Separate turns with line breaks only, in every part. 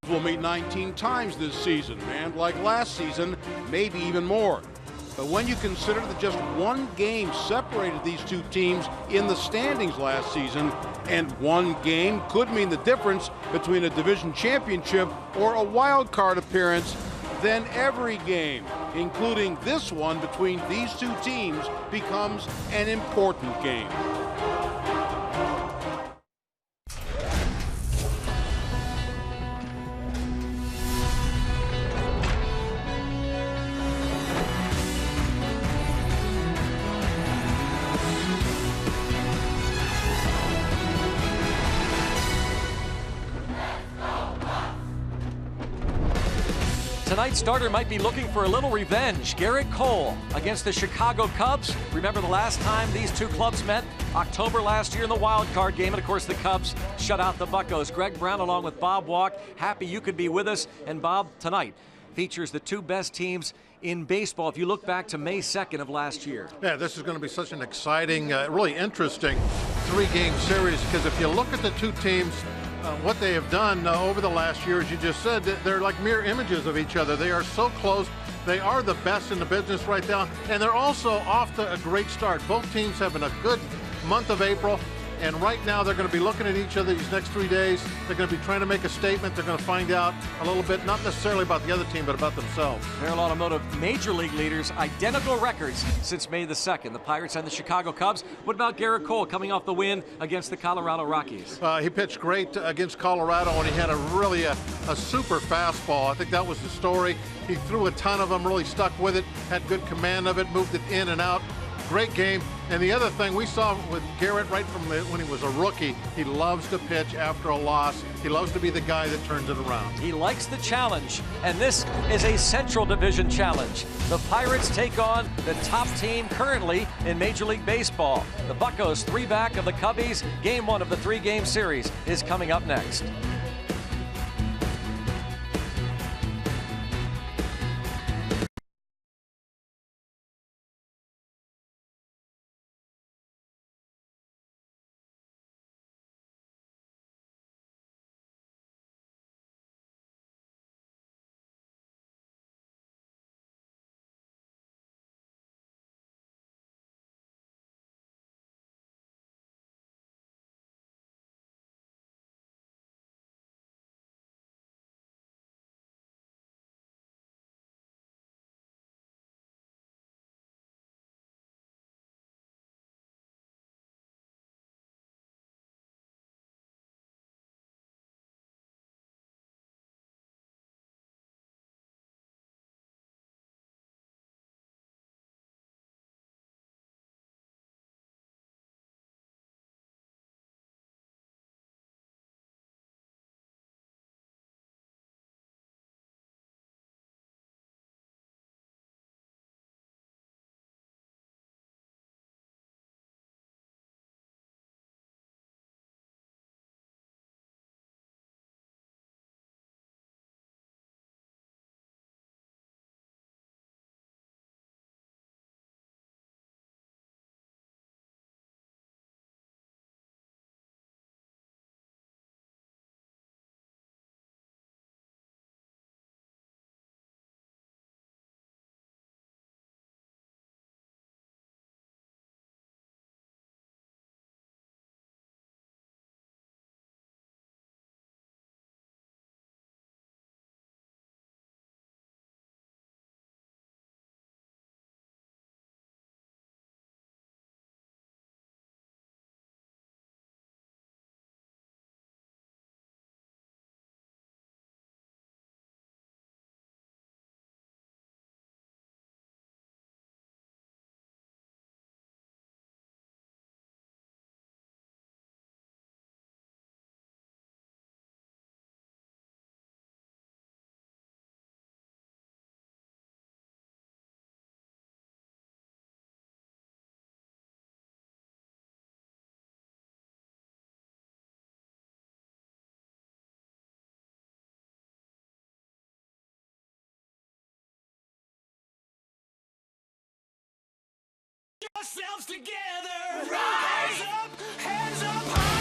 Will meet 19 times this season, and like last season, maybe even more. But when you consider that just one game separated these two teams in the standings last season, and one game could mean the difference between a division championship or a wild card appearance, then every game, including this one between these two teams, becomes an important game.
Tonight's starter might be looking for a little revenge. Garrett Cole against the Chicago Cubs. Remember the last time these two clubs met? October last year in the wild card game. And of course the Cubs shut out the Buccos. Greg Brown along with Bob Walk. Happy you could be with us. And Bob, tonight features the two best teams in baseball if you look back to May 2nd of last year.
Yeah, this is going to be such an exciting, really interesting three-game series, because if you look at the two teams, what they have done over the last year, as you just said, they're like mirror images of each other. They are so close. They are the best in the business right now, and they're also off to a great start. Both teams having a good month of April, and right now they're going to be looking at each other these next 3 days. They're going to be trying to make a statement. They're going to find out a little bit, not necessarily about the other team, but about themselves.
Merrill Automotive major league leaders, identical records since May the 2nd. The Pirates and the Chicago Cubs. What about Garrett Cole coming off the win against the Colorado Rockies?
He pitched great against Colorado, and he had a super fastball. I think that was the story. He threw a ton of them, really stuck with it, had good command of it, moved it in and out. Great game. And the other thing we saw with Garrett right from when he was a rookie, he loves to pitch after a loss. He loves to be the guy that turns it around.
He likes the challenge, and this is a Central Division challenge. The Pirates take on the top team currently in Major League Baseball. The Buccos 3 back of the Cubbies. Game 1 of the 3-game series is coming up next.
Yourselves together, hands up high.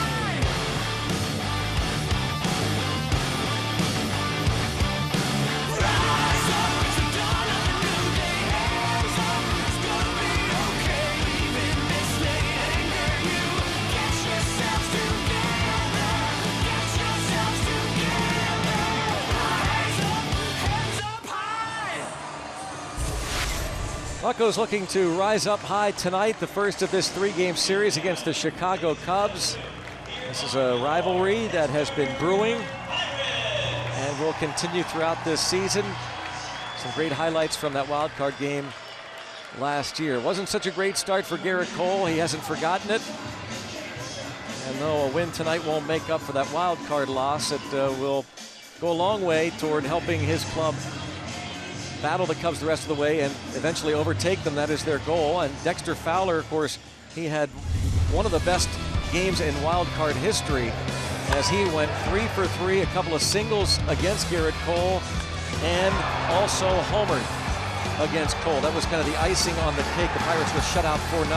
Buccos looking to rise up high tonight, the first of this 3-game series against the Chicago Cubs. This is a rivalry that has been brewing and will continue throughout this season. Some great highlights from that wild card game last year. Wasn't such a great start for Garrett Cole. He hasn't forgotten it. And though a win tonight won't make up for that wild card loss, it will go a long way toward helping his club battle the Cubs the rest of the way and eventually overtake them. That is their goal. And Dexter Fowler, of course, he had one of the best games in wild card history as he went 3 for 3, a couple of singles against Garrett Cole, and also homered against Cole. That was kind of the icing on the cake. The Pirates were shut out 4-0.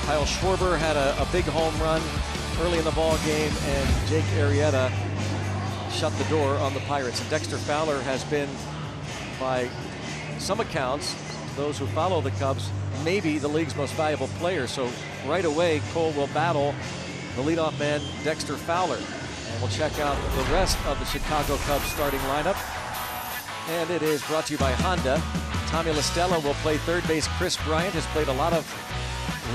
Kyle Schwarber had a big home run early in the ball game, and Jake Arrieta shut the door on the Pirates. And Dexter Fowler has been, by some accounts, those who follow the Cubs, maybe the league's most valuable player. So right away, Cole will battle the leadoff man, Dexter Fowler. And we'll check out the rest of the Chicago Cubs starting lineup. And it is brought to you by Honda. Tommy LaStella will play third base. Chris Bryant has played a lot of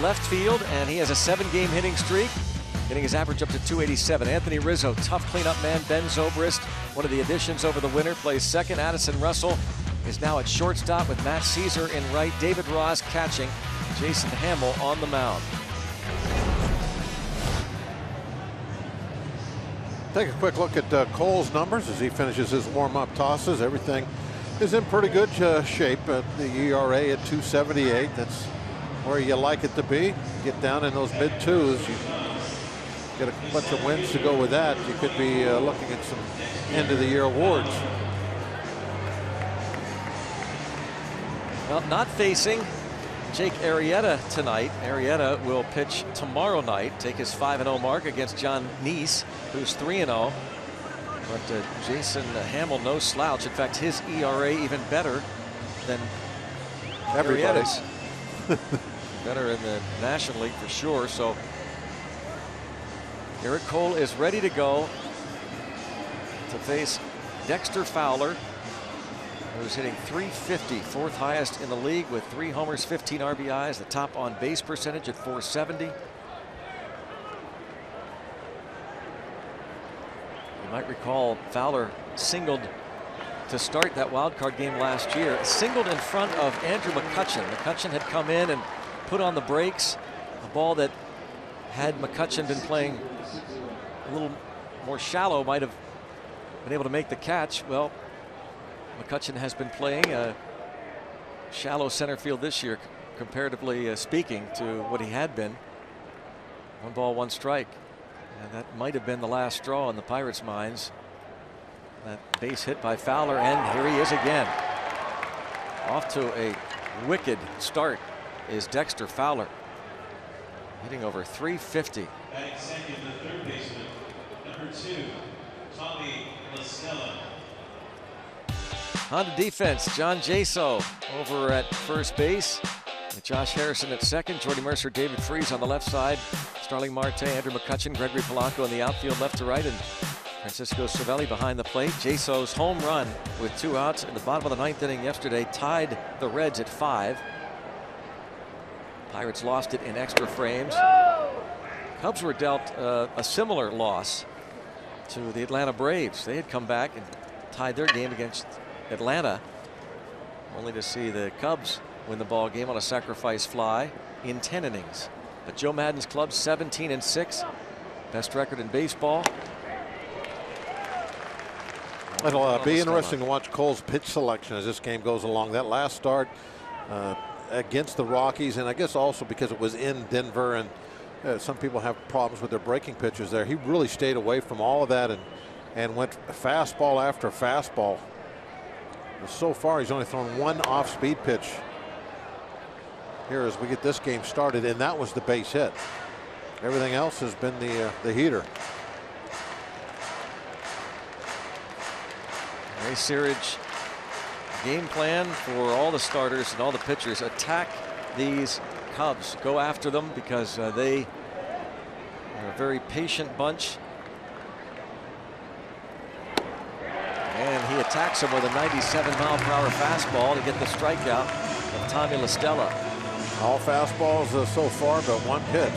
left field, and he has a 7-game hitting streak, getting his average up to 287. Anthony Rizzo, tough cleanup man. Ben Zobrist, one of the additions over the winter, plays second. Addison Russell is now at shortstop with Matt Caesar in right. David Ross catching. Jason Hamill on the mound.
Take a quick look at Cole's numbers as he finishes his warm-up tosses. Everything is in pretty good shape. The ERA at 2.78. That's where you like it to be. Get down in those mid-2s. You get a bunch of wins to go with that. You could be looking at some end-of-the-year awards.
Well, not facing Jake Arrieta tonight. Arrieta will pitch tomorrow night, take his 5-0 mark against John Neese, who's 3-0. But Jason Hamill, no slouch. In fact, his ERA even better than Arrieta's. Better in the National League for sure. So Garrett Cole is ready to go to face Dexter Fowler, who's hitting .350, fourth highest in the league with 3 homers, 15 RBIs, the top on base percentage at .470. You might recall Fowler singled to start that wild card game last year, singled in front of Andrew McCutchen. McCutchen had come in and put on the brakes, a ball that, had McCutchen been playing a little more shallow, might have been able to make the catch. Well, McCutchen has been playing a shallow center field this year, comparatively speaking, to what he had been. 1 ball, 1 strike. And that might have been the last straw in the Pirates' minds. That base hit by Fowler, and here he is again. Off to a wicked start is Dexter Fowler, hitting over .350.
Batting second, the third baseman, number 2, Tommy LaStella.
Honda defense, John Jaso over at first base, with Josh Harrison at second, Jordy Mercer, David Freese on the left side, Starling Marte, Andrew McCutchen, Gregory Polanco in the outfield left to right, and Francisco Cervelli behind the plate. Jaso's home run with 2 outs in the bottom of the 9th inning yesterday tied the Reds at 5. Pirates lost it in extra frames. Cubs were dealt a similar loss to the Atlanta Braves. They had come back and tied their game against Atlanta, only to see the Cubs win the ball game on a sacrifice fly in 10 innings. But Joe Maddon's club 17-6, best record in baseball.
It'll be interesting to watch Cole's pitch selection as this game goes along. That last start against the Rockies, and I guess also because it was in Denver, and some people have problems with their breaking pitches there. He really stayed away from all of that and went fastball after fastball. So far, he's only thrown 1 off-speed pitch here as we get this game started, and that was the base hit. Everything else has been the heater.
Ray Searage game plan for all the starters and all the pitchers: attack these Cubs, go after them, because they are a very patient bunch. And he attacks him with a 97-mile-per-hour fastball to get the strikeout of Tommy La Stella.
All fastballs so far, but one pitch.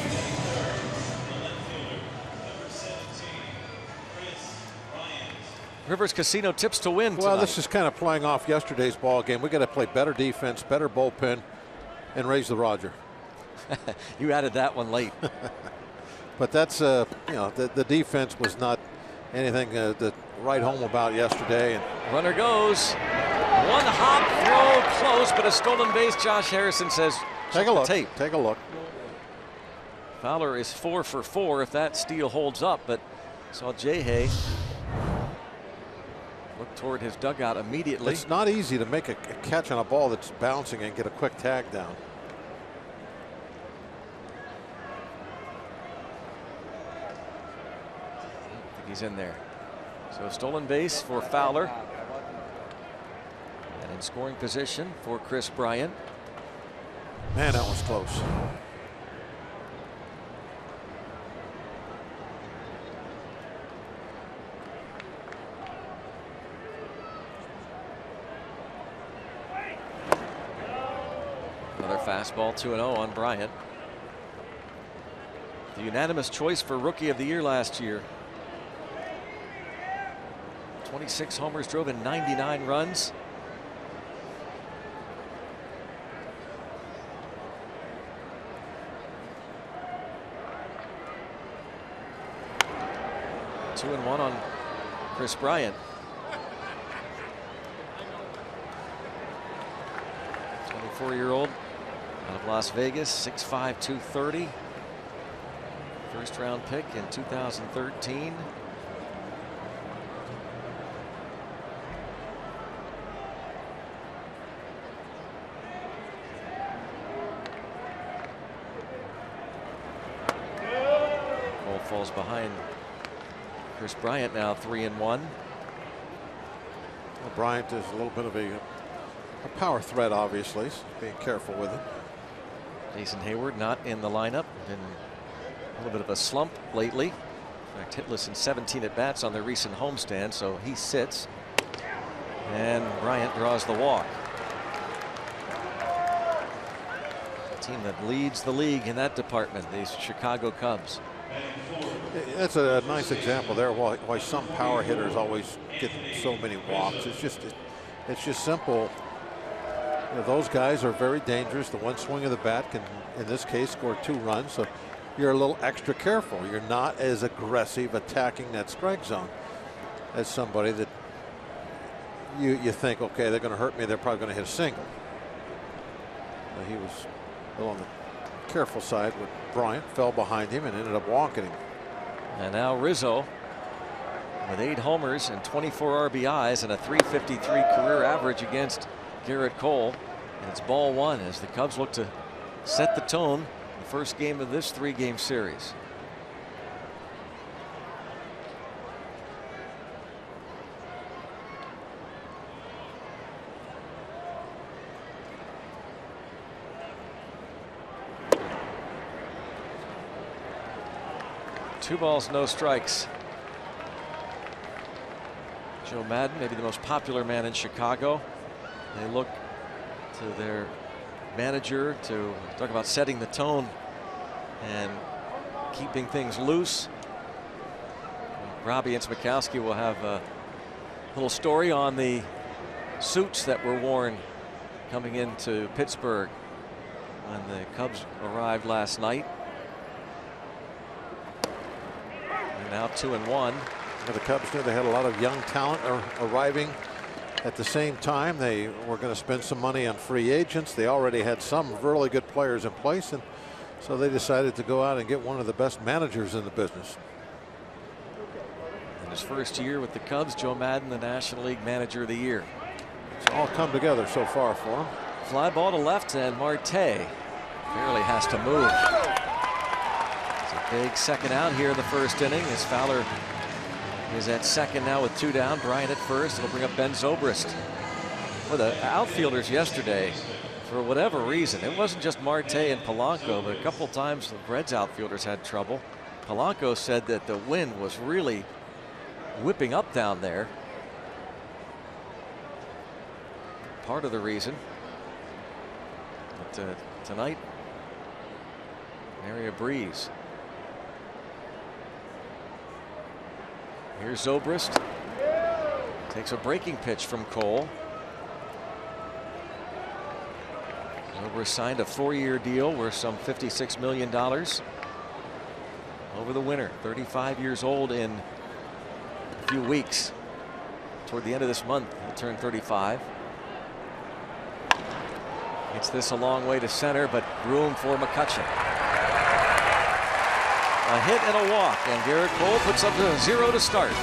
Rivers Casino tips to win tonight.
Well, this is kind of playing off yesterday's ball game. We got to play better defense, better bullpen, and raise the Roger.
You added that one late.
But that's you know, the defense was not anything to write home about yesterday. And
runner goes. One hop throw close, but a stolen base. Josh Harrison says,
take a look.
Tape.
Take a look.
Fowler is 4 for 4 if that steal holds up, but saw Jay look toward his dugout immediately.
It's not easy to make a catch on a ball that's bouncing and get a quick tag down.
I think he's in there. So stolen base for Fowler. And in scoring position for Chris Bryant.
Man, that was close.
Another fastball, 2-0 on Bryant. The unanimous choice for Rookie of the Year last year. 26 homers, drove in 99 runs. Two and one on Chris Bryant. 24-year-old out of Las Vegas, 6'5", 230. First round pick in 2013. Cole falls behind Chris Bryant now, 3-1.
Well, Bryant is a little bit of a power threat, obviously. So being careful with it.
Jason Hayward not in the lineup. Been a little bit of a slump lately. In fact, hitless in 17 at bats on their recent homestand, so he sits. And Bryant draws the walk. A team that leads the league in that department, these Chicago Cubs.
That's a nice example there why some power hitters always get so many walks. It's just simple. You know, those guys are very dangerous. The one swing of the bat can, in this case, score 2 runs. So you're a little extra careful. You're not as aggressive attacking that strike zone as somebody that you think, okay, they're going to hurt me. They're probably going to hit a single. But he was a little on the careful side with Bryant, fell behind him and ended up walking him.
And now Rizzo with 8 homers and 24 RBIs and a .353 career average against Garrett Cole. And it's ball 1 as the Cubs look to set the tone, the first game of this 3-game series. Two balls, no strikes. Joe Madden, maybe the most popular man in Chicago. They look to their manager to talk about setting the tone and keeping things loose. Robbie and Smikowski will have a little story on the suits that were worn coming into Pittsburgh when the Cubs arrived last night. And now 2-1.
The Cubs knew they had a lot of young talent arriving at the same time. They were going to spend some money on free agents. They already had some really good players in place, and so they decided to go out and get one of the best managers in the business.
In his first year with the Cubs, Joe Madden, the National League Manager of the Year.
It's all come together so far for him.
Fly ball to left, and Marte barely has to move. It's a big second out here in the first inning as Fowler is at second now with 2 down. Bryant at first. It'll bring up Ben Zobrist. For the outfielders yesterday, for whatever reason, it wasn't just Marte and Polanco, but a couple times the Reds outfielders had trouble. Polanco said that the wind was really whipping up down there. part of the reason. But tonight, area breeze. Here's Zobrist. Takes a breaking pitch from Cole. Zobrist signed a 4-year deal worth some $56 million over the winter. 35 years old in a few weeks. Toward the end of this month, he'll turn 35. Hits this a long way to center, but room for McCutchen. A hit and a walk, and Garrett Cole puts up a 0 to start.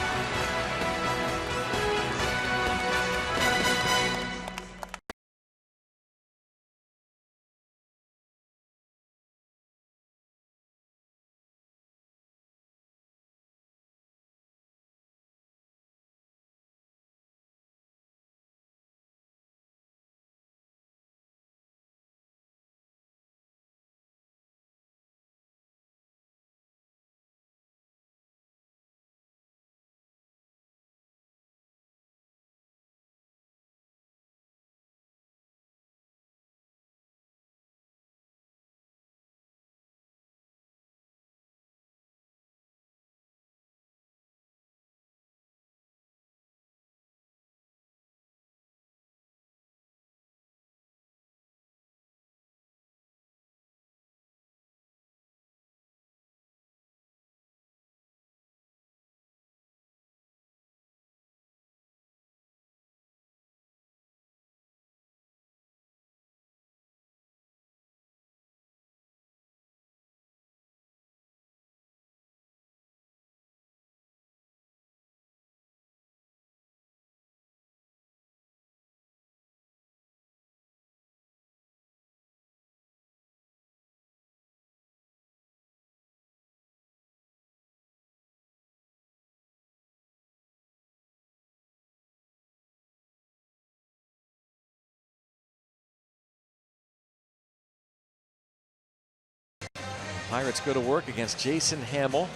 Pirates go to work against Jason Hamill.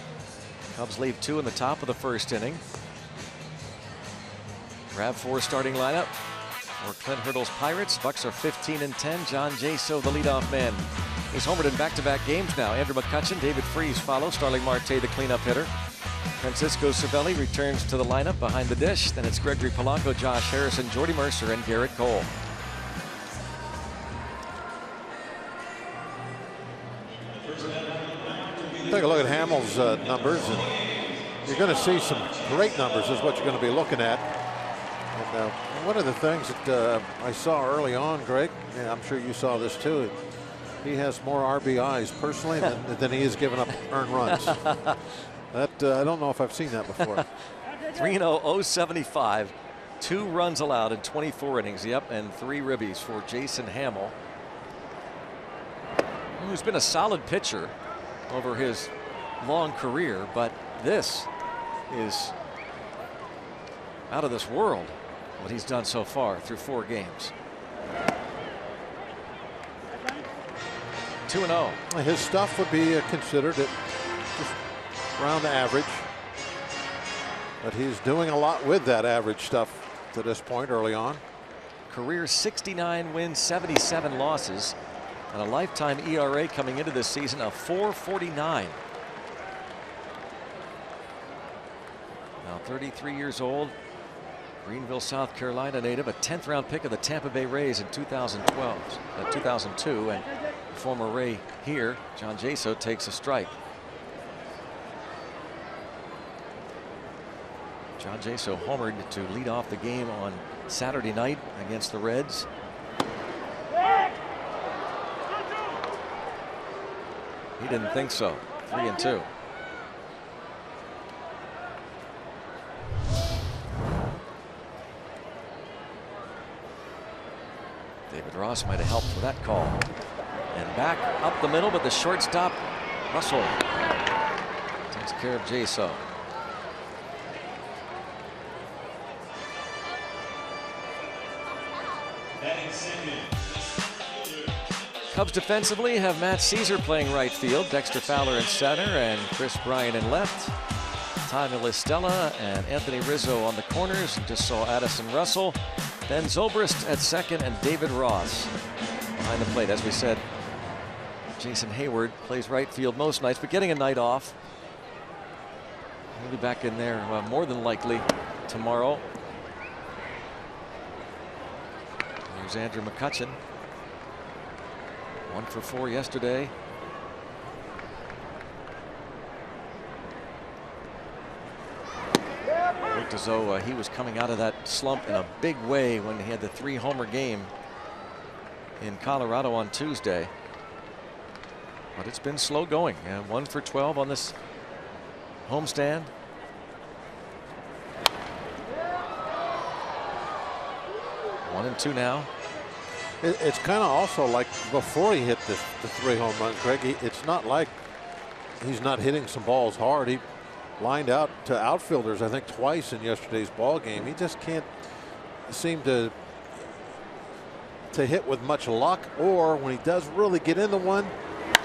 Cubs leave 2 in the top of the first inning. RAV4 starting lineup for Clint Hurdle's Pirates. Bucks are 15-10. John Jaso, the leadoff man, is homered in back-to-back games now. Andrew McCutchen, David Freese follow. Starling Marte, the cleanup hitter. Francisco Cervelli returns to the lineup behind the dish. Then it's Gregory Polanco, Josh Harrison, Jordy Mercer, and Garrett Cole.
Take a look at Hamill's numbers, and you're going to see some great numbers is what you're going to be looking at. And one of the things that I saw early on, Greg, and I'm sure you saw this too, he has more RBIs personally than he has given up earned runs. That I don't know if I've seen that before.
3-0, 075, 2 runs allowed in 24 innings. Yep, and 3 ribbies for Jason Hamill, who's been a solid pitcher over his long career, but this is out of this world what he's done so far through 4 games. 2-0.
His stuff would be considered at just around the average, but he's doing a lot with that average stuff to this point early on.
Career 69 wins, 77 losses, and a lifetime ERA coming into this season of 4.49. Now 33 years old, Greenville, South Carolina native, a 10th round pick of the Tampa Bay Rays in 2002, and former Ray here, John Jaso, takes a strike. John Jaso homered to lead off the game on Saturday night against the Reds. He didn't think so. 3-2. David Ross might have helped with that call. And back up the middle, but the shortstop, Russell, takes care of Jaso. Cubs defensively have Matt Caesar playing right field, Dexter Fowler in center, and Chris Bryant in left. Tommy LaStella and Anthony Rizzo on the corners. Just saw Addison Russell Ben Zobrist at second and David Ross behind the plate. As we said, Jason Hayward plays right field most nights, but getting a night off. He'll be back in there more than likely tomorrow. There's Andrew McCutchen. 1 for 4 yesterday. Looked as though he was coming out of that slump in a big way when he had the 3-homer game in Colorado on Tuesday. But it's been slow going. 1 for 12 on this homestand. One and two now.
It's kind of also like before he hit the 3 home runs, Greg. It's not like he's not hitting some balls hard. He lined out to outfielders, I think, twice in yesterday's ball game. He just can't seem to hit with much luck, or when he does really get into one,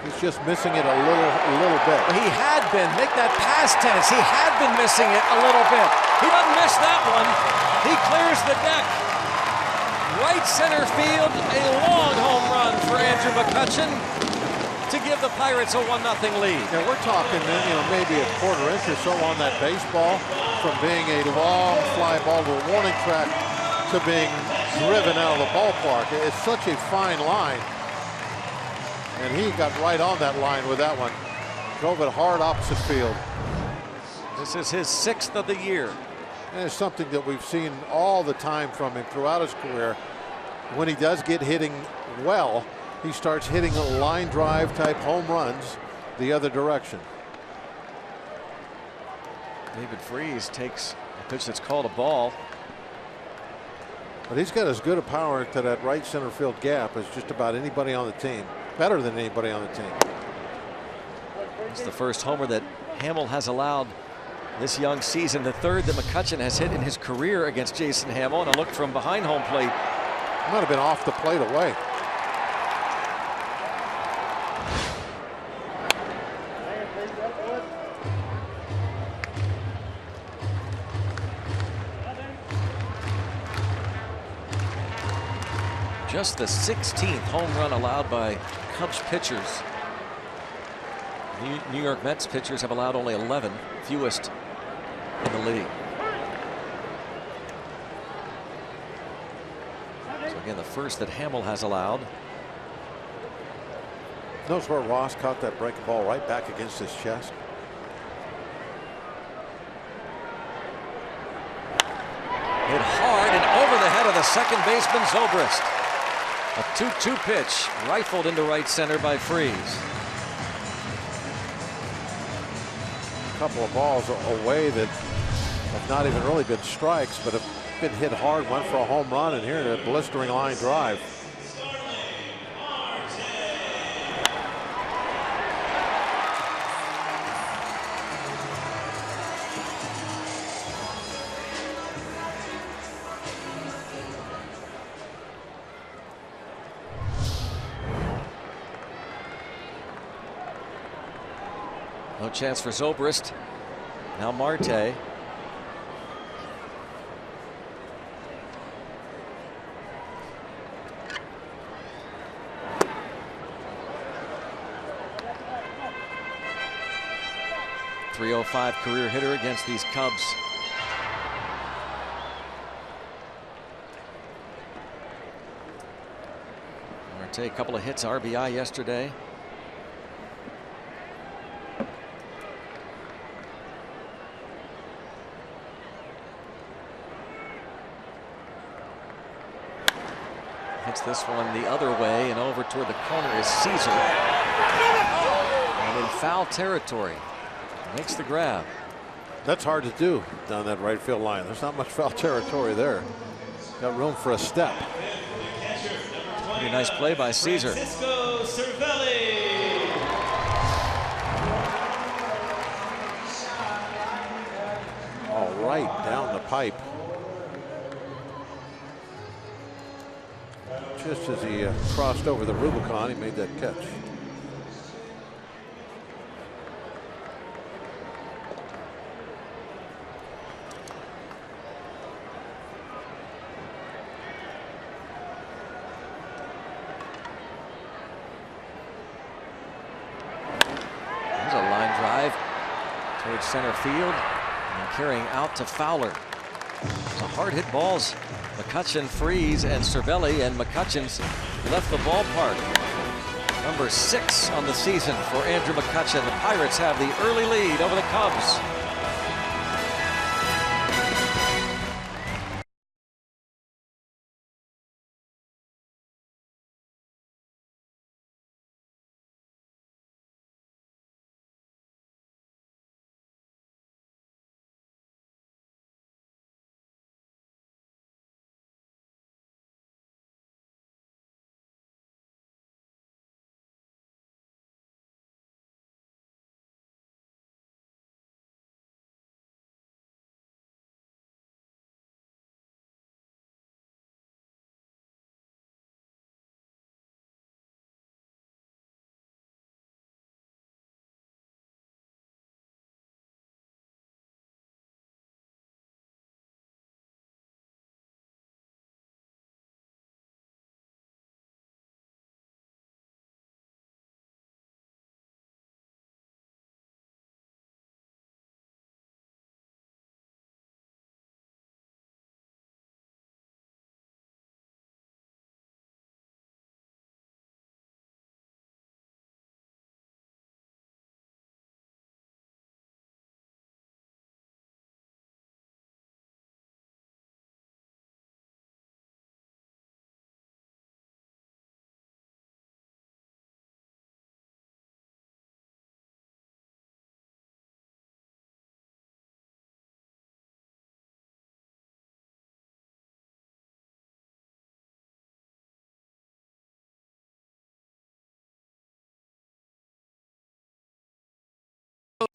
he's just missing it a little bit.
He had been, make that past tense, he had been missing it a little bit. He doesn't miss that one. He clears the deck. Right center field, a long home run for Andrew McCutchen to give the Pirates a 1-0 lead.
Yeah, we're talking, maybe a quarter inch or so on that baseball, from being a long fly ball to a warning track to being driven out of the ballpark. It's such a fine line. And he got right on that line with that one. Drove it hard opposite field.
This is his 6th of the year.
And it's something that we've seen all the time from him throughout his career. When he does get hitting well, he starts hitting line drive type home runs the other direction.
David Freese takes a pitch that's called a ball.
But he's got as good a power to that right center field gap as just about anybody on the team. Better than anybody on the team.
It's the first homer that Hamill has allowed this young season, the 3rd that McCutchen has hit in his career against Jason Hamill. And a look from behind home plate.
Might have been off the plate away.
Just the 16th home run allowed by Cubs pitchers. New York Mets pitchers have allowed only 11, fewest in the league. So again, the first that Hamill has allowed.
Notice where Ross caught that breaking ball right back against his chest.
Hit hard and over the head of the second baseman Zobrist. A 2-2 pitch rifled into right center by Freese.
A couple of balls away that have not even really been strikes, but have been hit hard. Went for a home run, and here a blistering line drive.
No chance for Zobrist. Now Marte. .305 career hitter against these Cubs. Marte, a couple of hits, RBI yesterday. Hits this one the other way, and over toward the corner is Caesar. And in foul territory. Makes the grab.
That's hard to do down that right field line. There's not much foul territory there. Got room for a step.
Pretty nice play by Caesar.
All right, down the pipe. Just as he crossed over the Rubicon, he made that catch.
towards center field and carrying out to Fowler. It's a hard hit balls. McCutchen frees and Cervelli, and McCutchen's left the ballpark. Number 6 on the season for Andrew McCutchen. The Pirates have the early lead over the Cubs.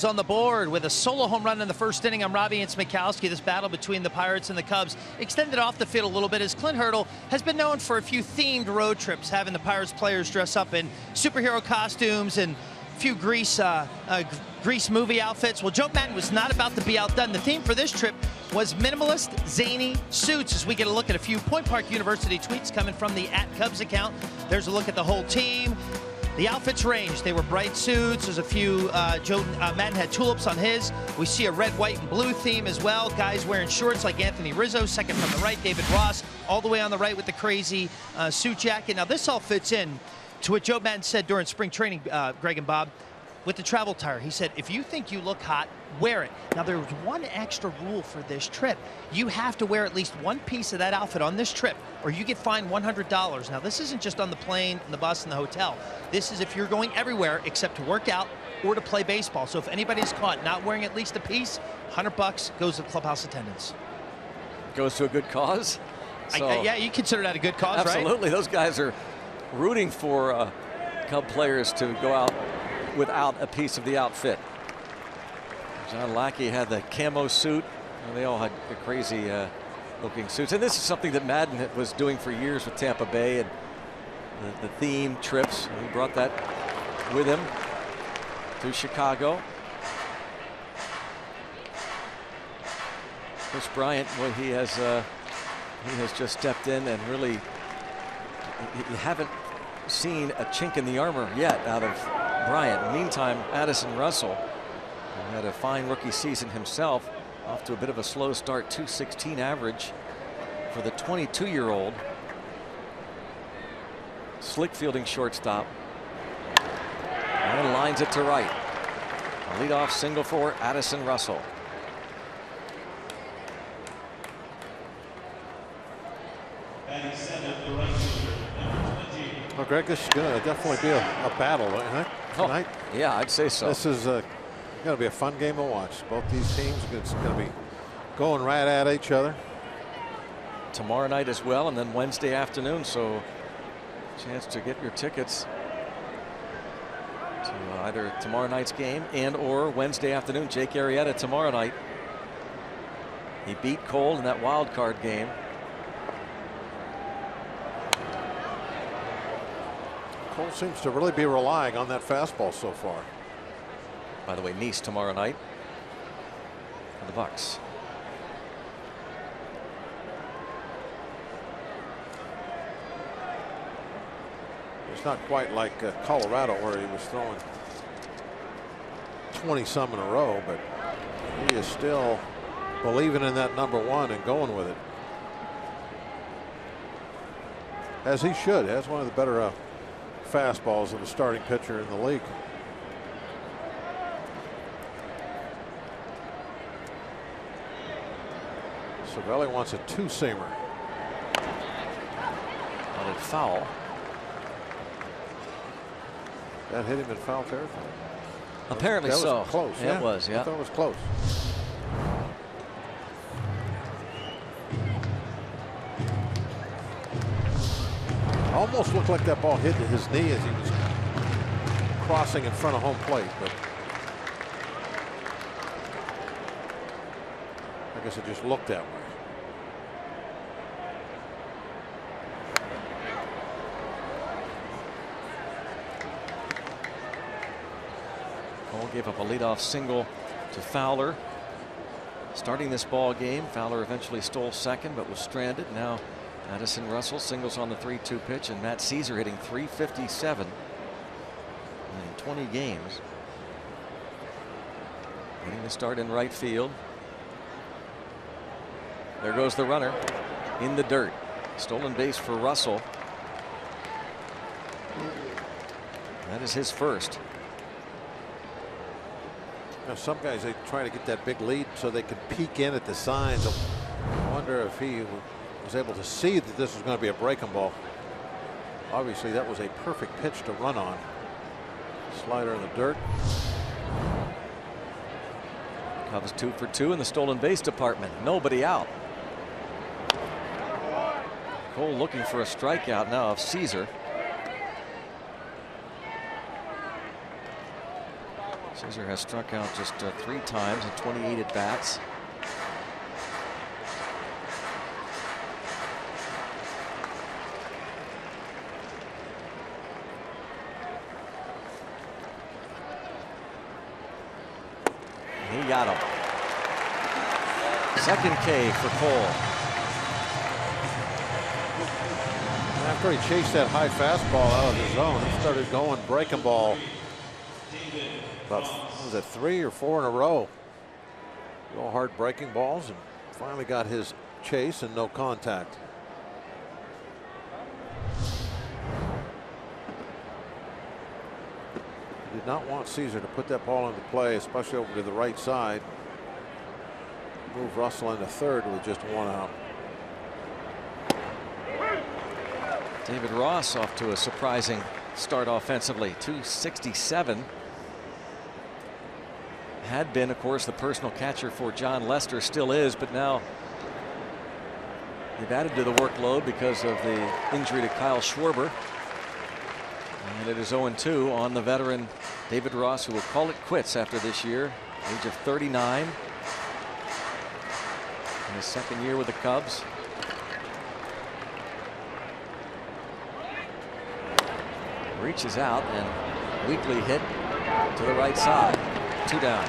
On the board with a solo home run in the first inning. I'm Robbie and Smikowski. This battle between the Pirates and the Cubs extended off the field a little bit, as Clint Hurdle has been known for a few themed road trips, having the Pirates players dress up in superhero costumes and a few grease movie outfits. Well, Joe Madden was not about to be outdone. The theme for this trip was minimalist, zany suits, as we get a look at a few Point Park University tweets coming from the @Cubs account. There's a look at the whole team. The outfits ranged. They were bright suits. There's a few, Madden had tulips on his. We see a red, white, and blue theme as well. Guys wearing shorts like Anthony Rizzo, second from the right. David Ross, all the way on the right with the crazy suit jacket. Now, this all fits in to what Joe Madden said during spring training, Greg and Bob, with the travel attire. He said, if you think you look hot, wear it. Now, there was one extra rule for this trip. You have to wear at least one piece of that outfit on this trip, or you get fined $100. Now, this isn't just on the plane, and the bus, and the hotel. This is if you're going everywhere except to work out or to play baseball. So if anybody's caught not wearing at least a piece, $100 goes to clubhouse attendance.
Goes to a good cause? So,
yeah, you consider that a good cause,
absolutely.
right?
Absolutely. Those guys are rooting for Cub players to go out without a piece of the outfit. John Lackey had the camo suit, and they all had the crazy looking suits. And this is something that Madden was doing for years with Tampa Bay, and the theme trips. He brought that with him to Chicago. Chris Bryant, well, he has just stepped in, and really, you haven't seen a chink in the armor yet out of Bryant. Meantime, Addison Russell, who had a fine rookie season himself, off to a bit of a slow start, .216 average for the 22-year-old. Slick fielding shortstop, and lines it to right. A leadoff single for Addison Russell.
Well, Greg, this is going to definitely be a battle tonight.
Oh, yeah, I'd say so.
This is going to be a fun game to watch. Both these teams are going to be going right at each other.
Tomorrow night as well, and then Wednesday afternoon, so chance to get your tickets to either tomorrow night's game and or Wednesday afternoon. Jake Arrieta tomorrow night. He beat Cole in that wild card game.
Cole seems to really be relying on that fastball so far.
By the way, Nice tomorrow night for the Bucks.
It's not quite like Colorado, where he was throwing 20-some in a row, but He is still believing in that number one and going with it, as he should. Has one of the better fastballs of a starting pitcher in the league. Cervelli wants a two-seamer.
On it foul.
That hit him in foul territory.
Apparently
that
so.
Was close.
Yeah, it was. Yeah.
I thought it was close. Almost looked like that ball hit his knee as he was crossing in front of home plate, but I guess it just looked that way.
Cole gave up a leadoff single to Fowler. Starting this ball game, Fowler eventually stole second but was stranded. Now Addison Russell singles on the 3-2 pitch, and Matt Caesar hitting .357 in 20 games. Getting the start in right field. There goes the runner in the dirt. Stolen base for Russell. That is his first.
Now, some guys, they try to get that big lead so they can peek in at the signs. I wonder if he was able to see that this was going to be a breaking ball. Obviously, that was a perfect pitch to run on. Slider in the dirt.
Cubs 2 for 2 in the stolen base department. Nobody out. Cole looking for a strikeout now of Caesar. Caesar has struck out just 3 times in 28 at bats. He got him. Second K for Cole.
After he chased that high fastball out of the zone, he started going breaking ball. About, was it 3 or 4 in a row? Real hard breaking balls, and finally got his chase and no contact. He did not want Caesar to put that ball into play, especially over to the right side. Move Russell into third with just 1 out.
David Ross off to a surprising start offensively. .267. Had been, of course, the personal catcher for John Lester, still is, but now they've added to the workload because of the injury to Kyle Schwarber. And it is 0-2 on the veteran David Ross, who will call it quits after this year, age of 39. In his second year with the Cubs. Reaches out and weakly hit to the right side. 2 down.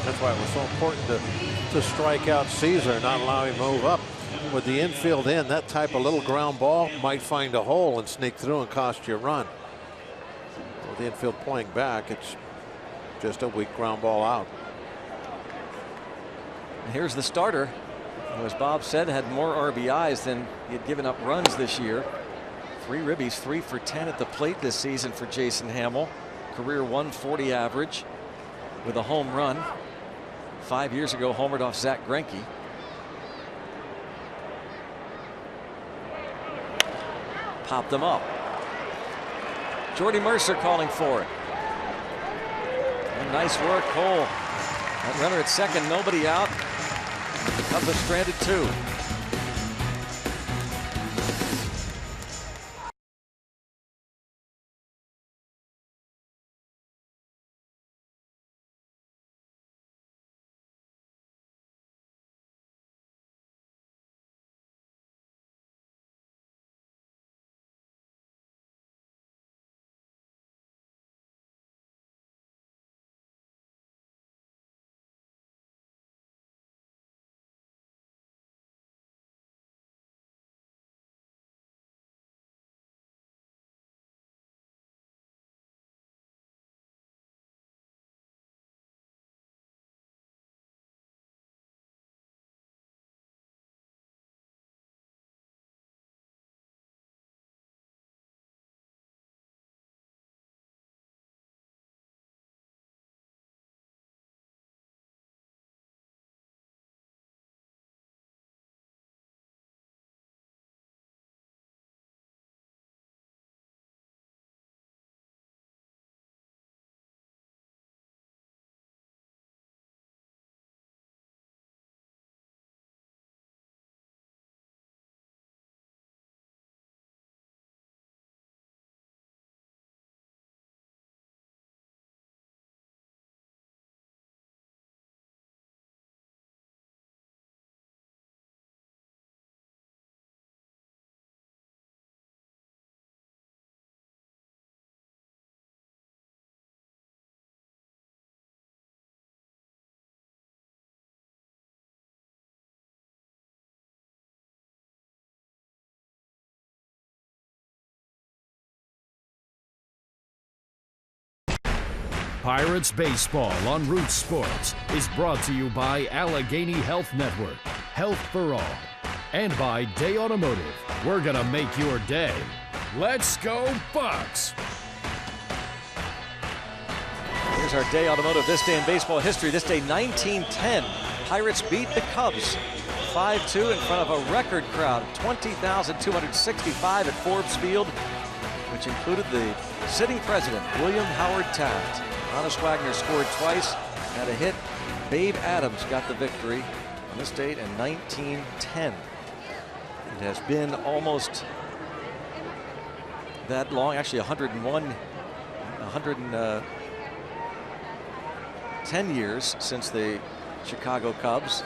That's why it was so important to strike out Caesar, not allow him to move up. With the infield in, that type of little ground ball might find a hole and sneak through and cost you a run. With the infield playing back, it's just a weak ground ball out.
And here's the starter, who, as Bob said, had more RBIs than he had given up runs this year. 3 ribbies, 3 for 10 at the plate this season for Jason Hamill. Career .140 average with a home run. 5 years ago, homered off Zach Greinke. Popped them up. Jordy Mercer calling for it. And nice work, Cole. That runner at second, nobody out. The Cubs are stranded 2.
Pirates Baseball on Root Sports is brought to you by Allegheny Health Network, Health for All, and by Day Automotive. We're gonna make your day. Let's go Bucks!
Here's our Day Automotive This Day in Baseball History. This day 1910, Pirates beat the Cubs 5-2 in front of a record crowd, 20,265 at Forbes Field, which included the sitting president, William Howard Taft. Honus Wagner scored twice, had a hit. Babe Adams got the victory on this date in 1910. It has been almost that long, actually 110 years since the Chicago Cubs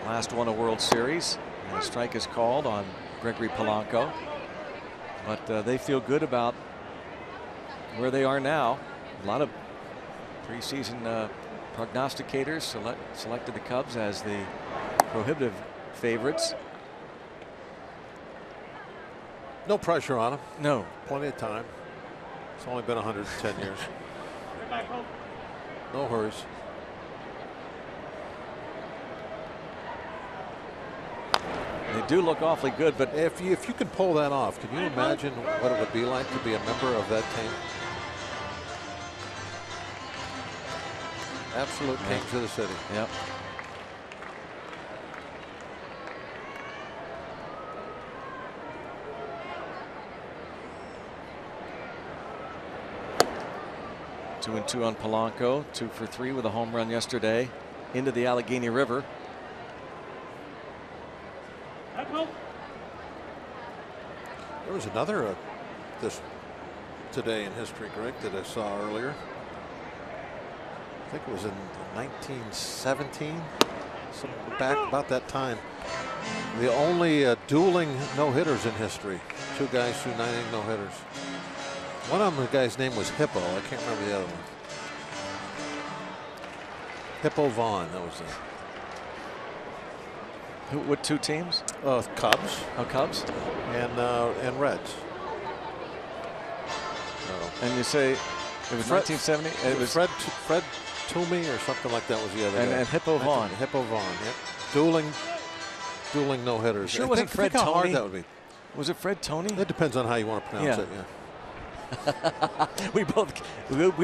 last won a World Series. And a strike is called on Gregory Polanco. But they feel good about where they are now. A lot of preseason prognosticators selected the Cubs as the prohibitive favorites.
No pressure on them.
No.
Plenty of time. It's only been 110 years. No hurries.
They do look awfully good, but
if you could pull that off, can you imagine what it would be like to be a member of that team? Absolute kings of the city.
Yep. Two and two on Polanco, 2 for 3 with a home run yesterday into the Allegheny River.
There was another this today in history, Greg, that I saw earlier. I think it was in 1917, back about that time. The only dueling no-hitters in history. Two guys threw 9 inning no-hitters. One of them, the guy's name was Hippo. I can't remember the other one. Hippo Vaughn, that was it.
What two teams?
Cubs.
Oh, Cubs.
And Reds.
And you say it was 1970? It was
Fred Toomey or something like that was the other guy.
And Hippo Vaughn.
Hippo Vaughn, yep. Dueling no-hitters.
Sure wasn't Fred
Tony? How hard
Tony?
that would be.
Was it Fred Tony?
It depends on how you want to pronounce it, yeah.
we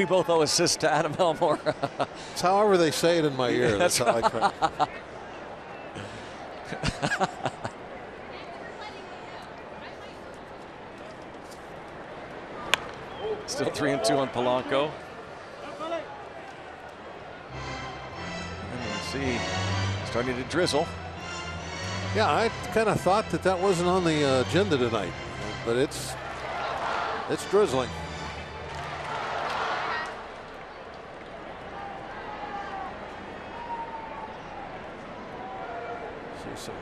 both owe assist to Adam Elmore.
It's however they say it in my ear. That's how I try.
Still 3 and 2 on Polanco. And you see, starting to drizzle.
Yeah, I kind of thought that wasn't on the agenda tonight, but it's drizzling. See some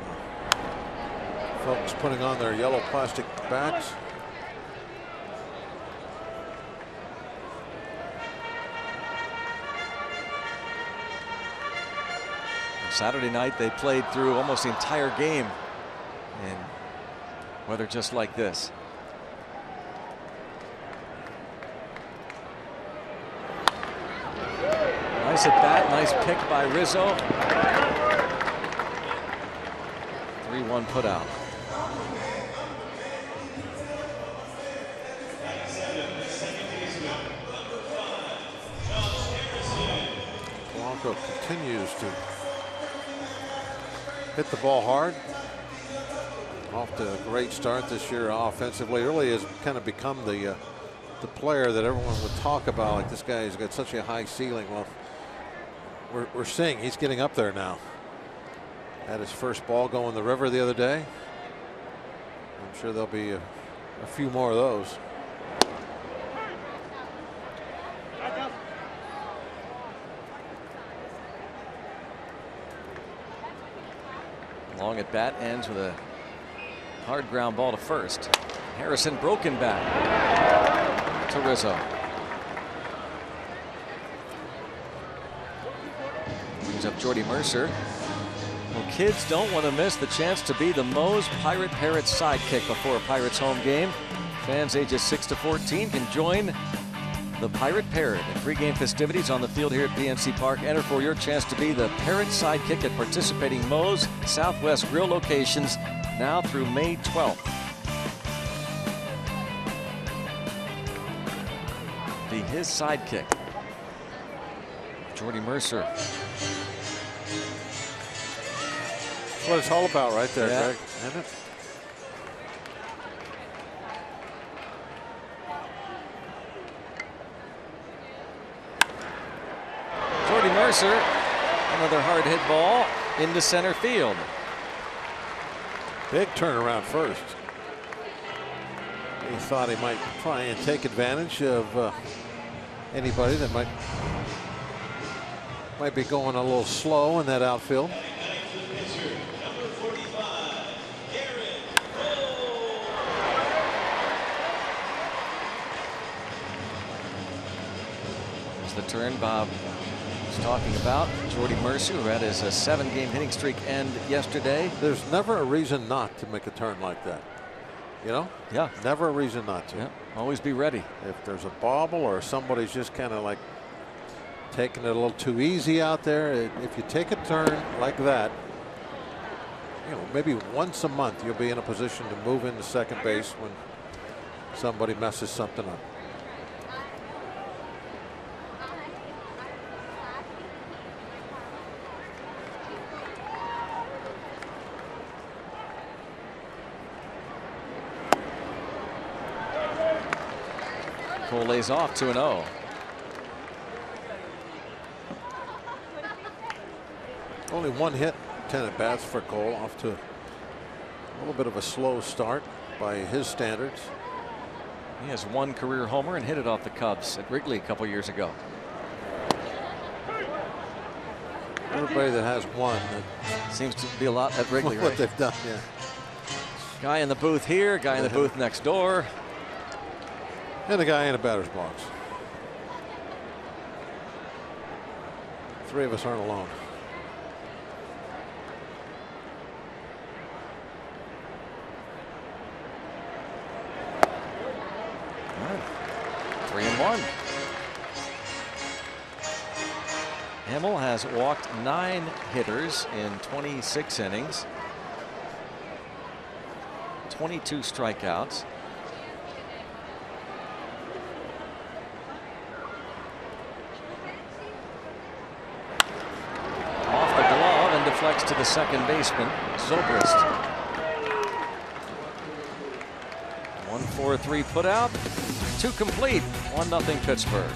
folks putting on their yellow plastic bats.
Saturday night they played through almost the entire game in weather just like this. Nice at bat, nice pick by Rizzo. 3-1 put out.
Polanco continues to hit the ball hard. Off to a great start this year offensively. Really has kind of become the player that everyone would talk about. Like, this guy has got such a high ceiling. Well, we're seeing he's getting up there now. Had his first ball go in the river the other day. I'm sure there'll be a few more of those.
Long at bat, ends with a hard ground ball to first. Harrison broken back to Rizzo. Brings up Jordy Mercer. Well, kids don't want to miss the chance to be the Moe's Pirate Parrots sidekick before a Pirates home game. Fans ages 6 to 14 can join the Pirate Parrot. And pregame festivities on the field here at PNC Park. Enter for your chance to be the Parrot sidekick at participating Moe's Southwest Grill locations now through May 12th. Be his sidekick. Jordy Mercer.
That's what it's all about right there,
Yeah.
Greg. Isn't it?
Jordy Mercer, another hard hit ball into center field.
Big turnaround first. He thought he might try and take advantage of anybody that might be going a little slow in that outfield.
There's the turn Bob was talking about. Jordy Mercer, who had his 7-game hitting streak end yesterday.
There's never a reason not to make a turn like that. You know?
Yeah.
Never a reason not to.
Yeah. Always be ready.
If there's a bobble or somebody's just kind of like taking it a little too easy out there, if you take a turn like that, you know, maybe once a month you'll be in a position to move into second base when somebody messes something up.
Cole lays off 2-0.
Only one hit, 10 at bats for Cole, off to a little bit of a slow start by his standards.
He has 1 career homer and hit it off the Cubs at Wrigley a couple years ago.
Everybody that has one,
Seems to be a lot at Wrigley,
what
right?
they've done, yeah.
Guy in the booth here, guy in the booth next door.
And a guy in a batter's box. 3 of us aren't alone.
All right. 3-1. Himmel has walked 9 hitters in 26 innings. 22 strikeouts. Deflects to the second baseman, Zobrist. 1-4-3 put out, 2 complete, 1-0 Pittsburgh.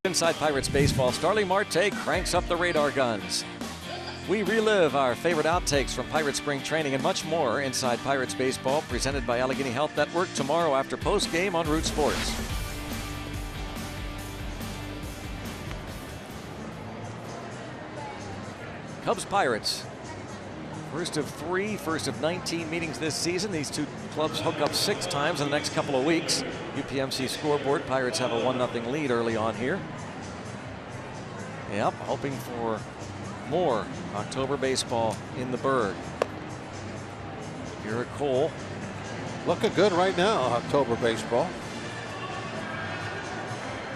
Inside Pirates baseball, Starling Marte cranks up the radar guns. We relive our favorite outtakes from Pirates spring training and much more inside Pirates baseball, presented by Allegheny Health Network tomorrow after postgame on Root Sports. Cubs Pirates. First of 3, first of 19 meetings this season. These two clubs hook up 6 times in the next couple of weeks. UPMC scoreboard. Pirates have a 1-0 lead early on here. Yep, hoping for more October baseball in the Berg. Garrett Cole.
Looking good right now, October baseball.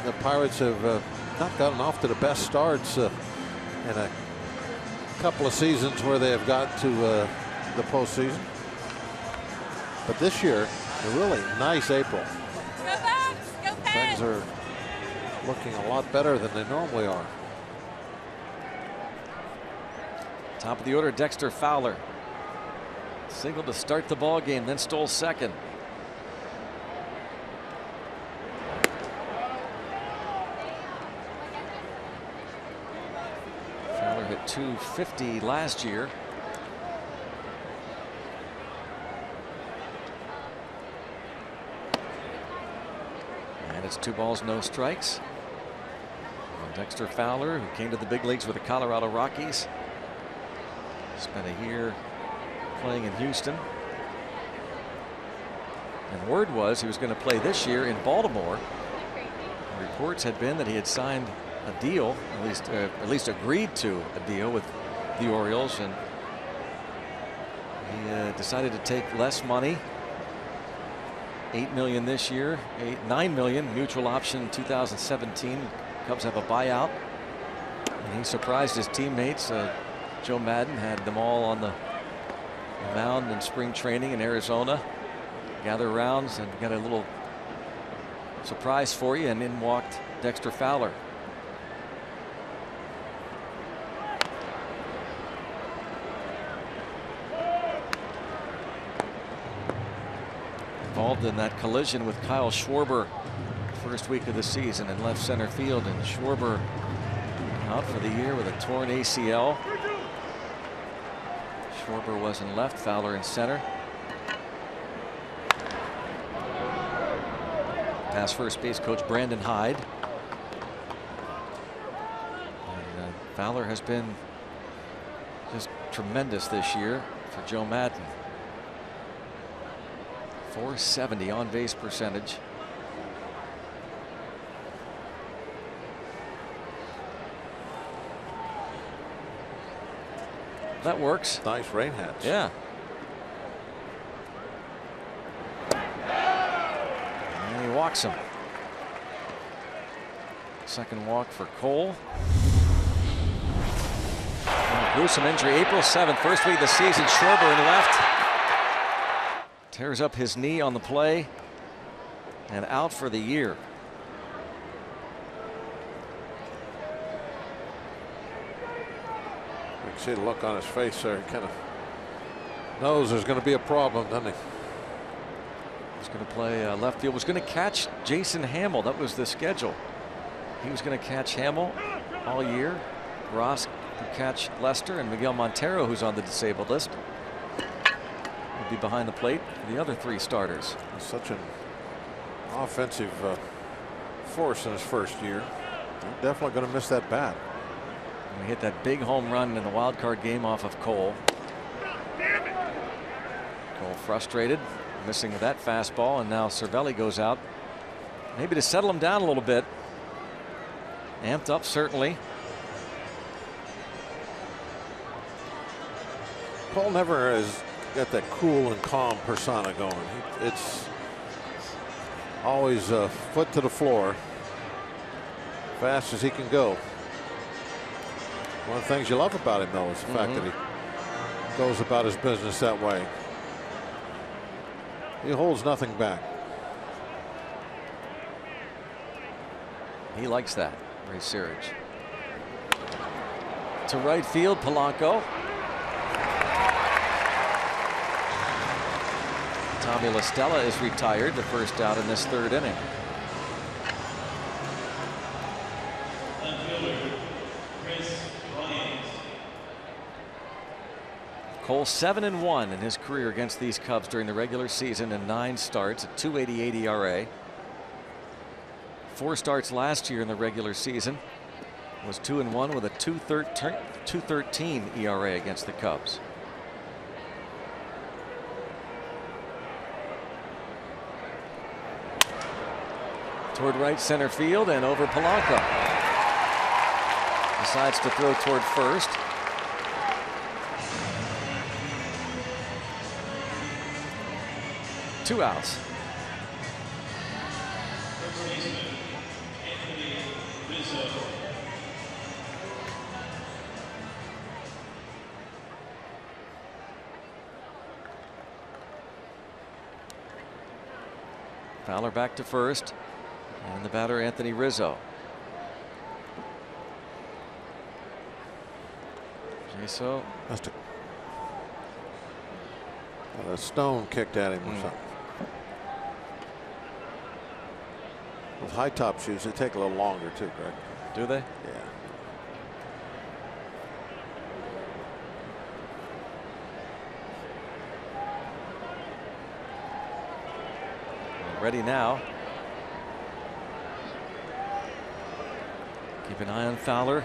The Pirates have not gotten off to the best starts in a couple of seasons where they have got to the postseason. But this year, a really nice April. Things are looking a lot better than they normally are.
Top of the order, Dexter Fowler. Single to start the ball game, then stole second. Fowler hit .250 last year. And it's 2 balls, no strikes. And Dexter Fowler, who came to the big leagues with the Colorado Rockies, spent a year playing in Houston. And word was he was going to play this year in Baltimore. Reports had been that he had signed a deal, at least agreed to a deal with the Orioles, and he decided to take less money. $8 million this year, $9 million mutual option 2017. Cubs have a buyout, and he surprised his teammates. Joe Madden had them all on the mound in spring training in Arizona. Gather rounds and got a little surprise for you, and in walked Dexter Fowler. Involved in that collision with Kyle Schwarber first week of the season in left center field, and Schwarber out for the year with a torn ACL. Schwarber was in left, Fowler in center. Past first base coach Brandon Hyde. And Fowler has been just tremendous this year for Joe Madden. .470 on base percentage. That works.
Nice rain hats.
Yeah. And he walks him. Second walk for Cole. Gruesome injury, April 7th, first week of the season. Schwarber in left. Tears up his knee on the play and out for the year.
You can see the look on his face there. He kind of knows there's going to be a problem, doesn't he?
He's going to play left field. Was going to catch Jason Hamill. That was the schedule. He was going to catch Hamill all year. Ross would catch Lester, and Miguel Montero, who's on the disabled list, would be behind the plate for the other 3 starters.
Such an offensive force in his first year. They're definitely going to miss that bat.
And he hit that big home run in the wild card game off of Cole. Cole frustrated, missing that fastball, and now Cervelli goes out, maybe to settle him down a little bit. Amped up, certainly.
Cole never has got that cool and calm persona going. It's always foot to the floor, fast as he can go. One of the things you love about him, though, is the fact that he goes about his business that way. He holds nothing back.
He likes that. Ray Searage. To right field, Polanco. Tommy La Stella is retired, the first out in this 3rd inning. Cole 7-1 in his career against these Cubs during the regular season in 9 starts, a .288 ERA. 4 starts last year in the regular season. was 2-1 with a 2.13 ERA against the Cubs. Toward right center field and over Polanco. Decides to throw toward first. Two outs. Fowler back to first, and the batter Anthony Rizzo. Rizzo.
A stone kicked at him or something. With high top shoes, they take a little longer too, Greg.
Do they?
Yeah.
Ready now. Keep an eye on Fowler.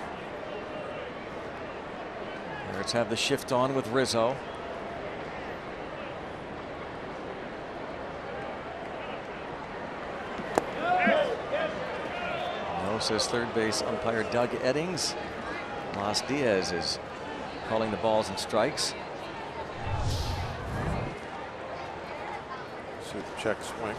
Let's have the shift on with Rizzo. No, says third base umpire Doug Eddings. Las Diaz is calling the balls and strikes.
See the check swing.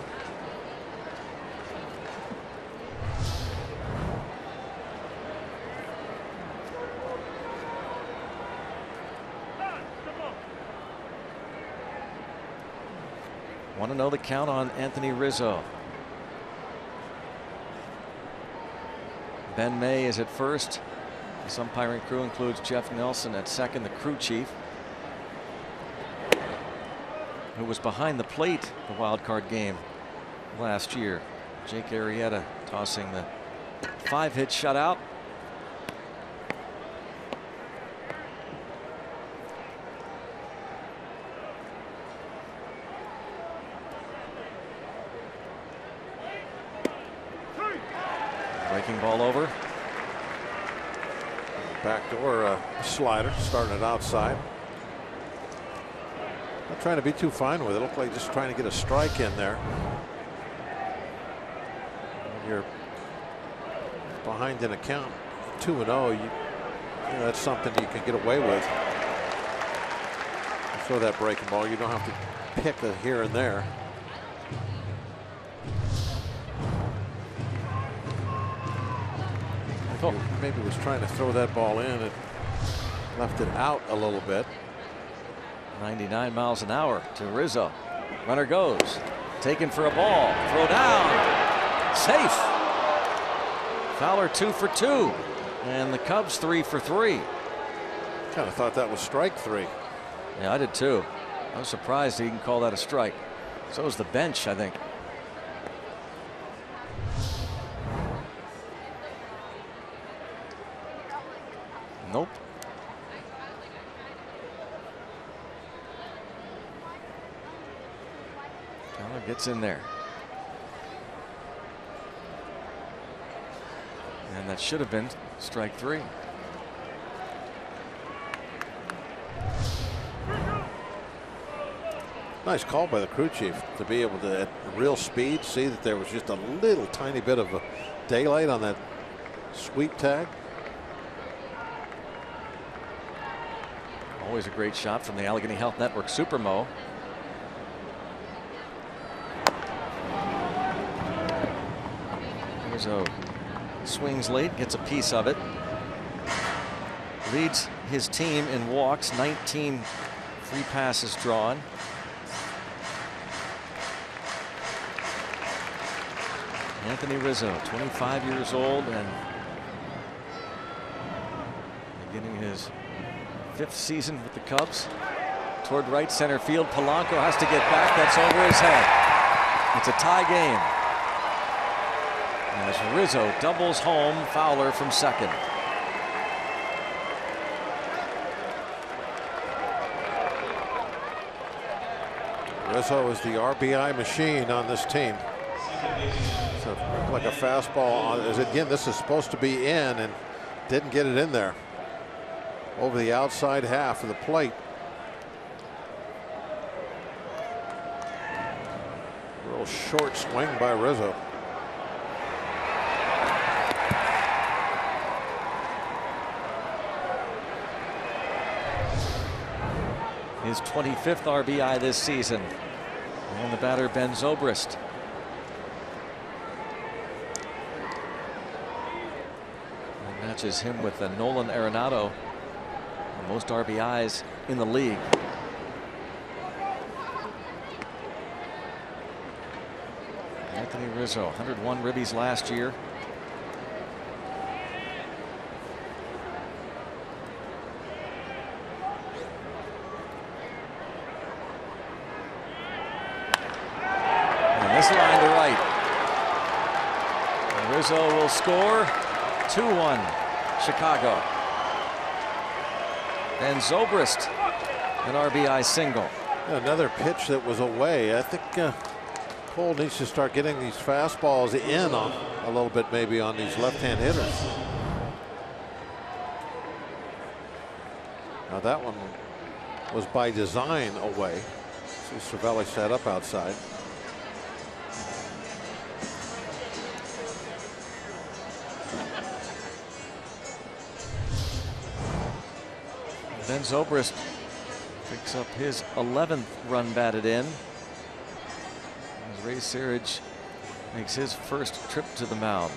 Want to know the count on Anthony Rizzo. Ben May is at first. This umpiring crew includes Jeff Nelson at second, the crew chief, who was behind the plate the wild card game last year. Jake Arrieta tossing the 5-hit shutout. Breaking ball over.
Backdoor slider, starting it outside. Not trying to be too fine with it. Looked like just trying to get a strike in there. When you're behind in a count, 2-0, you know, that's something you can get away with. You throw that breaking ball, you don't have to pick it here and there. Maybe was trying to throw that ball in and left it out a little bit.
99 miles an hour to Rizzo. Runner goes. Taken for a ball. Throw down. Safe. Fowler 2 for 2. And the Cubs 3 for 3.
Kind of thought that was strike 3.
Yeah, I did too. I was surprised he can call that a strike. So was the bench, I think. Nope. Fowler gets in there. And that should have been strike 3.
Nice call by the crew chief to be able to, at real speed, see that there was just a little tiny bit of a daylight on that sweep tag.
Always a great shot from the Allegheny Health Network Supermo. Rizzo swings late, gets a piece of it. Leads his team in walks, 19 free passes drawn. Anthony Rizzo, 25 years old and beginning his 5th season with the Cubs. Toward right center field. Polanco has to get back. That's over his head. It's a tie game. As Rizzo doubles home Fowler from second.
Rizzo is the RBI machine on this team. So like a fastball. As again, this is supposed to be in, and Didn't get it in there. Over the outside half of the plate. Real short swing by Rizzo.
His 25th RBI this season. And the batter, Ben Zobrist. And matches him with Nolan Arenado. Most RBIs in the league. Anthony Rizzo, 101 ribbies last year. And this line to right. And Rizzo will score. 2-1 Chicago. And Zobrist, an RBI single.
Another pitch that was away. I think Cole needs to start getting these fastballs in on a little bit, maybe on these left-hand hitters. Now that one was by design away. See Cervelli set up outside.
Ben Zobrist picks up his 11th run batted in. As Ray Searage makes his first trip to the mound.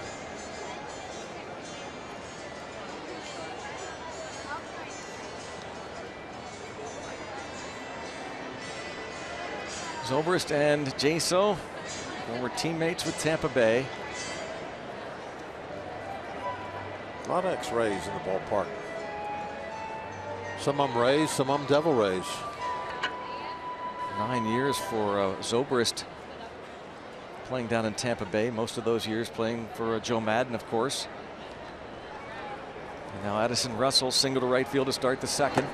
Zobrist and Jaso, former teammates with Tampa Bay.
A lot of X-rays in the ballpark. Some of them Rays, some of them Devil Rays.
9 years for Zobrist playing down in Tampa Bay. Most of those years playing for Joe Madden, of course. And now Addison Russell single to right field to start the second.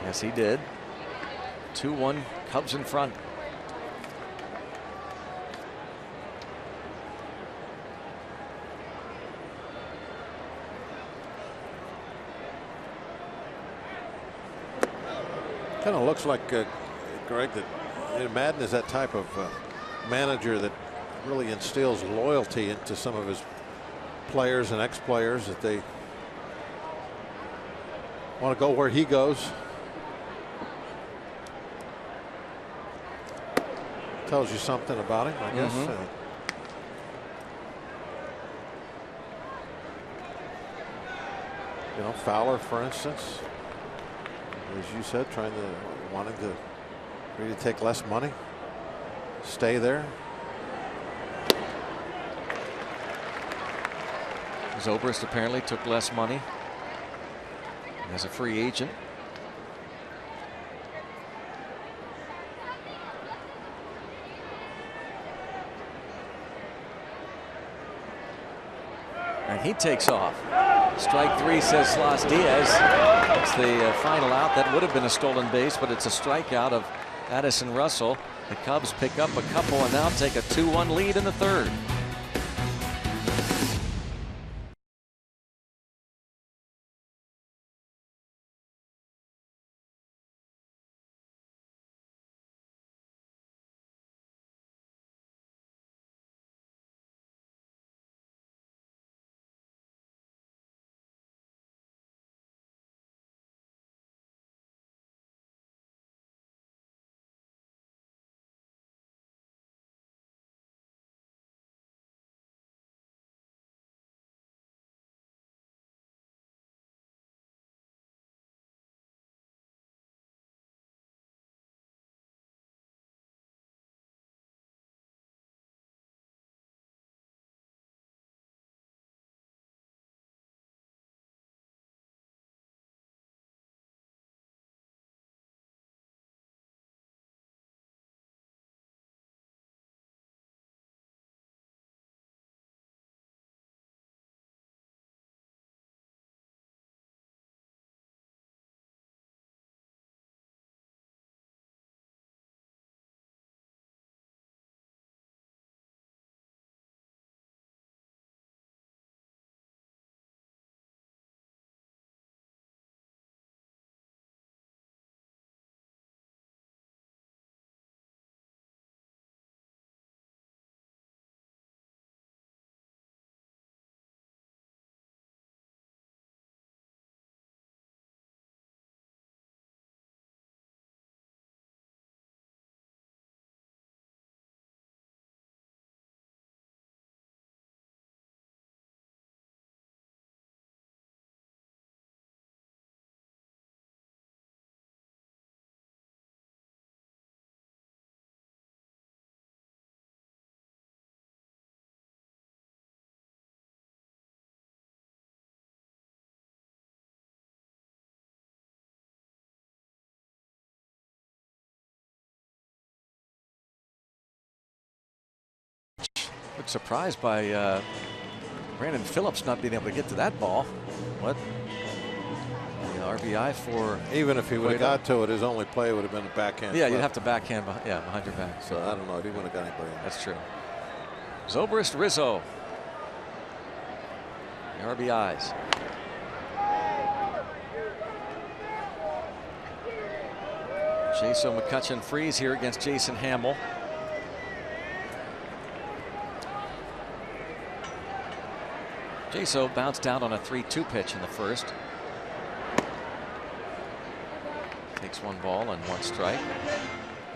Yes, he did. 2-1 Cubs in front.
Kind of looks like, Greg, that Madden is that type of manager that really instills loyalty into some of his players and ex-players, that they want to go where he goes. Tells you something about him, I guess. You know, Fowler, for instance, as you said, wanting to really take less money, stay there.
Zobrist apparently took less money as a free agent. And he takes off. Strike three, says Slas Diaz. It's the final out. That would have been a stolen base, but it's a strikeout of Addison Russell. The Cubs pick up a couple and now take a 2-1 lead in the third. Look surprised by Brandon Phillips not being able to get to that ball. What? The RBI for.
Even if he would have got to it, his only play would have been a backhand.
Yeah, you'd have to backhand behind your back.
So I don't know. He wouldn't have got anybody.
That's true. Zobrist, Rizzo. The RBIs. Jason McCutcheon freeze here against Jason Hamill. Jaso bounced out on a 3-2 pitch in the first. Takes one ball and one strike.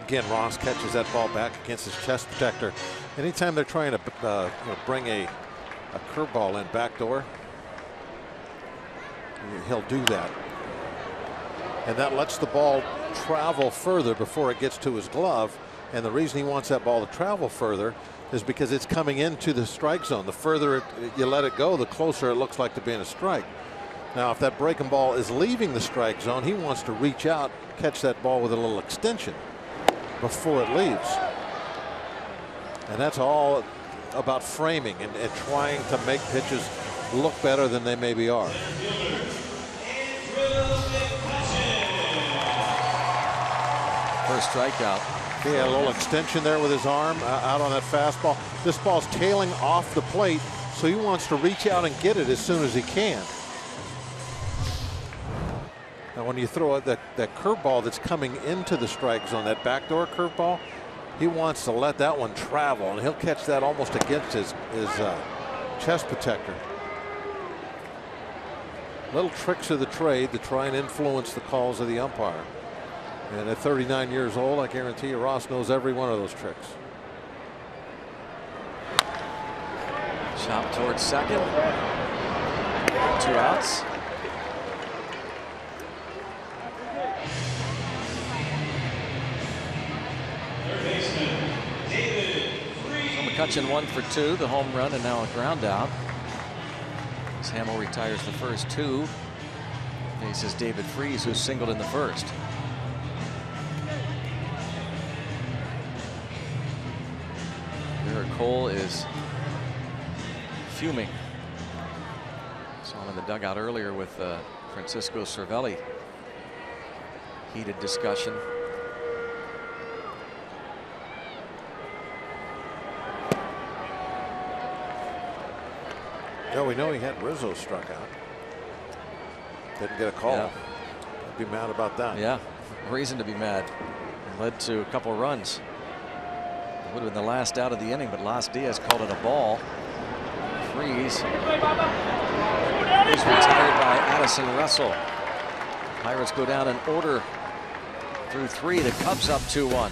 Again, Ross catches that ball back against his chest protector. Anytime they're trying to bring a curveball in backdoor, he'll do that. And that lets the ball travel further before it gets to his glove. And the reason he wants that ball to travel further is because it's coming into the strike zone. The further you let it go, the closer it looks like to being a strike. Now, if that breaking ball is leaving the strike zone, he wants to reach out, catch that ball with a little extension before it leaves. And that's all about framing and trying to make pitches look better than they maybe are.
First strikeout.
He had a little extension there with his arm out on that fastball. This ball's tailing off the plate, so he wants to reach out and get it as soon as he can. Now, when you throw that curveball that's coming into the strike zone, that backdoor curveball, he wants to let that one travel, and he'll catch that almost against his chest protector. Little tricks of the trade to try and influence the calls of the umpire. And at 39 years old, I guarantee you Ross knows every one of those tricks.
Chop towards second. 2 outs. So McCutcheon 1 for 2, the home run and now a ground out. As Hamill retires the first 2. Faces David Freese, who singled in the first. Cole is fuming. Saw him in the dugout earlier with Francisco Cervelli. Heated discussion.
Yeah, we know he had Rizzo struck out. Didn't get a call.
Yeah.
I'd be mad about that.
Yeah, reason to be mad. It led to a couple runs. It would have been the last out of the inning, but Las Diaz called it a ball. Freeze. He's retired by Addison Russell. Pirates go down in order through 3. The Cubs up 2-1.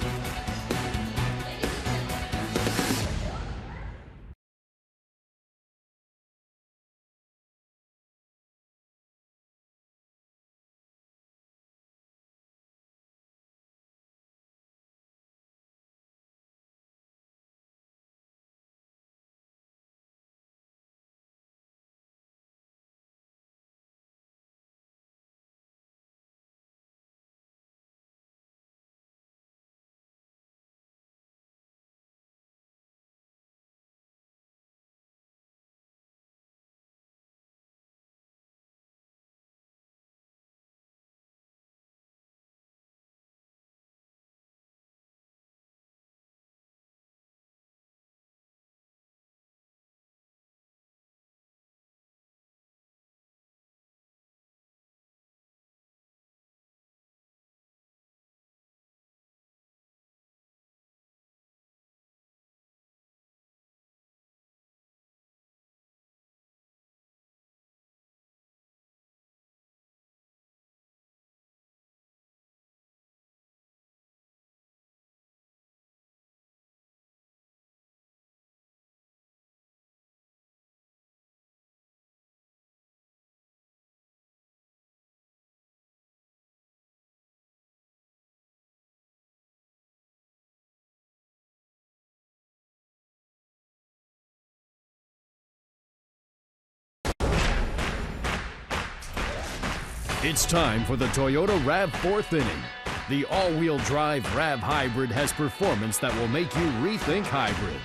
It's time for the Toyota RAV4th inning. The all-wheel drive RAV Hybrid has performance that will make you rethink hybrid.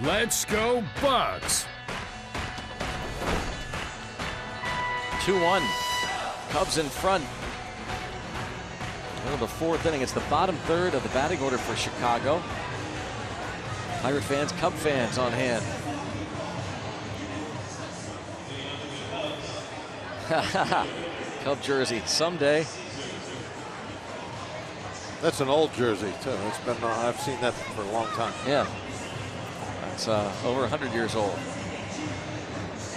Let's go Bucks!
2-1. Cubs in front. Well, the fourth inning. It's the bottom third of the batting order for Chicago. Pirate fans, Cub fans on hand. Cub jersey someday.
That's an old jersey too. It's been I've seen that for a long time.
Yeah, that's over 100 years old.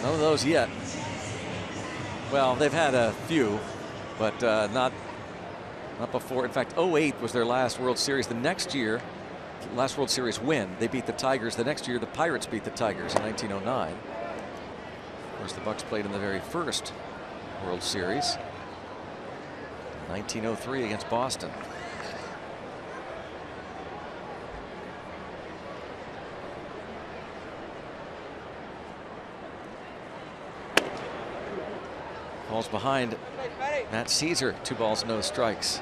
None of those yet. Well, they've had a few, but not before. In fact, 08 was their last World Series. The next year, last World Series win, they beat the Tigers. The next year, the Pirates beat the Tigers in 1909. Of course, the Bucks played in the very first World Series, 1903 against Boston. Balls behind Matt Caesar, 2 balls, no strikes.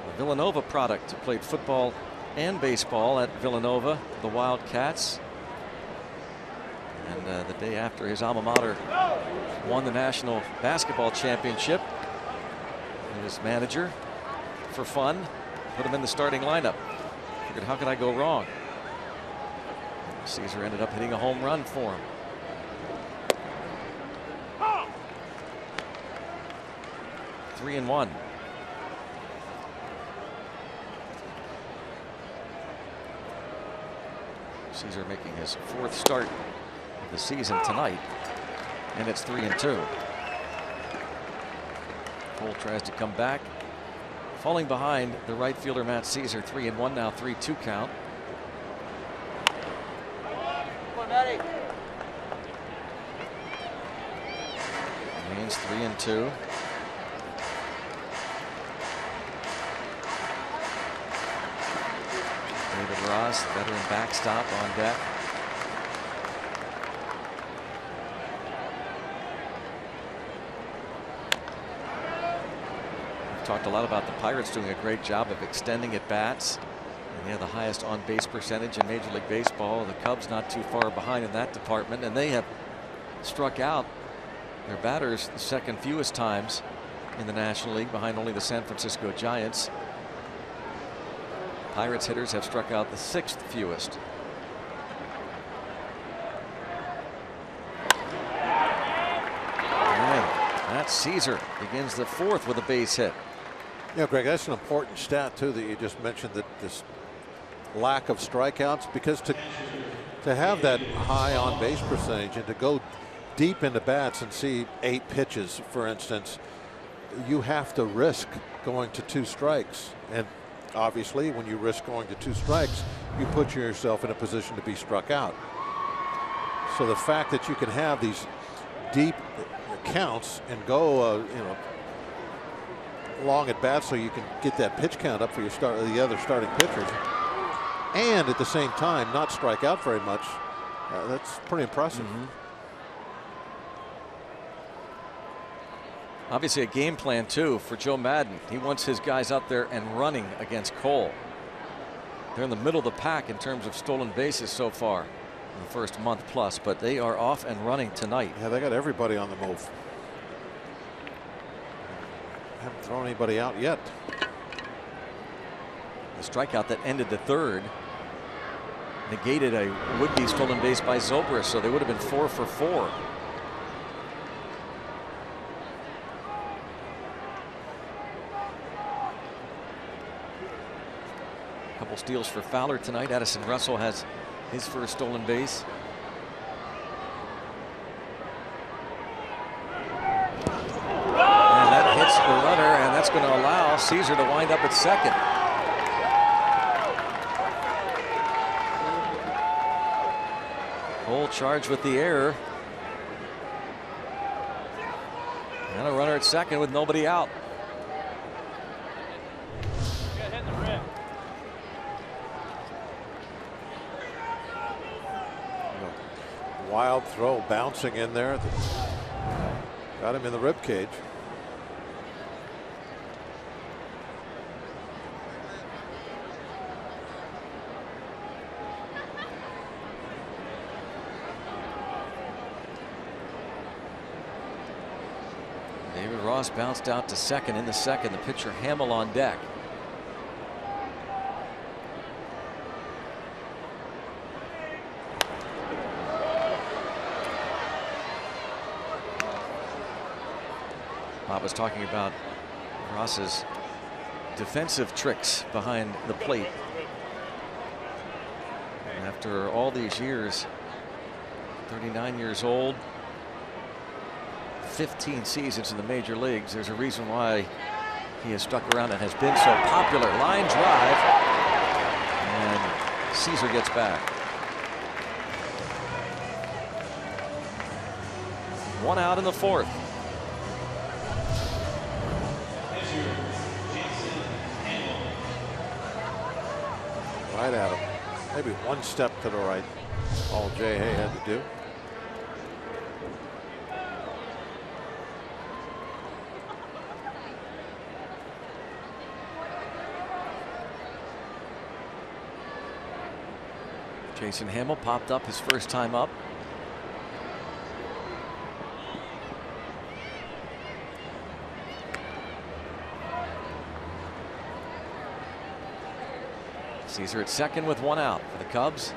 A Villanova product, played football and baseball at Villanova, the Wildcats. And the day after his alma mater won the national basketball championship, his manager, for fun, put him in the starting lineup. Figured, how could I go wrong? Caesar ended up hitting a home run for him. Three and one. Caesar making his 4th start of the season tonight, and it's 3-2. Cole tries to come back, falling behind the right fielder Matt Caesar. 3-1 now, 3-2 count. Remains 3-2. David Ross, veteran backstop, on deck. We've talked a lot about the Pirates doing a great job of extending at bats. And they have the highest on-base percentage in Major League Baseball. The Cubs not too far behind in that department, and they have struck out their batters the 2nd fewest times in the National League, behind only the San Francisco Giants. Pirates hitters have struck out the 6th fewest. Matt Caesar begins the 4th with a base hit.
Yeah, Greg, that's an important stat too that you just mentioned, that this lack of strikeouts, because to have that high on base percentage and to go deep into bats and see 8 pitches, for instance, you have to risk going to 2 strikes. And obviously, when you risk going to 2 strikes, you put yourself in a position to be struck out. So the fact that you can have these deep counts and go, long at bat, so you can get that pitch count up for your the other starting pitchers, and at the same time not strike out very much, that's pretty impressive.
Obviously a game plan too for Joe Madden. He wants his guys out there and running against Cole. They're in the middle of the pack in terms of stolen bases so far in the first month plus, but they are off and running tonight.
Yeah, they got everybody on the move. Haven't thrown anybody out yet.
The strikeout that ended the 3rd negated a would-be stolen base by Zobrist, so they would have been 4 for 4. Couple steals for Fowler tonight. Addison Russell has his first stolen base. And that hits the runner, and that's going to allow Caesar to wind up at 2nd. Cole charged with the error. And a runner at 2nd with nobody out.
Wild throw bouncing in there. Got him in the rib cage.
Ross bounced out to second in the second. The pitcher Hamill on deck. Bob was talking about Ross's defensive tricks behind the plate. And after all these years, 39 years old, 15 seasons in the major leagues, there's a reason why he has stuck around and has been so popular. Line drive, and Caesar gets back. One out in the fourth.
Right at him. Maybe one step to the right. All Jay Hay had to do.
Jason Hamill popped up his first time up. Caesar at second with one out for the Cubs,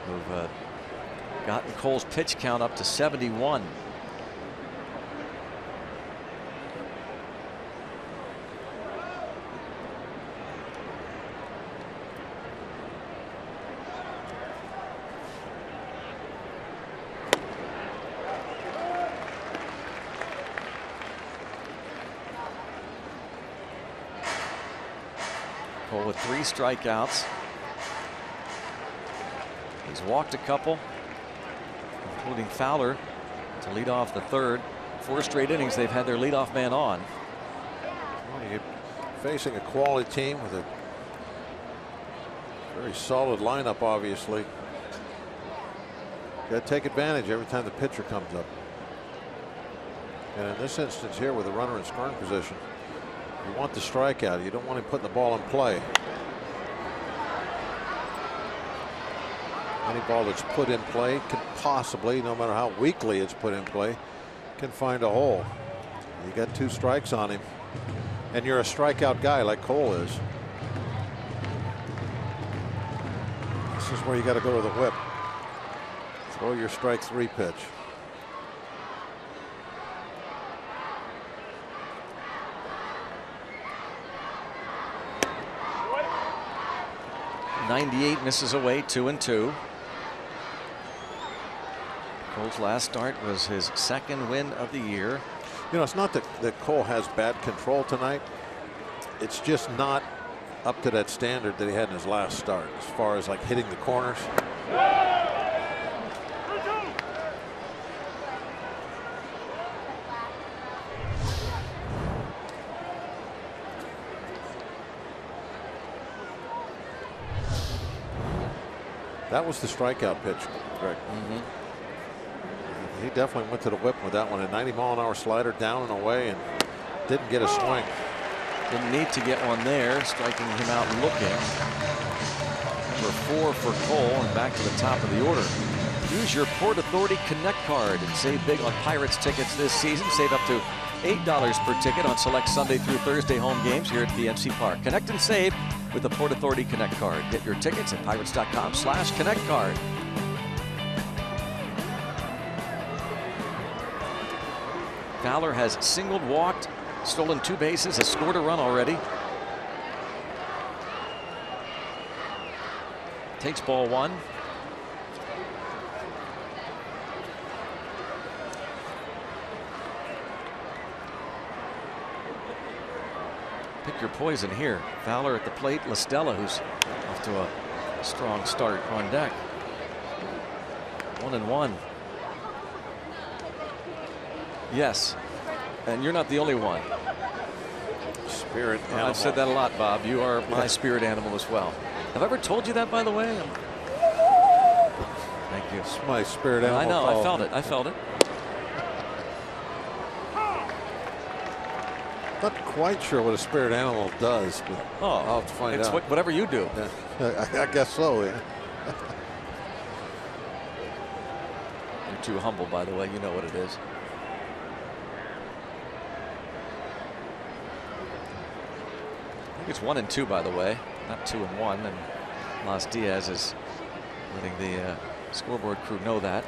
who've gotten Cole's pitch count up to 71. Cole with 3 strikeouts. He's walked a couple, including Fowler to lead off the third. 4 straight innings they've had their leadoff man on.
Well, you're facing a quality team with a very solid lineup, obviously. Got to take advantage every time the pitcher comes up. And in this instance here with a runner in scoring position, you want the strikeout. You don't want him putting the ball in play. Any ball that's put in play can possibly, no matter how weakly it's put in play, can find a hole. You got 2 strikes on him, and you're a strikeout guy like Cole is. This is where you got to go to the whip. Throw your strike 3 pitch.
98 misses away, 2-2. Cole's last start was his 2nd win of the year.
You know, it's not that Cole has bad control tonight. It's just not up to that standard that he had in his last start as far as like hitting the corners. That was the strikeout pitch, Greg. He definitely went to the whip with that one. A 90-mile-an-hour slider down and away, and didn't get a swing.
Didn't need to get one there, striking him out looking. Number 4 for Cole, and back to the top of the order. Use your Port Authority Connect card and save big on Pirates tickets this season. Save up to $8 per ticket on select Sunday through Thursday home games here at PNC Park. Connect and save with the Port Authority Connect card. Get your tickets at pirates.com/Connect card. Fowler has singled, walked, stolen 2 bases, has scored a run already. Takes ball 1. Pick your poison here. Fowler at the plate. LaStella, who's off to a strong start on deck. 1-1. Yes, and you're not the only one.
Spirit animal.
I've said that a lot, Bob. You are my spirit animal as well. Have I ever told you that, by the way? Thank you.
It's my spirit animal.
I know.
Call.
I felt it. I felt it.
Not quite sure what a spirit animal does, but I'll have to find out.
It's whatever you do.
Yeah, I guess so. Yeah.
You're too humble, by the way. You know what it is. It's 1-2, by the way, not 2-1, and Las Diaz is letting the scoreboard crew know that.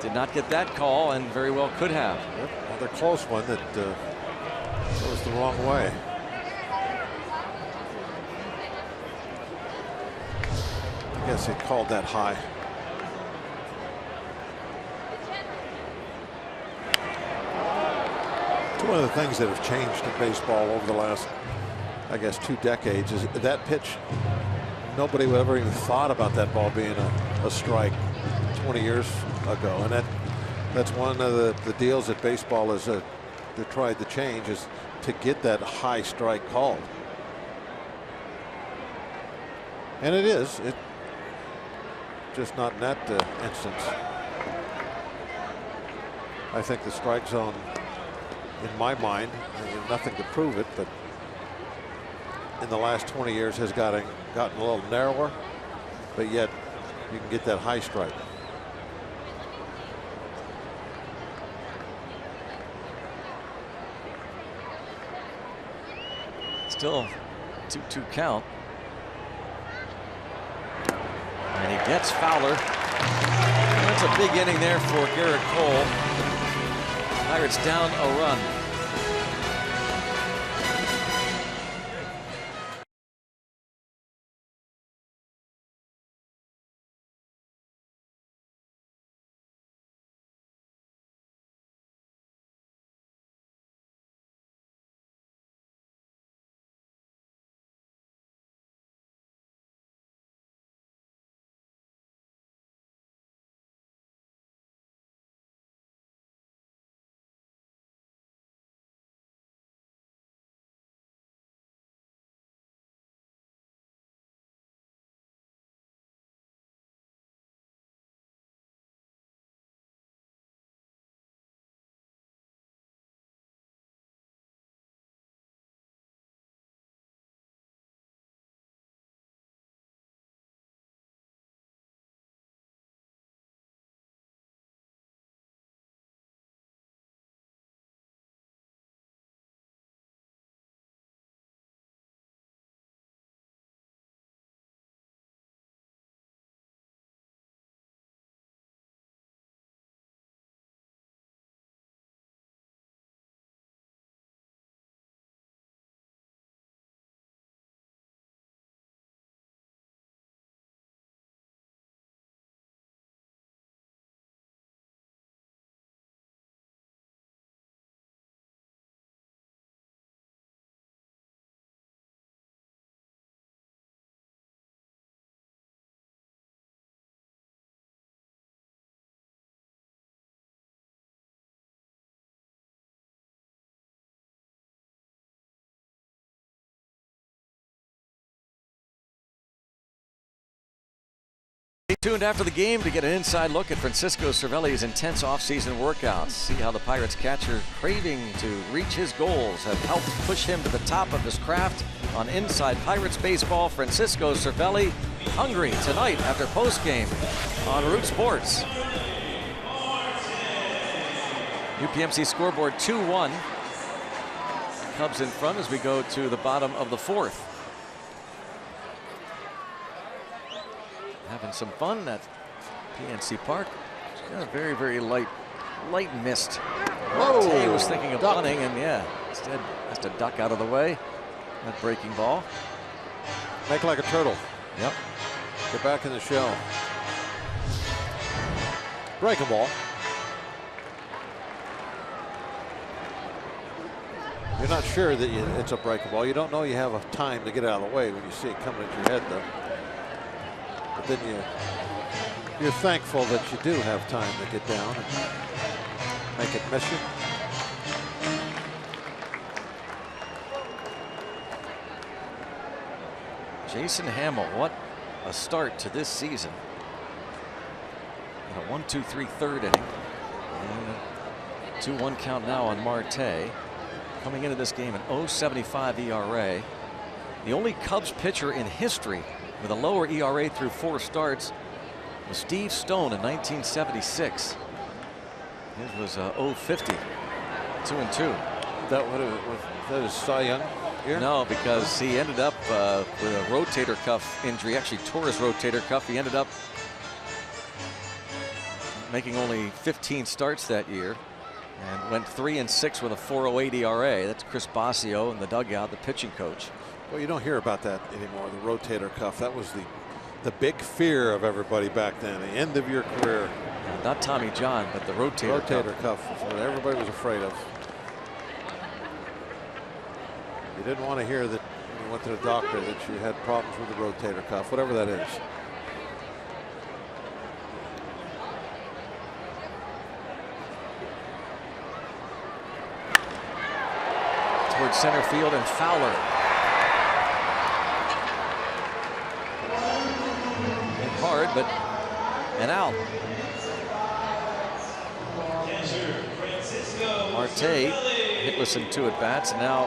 Did not get that call, and very well could have.
Yep, another close one that goes the wrong way. I guess he called that high. One of the things that have changed in baseball over the last, I guess, 2 decades is that pitch. Nobody would ever even thought about that ball being a strike 20 years ago, and that's one of the deals that baseball has tried to change, is to get that high strike called. And it is. It just not in that instance. I think the strike zone, in my mind, nothing to prove it, but in the last 20 years has gotten a little narrower, but yet you can get that high strike.
Still 2-2 count. And he gets Fowler. That's a big inning there for Garrett Cole. Pirates down a run. Stay tuned after the game to get an inside look at Francisco Cervelli's intense offseason workouts. See how the Pirates catcher, craving to reach his goals, have helped push him to the top of his craft. On Inside Pirates Baseball, Francisco Cervelli hungry tonight after postgame on Root Sports. UPMC scoreboard 2-1. Cubs in front as we go to the bottom of the 4th. Having some fun at PNC Park. It's got a very, very light mist. He was thinking of punting, and yeah, instead has to duck out of the way. That breaking ball.
Make like a turtle.
Yep.
Get back in the shell. Break a ball. You're not sure that it's a break ball. You don't know you have a time to get out of the way when you see it coming at your head, though. But then you're thankful that you do have time to get down and make it miss you.
Jason Hamill, what a start to this season. A 1-2-3 third inning. And a 2-1 count now on Marte. Coming into this game an .075 ERA. The only Cubs pitcher in history with a lower ERA through 4 starts was Steve Stone in 1976. His was 050. 2-2.
That is Cy Young here?
No, because he ended up with a rotator cuff injury. Actually tore his rotator cuff. He ended up making only 15 starts that year and went 3-6 with a 4.08 ERA. That's Chris Basio in the dugout, the pitching coach.
Well, you don't hear about that anymore, the rotator cuff. That was the big fear of everybody back then, the end of your career.
Not Tommy John, but the rotator
cuff is what everybody was afraid of. You didn't want to hear that when you went to the doctor that you had problems with the rotator cuff, whatever that is.
Towards center field and Fowler. And hard, but and out. Marte hitless in 2 at-bats. Now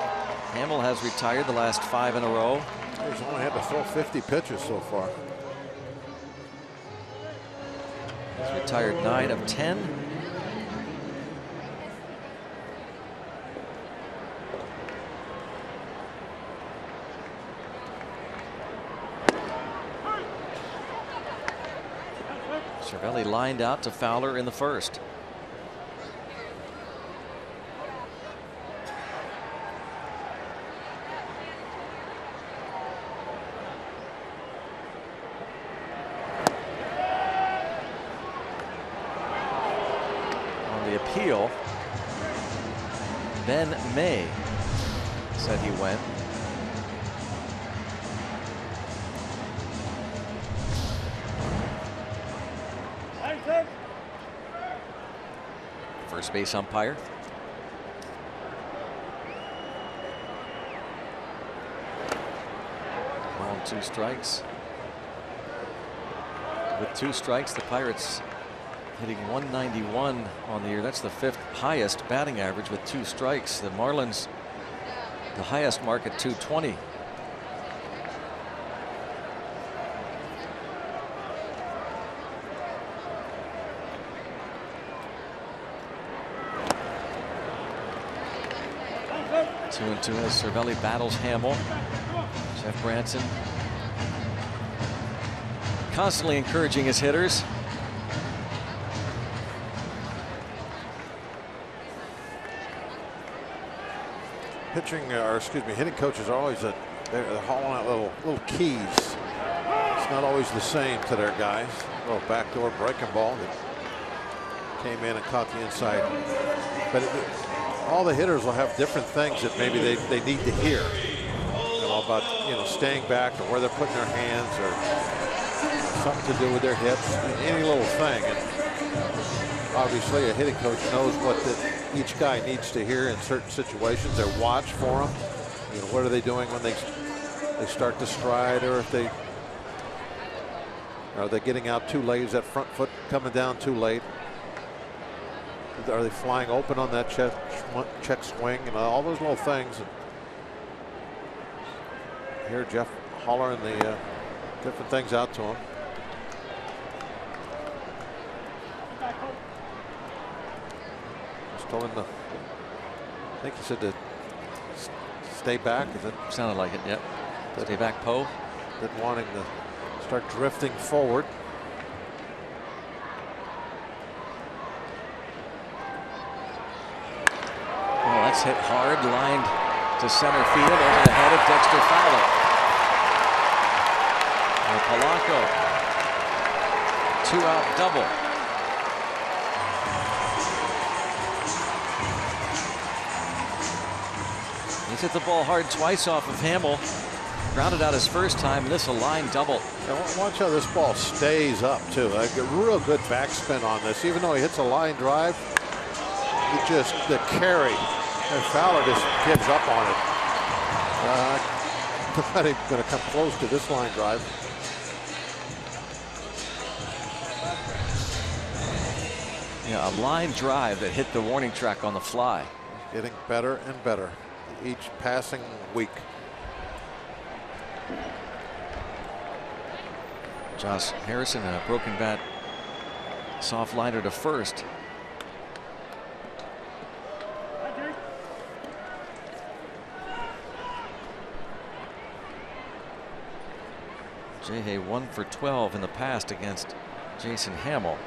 Hamill has retired the last 5 in a row.
He's only had to throw 50 pitches so far.
He's retired 9 of 10. Cervelli lined out to Fowler in the first. On the appeal, Ben May said he went. First base umpire. Ball 2 strikes. With 2 strikes, the Pirates hitting 191 on the year. That's the 5th highest batting average with 2 strikes. The Marlins, the highest mark at 220. Two and two as Cervelli battles Hamill. Jeff Branson constantly encouraging his hitters.
Hitting coaches are always they're hauling out little keys. It's not always the same to their guys. A little backdoor breaking ball that came in and caught the inside. But all the hitters will have different things that maybe they need to hear. About staying back or where they're putting their hands or something to do with their hips, any little thing. And obviously a hitting coach knows what each guy needs to hear in certain situations. They watch for them. What are they doing when they start to stride, or if are they getting out too late? Is that front foot coming down too late? Are they flying open on that check swing and all those little things? And here Jeff hollering the different things out to him. Just told him to, I think he said to stay back. Is it?
Sounded like it, yep. Stay back, Poe.
Didn't want him to start drifting forward.
Oh, that's hit hard, lined to center field over the head of Dexter Fowler. Polanco, 2-out double. He's hit the ball hard twice off of Hamill. Grounded out his first time. This a line double.
And watch how this ball stays up too. A real good backspin on this. Even though he hits a line drive, the carry. And Fowler just gives up on it. Not even going to come close to this line drive.
Yeah, a line drive that hit the warning track on the fly.
Getting better and better each passing week.
Josh Harrison, a broken bat soft liner to first. J.A. 1 for 12 in the past against Jason Hamill.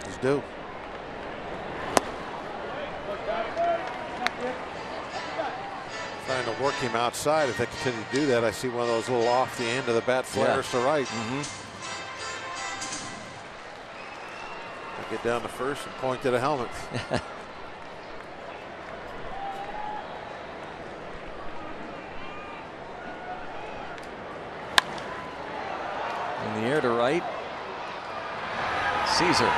He's due. Trying to work him outside. If they continue to do that, I see one of those little off the end of the bat flares to right. Get down to first and point to the helmet.
In the air to right. Caesar.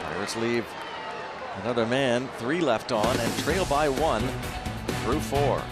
Pirates leave another man, 3 left on, and trail by 1 through 4.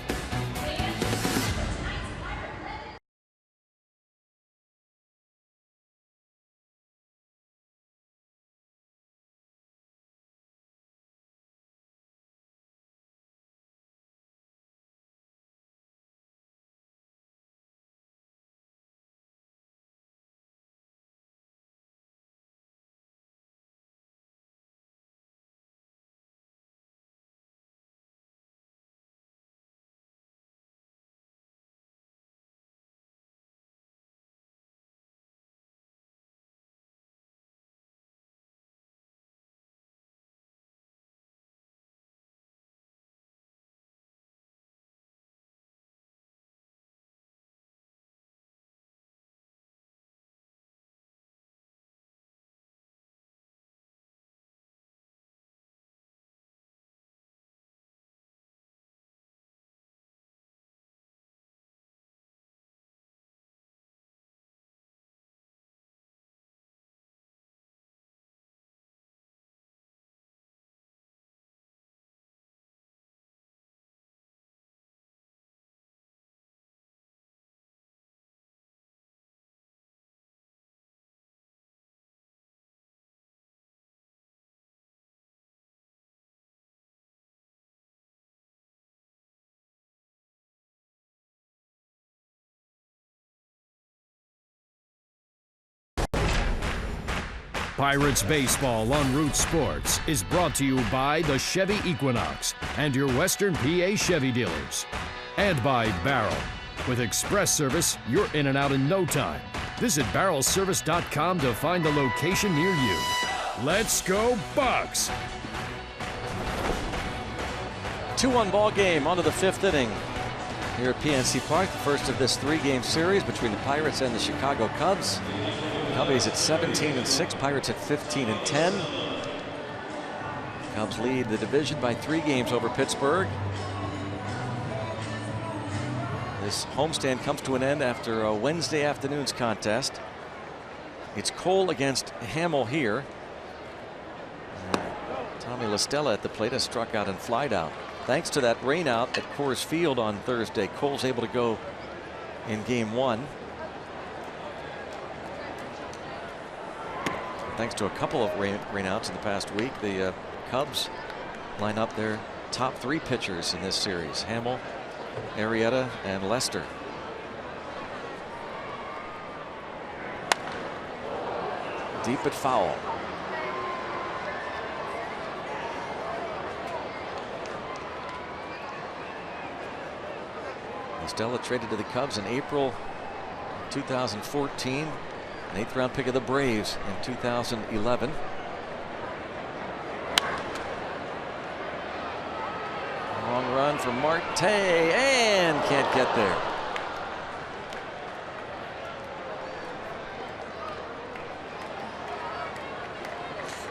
Pirates Baseball on Root Sports is brought to you by the Chevy Equinox and your Western PA Chevy dealers. And by Barrel. With express service, you're in and out in no time. Visit barrelservice.com to find the location near you. Let's go Bucks!
2-1 ball game, on to the 5th inning here at PNC Park, the first of this 3-game series between the Pirates and the Chicago Cubs. Cubbies at 17-6, Pirates at 15-10. Cubs lead the division by 3 games over Pittsburgh. This homestand comes to an end after a Wednesday afternoon's contest. It's Cole against Hamill here. Tommy LaStella at the plate has struck out and flied out. Thanks to that rain out at Coors Field on Thursday, Cole's able to go in game 1. Thanks to a couple of rainouts in the past week, the Cubs line up their top 3 pitchers in this series: Hamill, Arrieta, and Lester. Deep but foul. Stella traded to the Cubs in April 2014. An 8th-round pick of the Braves in 2011. Long run from Marte and can't get there.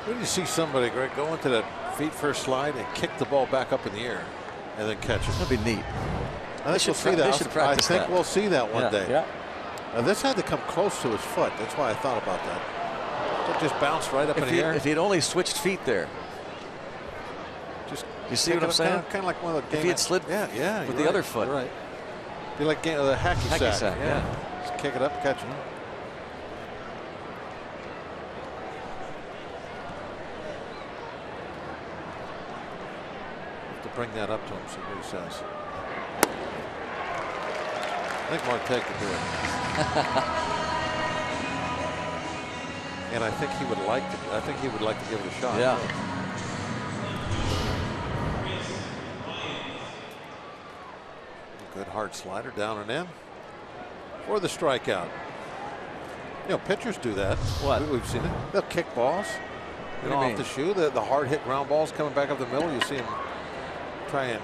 When you see somebody, Greg, go into that feet-first slide and kick the ball back up in the air and then catch it.
That'd be neat.
I think we'll see that. I think we'll see that one day.
Yeah.
Now this had to come close to his foot. That's why I thought about that. It just bounced right up in the air.
If he'd only switched feet there.
Just
you see what I'm saying?
Kind of like one of the.
If he had slid with the other foot.
Right. Be like the hacky sack.
Yeah.
Just kick it up, catch it. Bring that up to him, see what he says. I think Marte could do it. And I think he would like to. I think he would like to give it a shot.
Yeah.
Good. hard slider down and in for the strikeout. You know, pitchers do that.
What?
We've seen it. They'll kick balls. You know, off the shoe. The hard hit ground balls coming back up the middle. You see them try and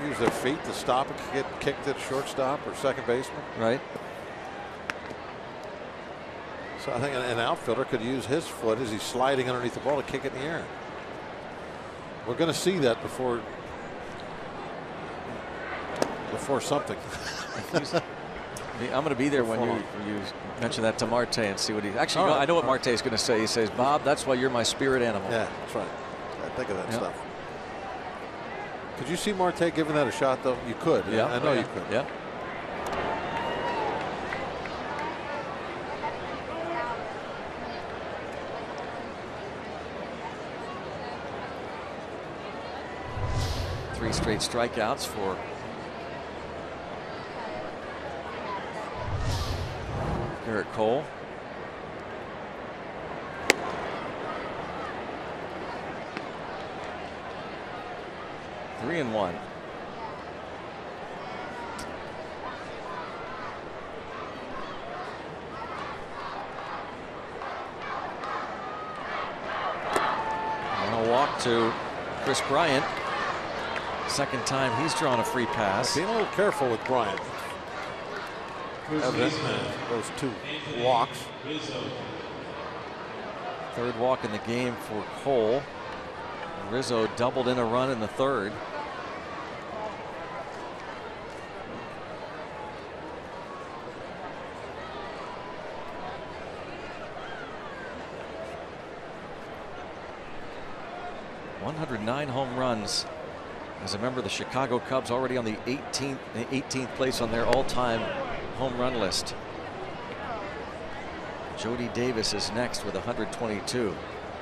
use their feet to stop it, get kicked at shortstop or second baseman.
Right.
So I think an outfielder could use his foot as he's sliding underneath the ball to kick it in the air. We're going to see that before something.
I'm going to be there when you mention that to Marte and see what he actually. I know what Marte is going to say. He says, "Bob, that's why you're my spirit animal."
Yeah, that's right. I think of that stuff. Could you see Marte giving that a shot, though? You could.
Yeah,
I know you could.
Yeah. Three straight strikeouts for Garrett Cole. Three and one. And a walk to Chris Bryant. Second time he's drawn a free pass.
Being a little careful with Bryant. Those two walks.
Third walk in the game for Cole. Rizzo doubled in a run in the third. #109 home runs as a member of the Chicago Cubs, already on the 18th place on their all-time home run list. Jody Davis is next with 122.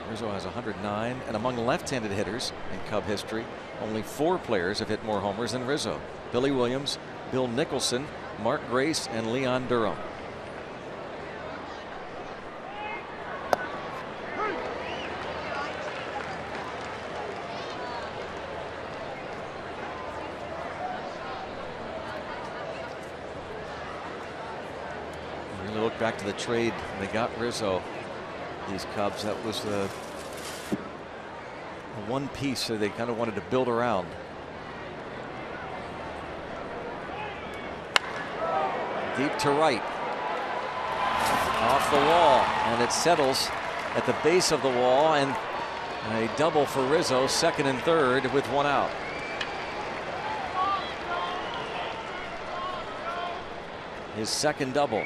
Rizzo has 109, and among left-handed hitters in Cub history, only 4 players have hit more homers than Rizzo: Billy Williams, Bill Nicholson, Mark Grace, and Leon Durham. Really look back to the trade when they got Rizzo. These Cubs, that was the one piece that they kind of wanted to build around. Deep to right. Off the wall, and it settles at the base of the wall, and a double for Rizzo, second and third with one out. His second double.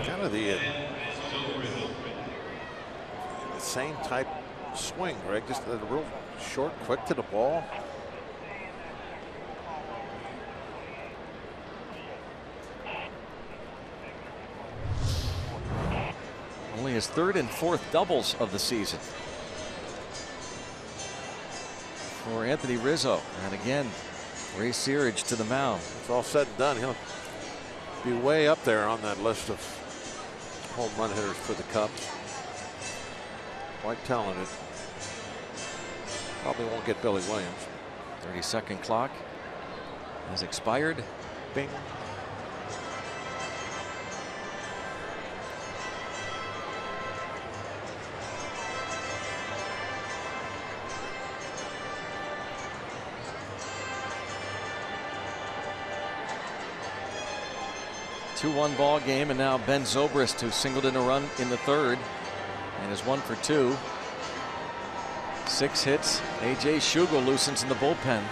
Kind of the same type swing, Greg, just a real short, quick to the ball.
Only his third and fourth doubles of the season for Anthony Rizzo. And again, Ray Searage to the mound.
It's all said and done. He'll be way up there on that list of home run hitters for the Cubs. Quite talented. Probably won't get Billy Williams.
30-second clock has expired.
Bing.
Two-one ball game, and now Ben Zobrist, who singled in a run in the third and is 1 for 2. 6 hits. A.J. Schugel loosens in the bullpen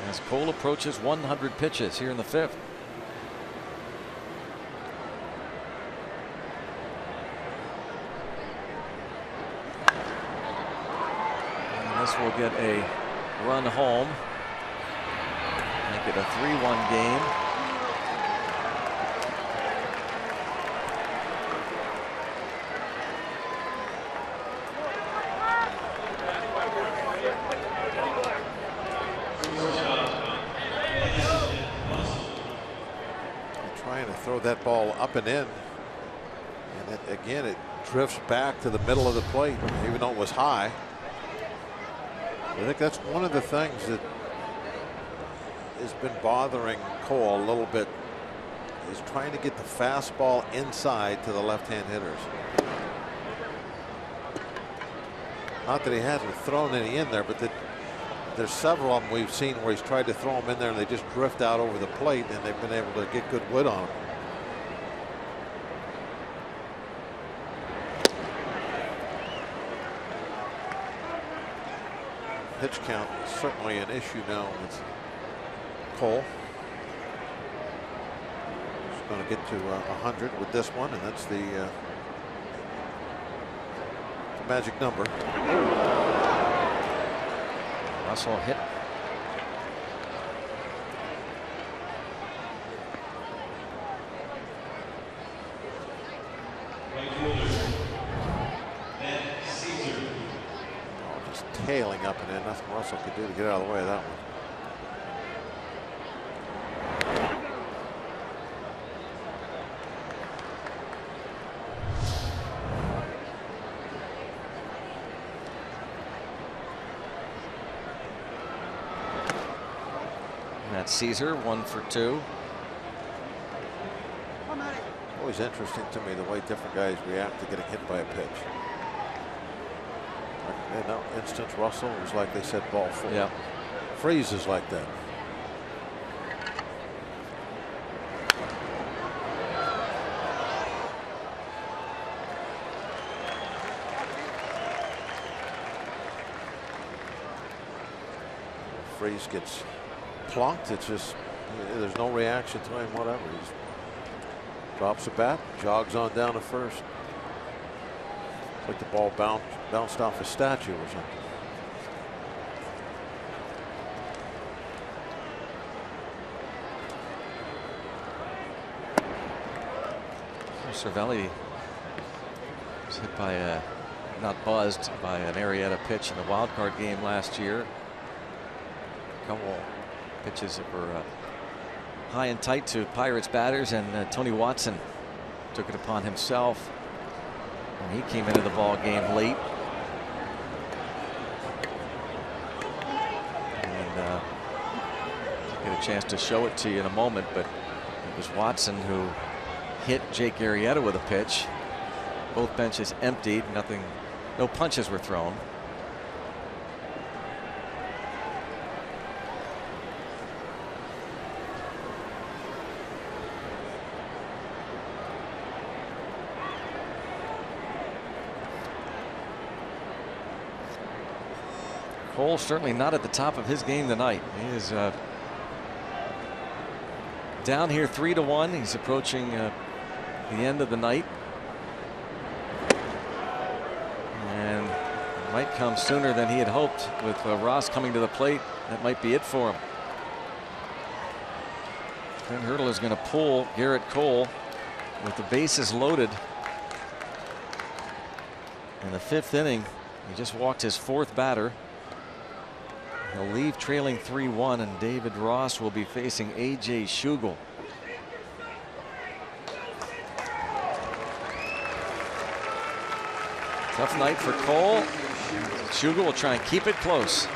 as Cole approaches 100 pitches here in the 5th. And this will get a run home. Make it a 3-1 game.
Throw that ball up and in, and again it drifts back to the middle of the plate, even though it was high. I think that's one of the things that has been bothering Cole a little bit, is trying to get the fastball inside to the left-hand hitters. Not that he hasn't thrown any in there, but there's several of them we've seen where he's tried to throw them in there and they just drift out over the plate, and they've been able to get good wood on them. Pitch count is certainly an issue now with Cole. He's going to get to 100 with this one, and that's the magic number.
Russell hit.
Just tailing up and in. Nothing Russell could do to get out of the way of that one.
That's Caesar, 1 for 2.
Always interesting to me the way different guys react to getting hit by a pitch. In that instance, Russell was like they said, ball 4.
Yeah.
Freeze is like that. Freeze gets plunked. It's just, there's no reaction to him, whatever. He drops the bat, jogs on down to first. It's like the ball bounced off a statue or something.
Cervelli was hit by not buzzed by an Arrieta pitch in the wild card game last year. A couple pitches that were high and tight to Pirates batters, and Tony Watson took it upon himself when he came into the ball game late. And I'll get a chance to show it to you in a moment, but it was Watson who hit Jake Arrieta with a pitch. Both benches emptied. No punches were thrown. Cole certainly not at the top of his game tonight. He is down here 3-1. He's approaching the end of the night, and it might come sooner than he had hoped with Ross coming to the plate. That might be it for him. Clint Hurdle is going to pull Garrett Cole with the bases loaded in the 5th inning. He just walked his 4th batter. He'll leave trailing 3-1, and David Ross will be facing A.J. Schugel. Tough night for Cole. Schugel will try and keep it close.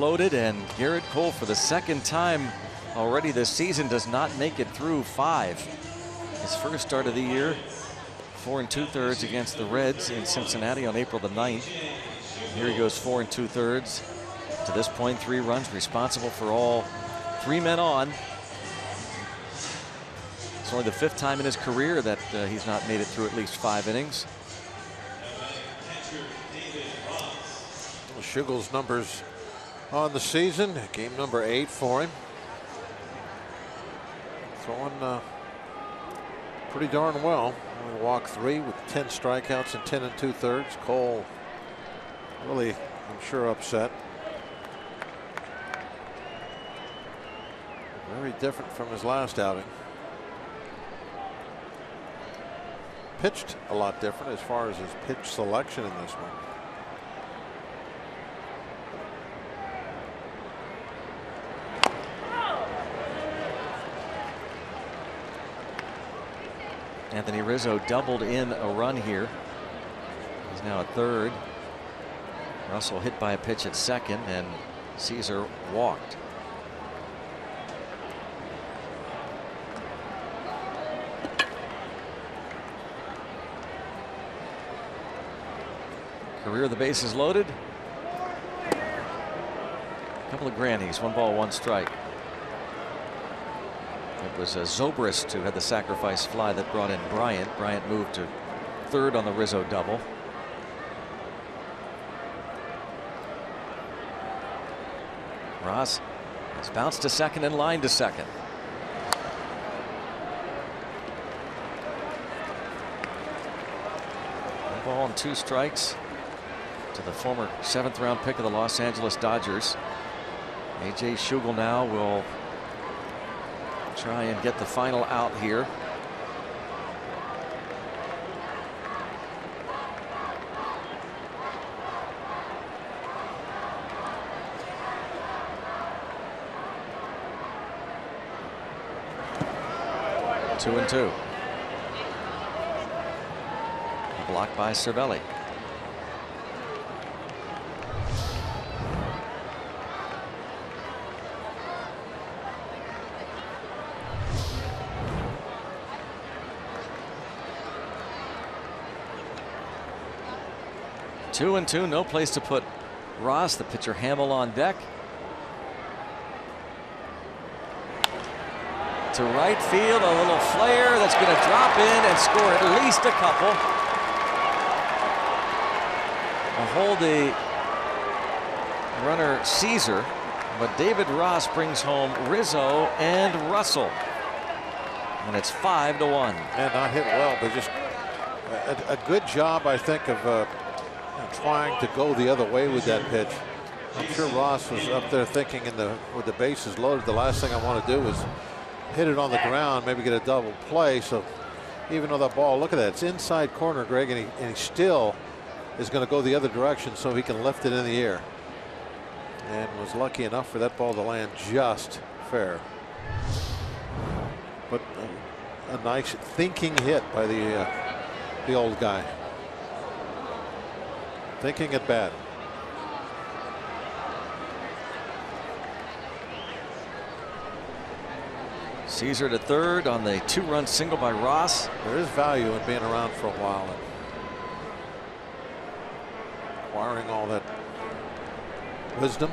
loaded, and Garrett Cole, for the second time already this season, does not make it through 5. His first start of the year, 4 2/3 against the Reds in Cincinnati on April the 9th. Here he goes 4 2/3. To this point, 3 runs, responsible for all 3 men on. It's only the 5th time in his career that he's not made it through at least 5 innings.
Shugel's numbers on the season, game number 8 for him. Throwing pretty darn well. Only walked 3 with 10 strikeouts and 10 2/3. Cole really, I'm sure, upset. Very different from his last outing. Pitched a lot different as far as his pitch selection in this one.
Anthony Rizzo doubled in a run here. He's now at 3rd. Russell hit by a pitch at 2nd, and Caesar walked. Career the bases loaded. A couple of grannies, 1 ball, 1 strike. It was Zobrist who had the sacrifice fly that brought in Bryant. Bryant moved to 3rd on the Rizzo double. Ross has bounced to 2nd and lined to 2nd. One ball and 2 strikes to the former 7th round pick of the Los Angeles Dodgers. A.J. Schugel now will try and get the final out here. Two and 2. Blocked by Cervelli. Two and 2, no place to put Ross. The pitcher Hamill on deck. To right field, a little flare that's going to drop in and score at least a couple. A hold the runner Caesar, but David Ross brings home Rizzo and Russell, and it's 5-1.
And not hit well, but just a good job, I think, of trying to go the other way with that pitch. I'm sure Ross was up there thinking, with the bases loaded, the last thing I want to do is hit it on the ground, maybe get a double play. So even though that ball, look at that, it's inside corner, Greg, and he still is going to go the other direction so he can lift it in the air. And was lucky enough for that ball to land just fair. But a nice thinking hit by the old guy. Thinking it bad.
Caesar to 3rd on the 2-run single by Ross.
There is value in being around for a while and acquiring all that wisdom.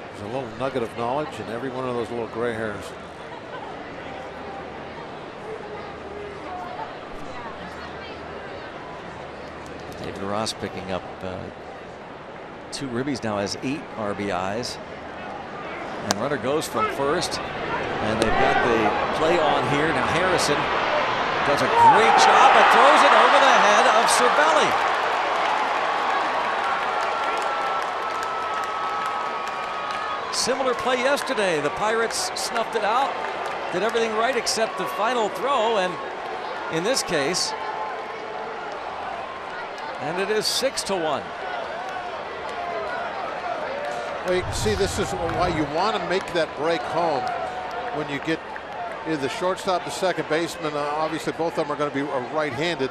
There's a little nugget of knowledge in every one of those little gray hairs.
David Ross picking up 2 ribbies, now has 8 RBIs. And runner goes from 1st, and they've got the play on here. Now Harrison does a great job and throws it over the head of Cervelli. Similar play yesterday. The Pirates snuffed it out, did everything right except the final throw, and in this case, and it is 6-1.
Well, you can see this is why you want to make that break home when you get
the shortstop, the second baseman. Obviously, both of them are going to be right-handed.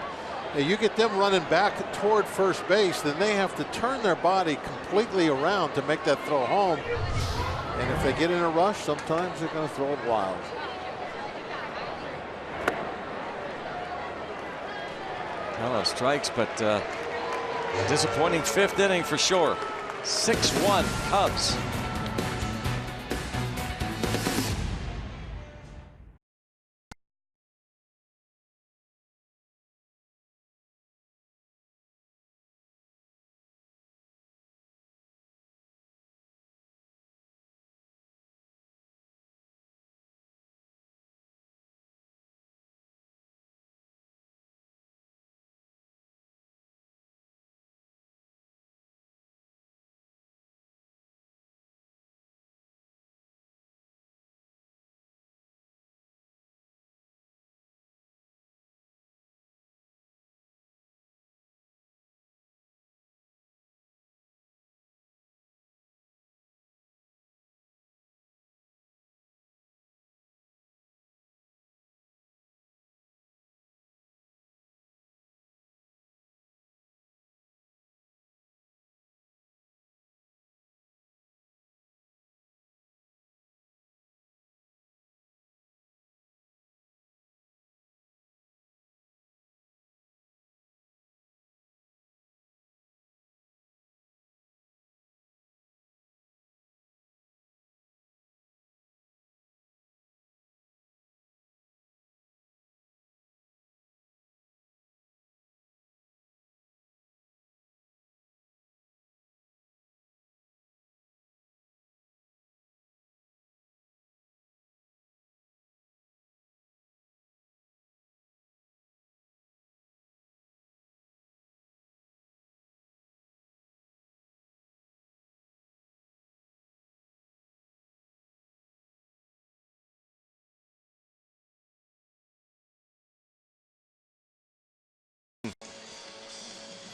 You get them running back toward first base, then they have to turn their body completely around to make that throw home. And if they get in a rush, sometimes they're going to throw it wild.
Hello, strikes, but disappointing 5th inning for sure. 6-1 Cubs.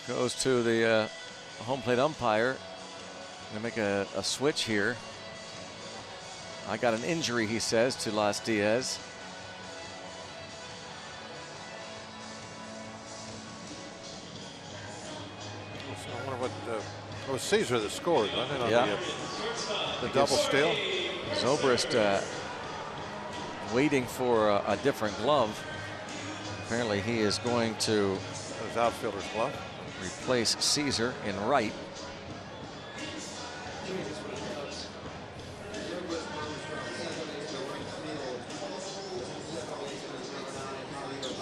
Goes to the home plate umpire. Gonna make a switch here. I got an injury, he says, to Las Diaz.
I wonder what it was Caesar that scored, wasn't it?
Yeah.
The double steal.
Zobrist waiting for a different glove. Apparently he is going to
his outfielder's glove.
Replace Caesar in right.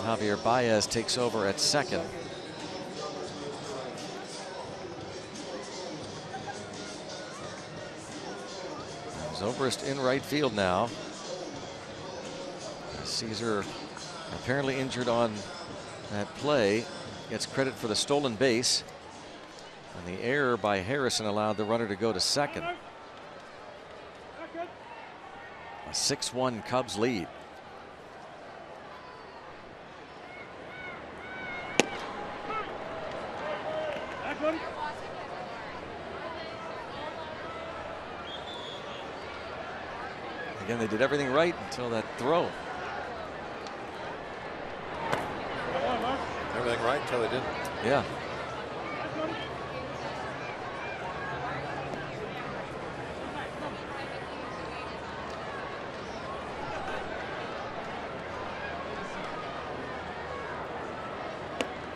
Javier Baez takes over at second. Zobrist in right field now. Caesar apparently injured on that play. Gets credit for the stolen base. And the error by Harrison allowed the runner to go to second. A 6-1 Cubs lead. Again, they did everything right until that throw.
Everything right until they didn't.
Yeah.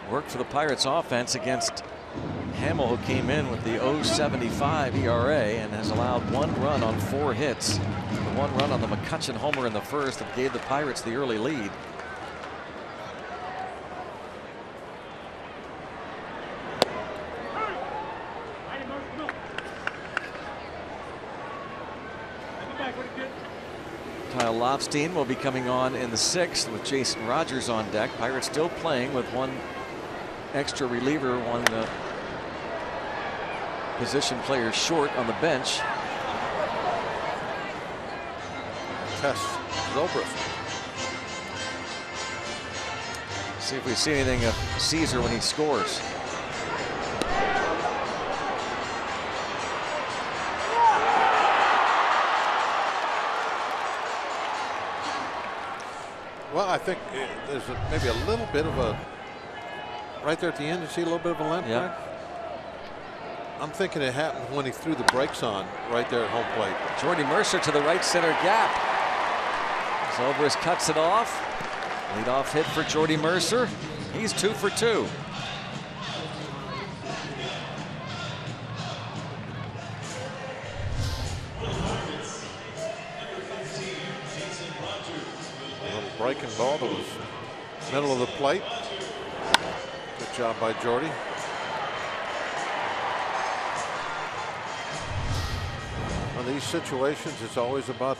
Worked for the Pirates offense against Hamill, who came in with the .075 ERA and has allowed 1 run on 4 hits. The 1 run on the McCutchen homer in the first that gave the Pirates the early lead. Kyle Lobstein will be coming on in the 6th with Jason Rogers on deck. Pirates still playing with 1 extra reliever, 1 position player short on the bench.
Test Zobrist.
See if we see anything of Caesar when he scores.
Well, I think there's maybe a little bit of a, right there at the end, you see a little bit of a limp.
Yeah.
Right? I'm thinking it happened when he threw the brakes on right there at home plate.
Jordy Mercer to the right center gap. Zobrist cuts it off. Leadoff hit for Jordy Mercer. He's 2 for 2.
Breaking ball that was middle of the plate. Good job by Jordy. On these situations, it's always about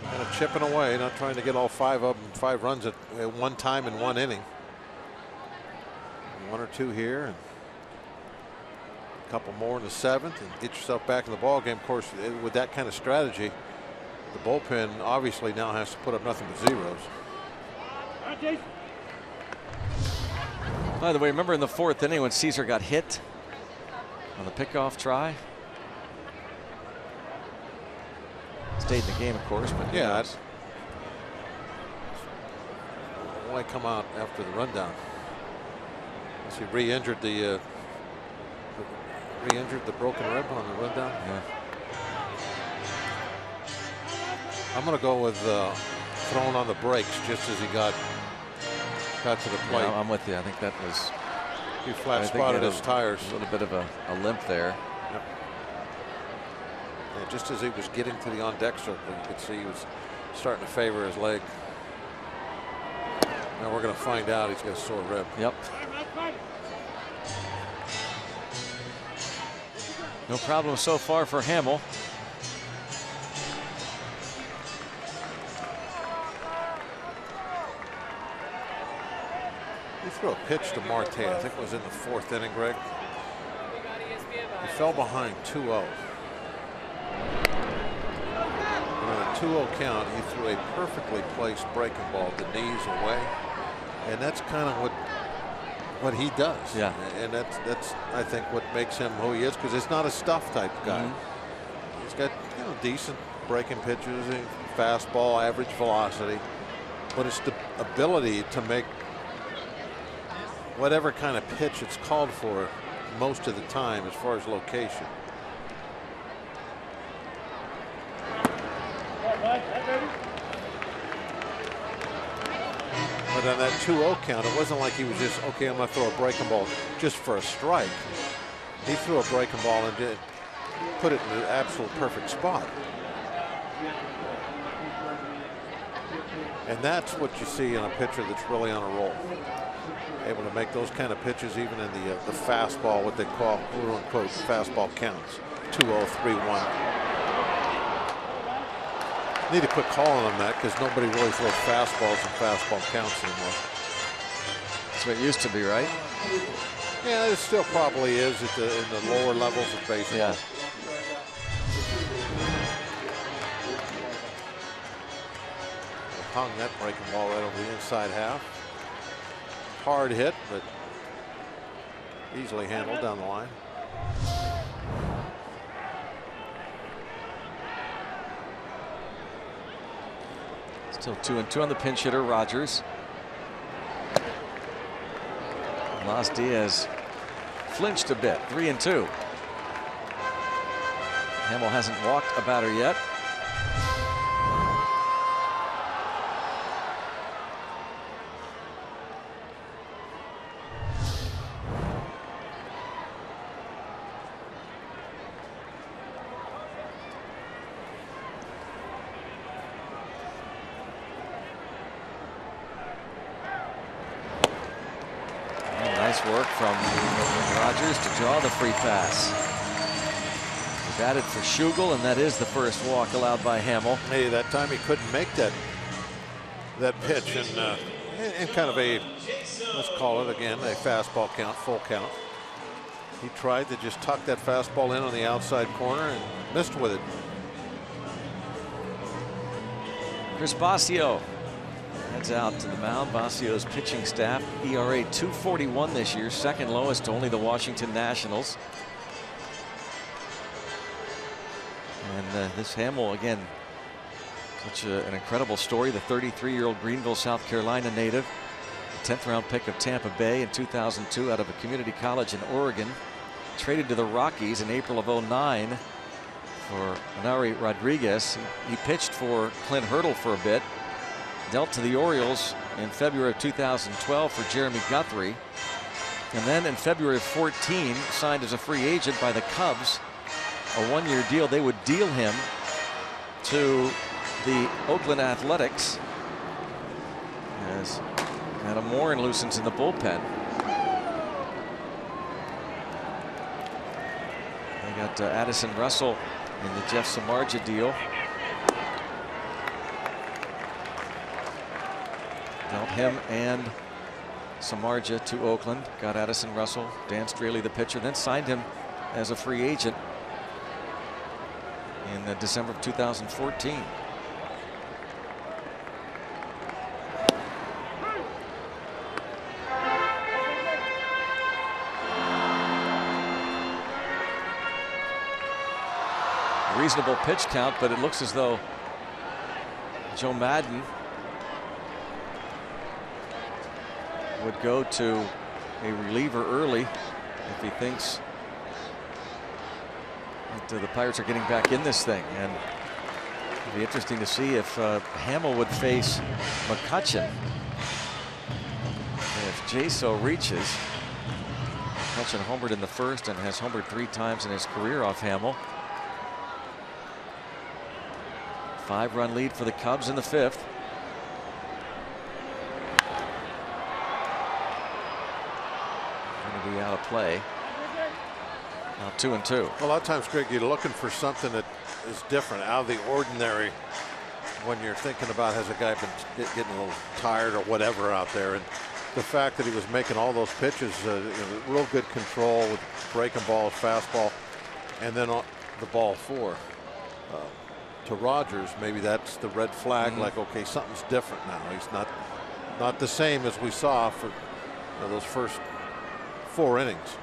kind of chipping away, not trying to get all 5 of them, 5 runs at one time in one inning. 1 or 2 here, and a couple more in the 7th, and get yourself back in the ball game. Of course, with that kind of strategy, the bullpen obviously now has to put up nothing but zeros.
By the way, remember in the 4th inning when Caesar got hit on the pickoff try? Stayed in the game, of course, but
yeah, why come out after the rundown? He re-injured the broken rib on the rundown.
Yeah.
I'm going to go with throwing on the brakes just as he got to the plate.
Yeah, I'm with you. I think that was.
He flat spotted his tires.
A little bit of a limp there.
Yep. Yeah, just as he was getting to the on-deck circle, you could see he was starting to favor his leg. Now we're going to find out he's got a sore rib.
Yep. No problem so far for Hamill.
He threw a pitch to Marte. I think it was in the 4th inning, Greg. He fell behind 2-0. On a 2-0 count, he threw a perfectly placed breaking ball, the knees away, and that's kind of what he does.
Yeah.
And that's I think what makes him who he is, because it's not a stuff type guy. He's got decent breaking pitches, fastball, average velocity, but it's the ability to make whatever kind of pitch it's called for most of the time as far as location. But on that 2-0 count, it wasn't like he was just, okay, I'm going to throw a breaking ball just for a strike. He threw a breaking ball and did put it in the absolute perfect spot. And that's what you see in a pitcher that's really on a roll. Able to make those kind of pitches even in the fastball, what they call, quote unquote, fastball counts. 2-0, 3-1. Need to quit calling them that, because nobody really throws fastballs and fastball counts anymore.
That's what it used to be, right?
Yeah, it still probably is in the lower levels of baseball.
Yeah.
Hung that breaking ball right over the inside half. Hard hit, but easily handled down the line.
Still 2-2 on the pinch hitter, Rogers. Las Diaz flinched a bit, 3-2. Hamill hasn't walked a batter yet. Work from Rogers to draw the free pass. He batted for Schugel, and that is the first walk allowed by Hamill.
Hey, that time he couldn't make that pitch in kind of a, let's call it again, a fastball count, full count. He tried to just tuck that fastball in on the outside corner and missed with it.
Chris Bosio heads out to the mound. Basio's pitching staff, ERA 2.41 this year, second lowest to only the Washington Nationals. And this Hamill, again, Such an incredible story. The 33-year-old Greenville, South Carolina native, 10th round pick of Tampa Bay in 2002 out of a community college in Oregon, traded to the Rockies in April of '09 for Anari Rodriguez. He pitched for Clint Hurdle for a bit, dealt to the Orioles in February of 2012 for Jeremy Guthrie, and then in February of 14 signed as a free agent by the Cubs. A one-year deal. They would deal him to the Oakland Athletics as Adam Warren loosens in the bullpen. They got Addison Russell in the Jeff Samardzija deal. Dealt him and Samardzija to Oakland. Got Addison Russell, Dan Straley the pitcher, then signed him as a free agent in December of 2014. Reasonable pitch count, but it looks as though Joe Madden would go to a reliever early if he thinks that the Pirates are getting back in this thing. And it'll be interesting to see if Hamill would face McCutchen. And if Jaso reaches, McCutchen homered in the first and has homered 3 times in his career off Hamill. 5-run lead for the Cubs in the 5th. Going to be out of play. Now 2-2.
A lot of times, Greg, you're looking for something that is different, out of the ordinary, when you're thinking about, has a guy been getting a little tired or whatever out there. And the fact that he was making all those pitches, real good control with breaking balls, fastball, and then on the ball 4. To Rogers, maybe that's the red flag. Like, okay, something's different now. He's not the same as we saw for those first 4 innings.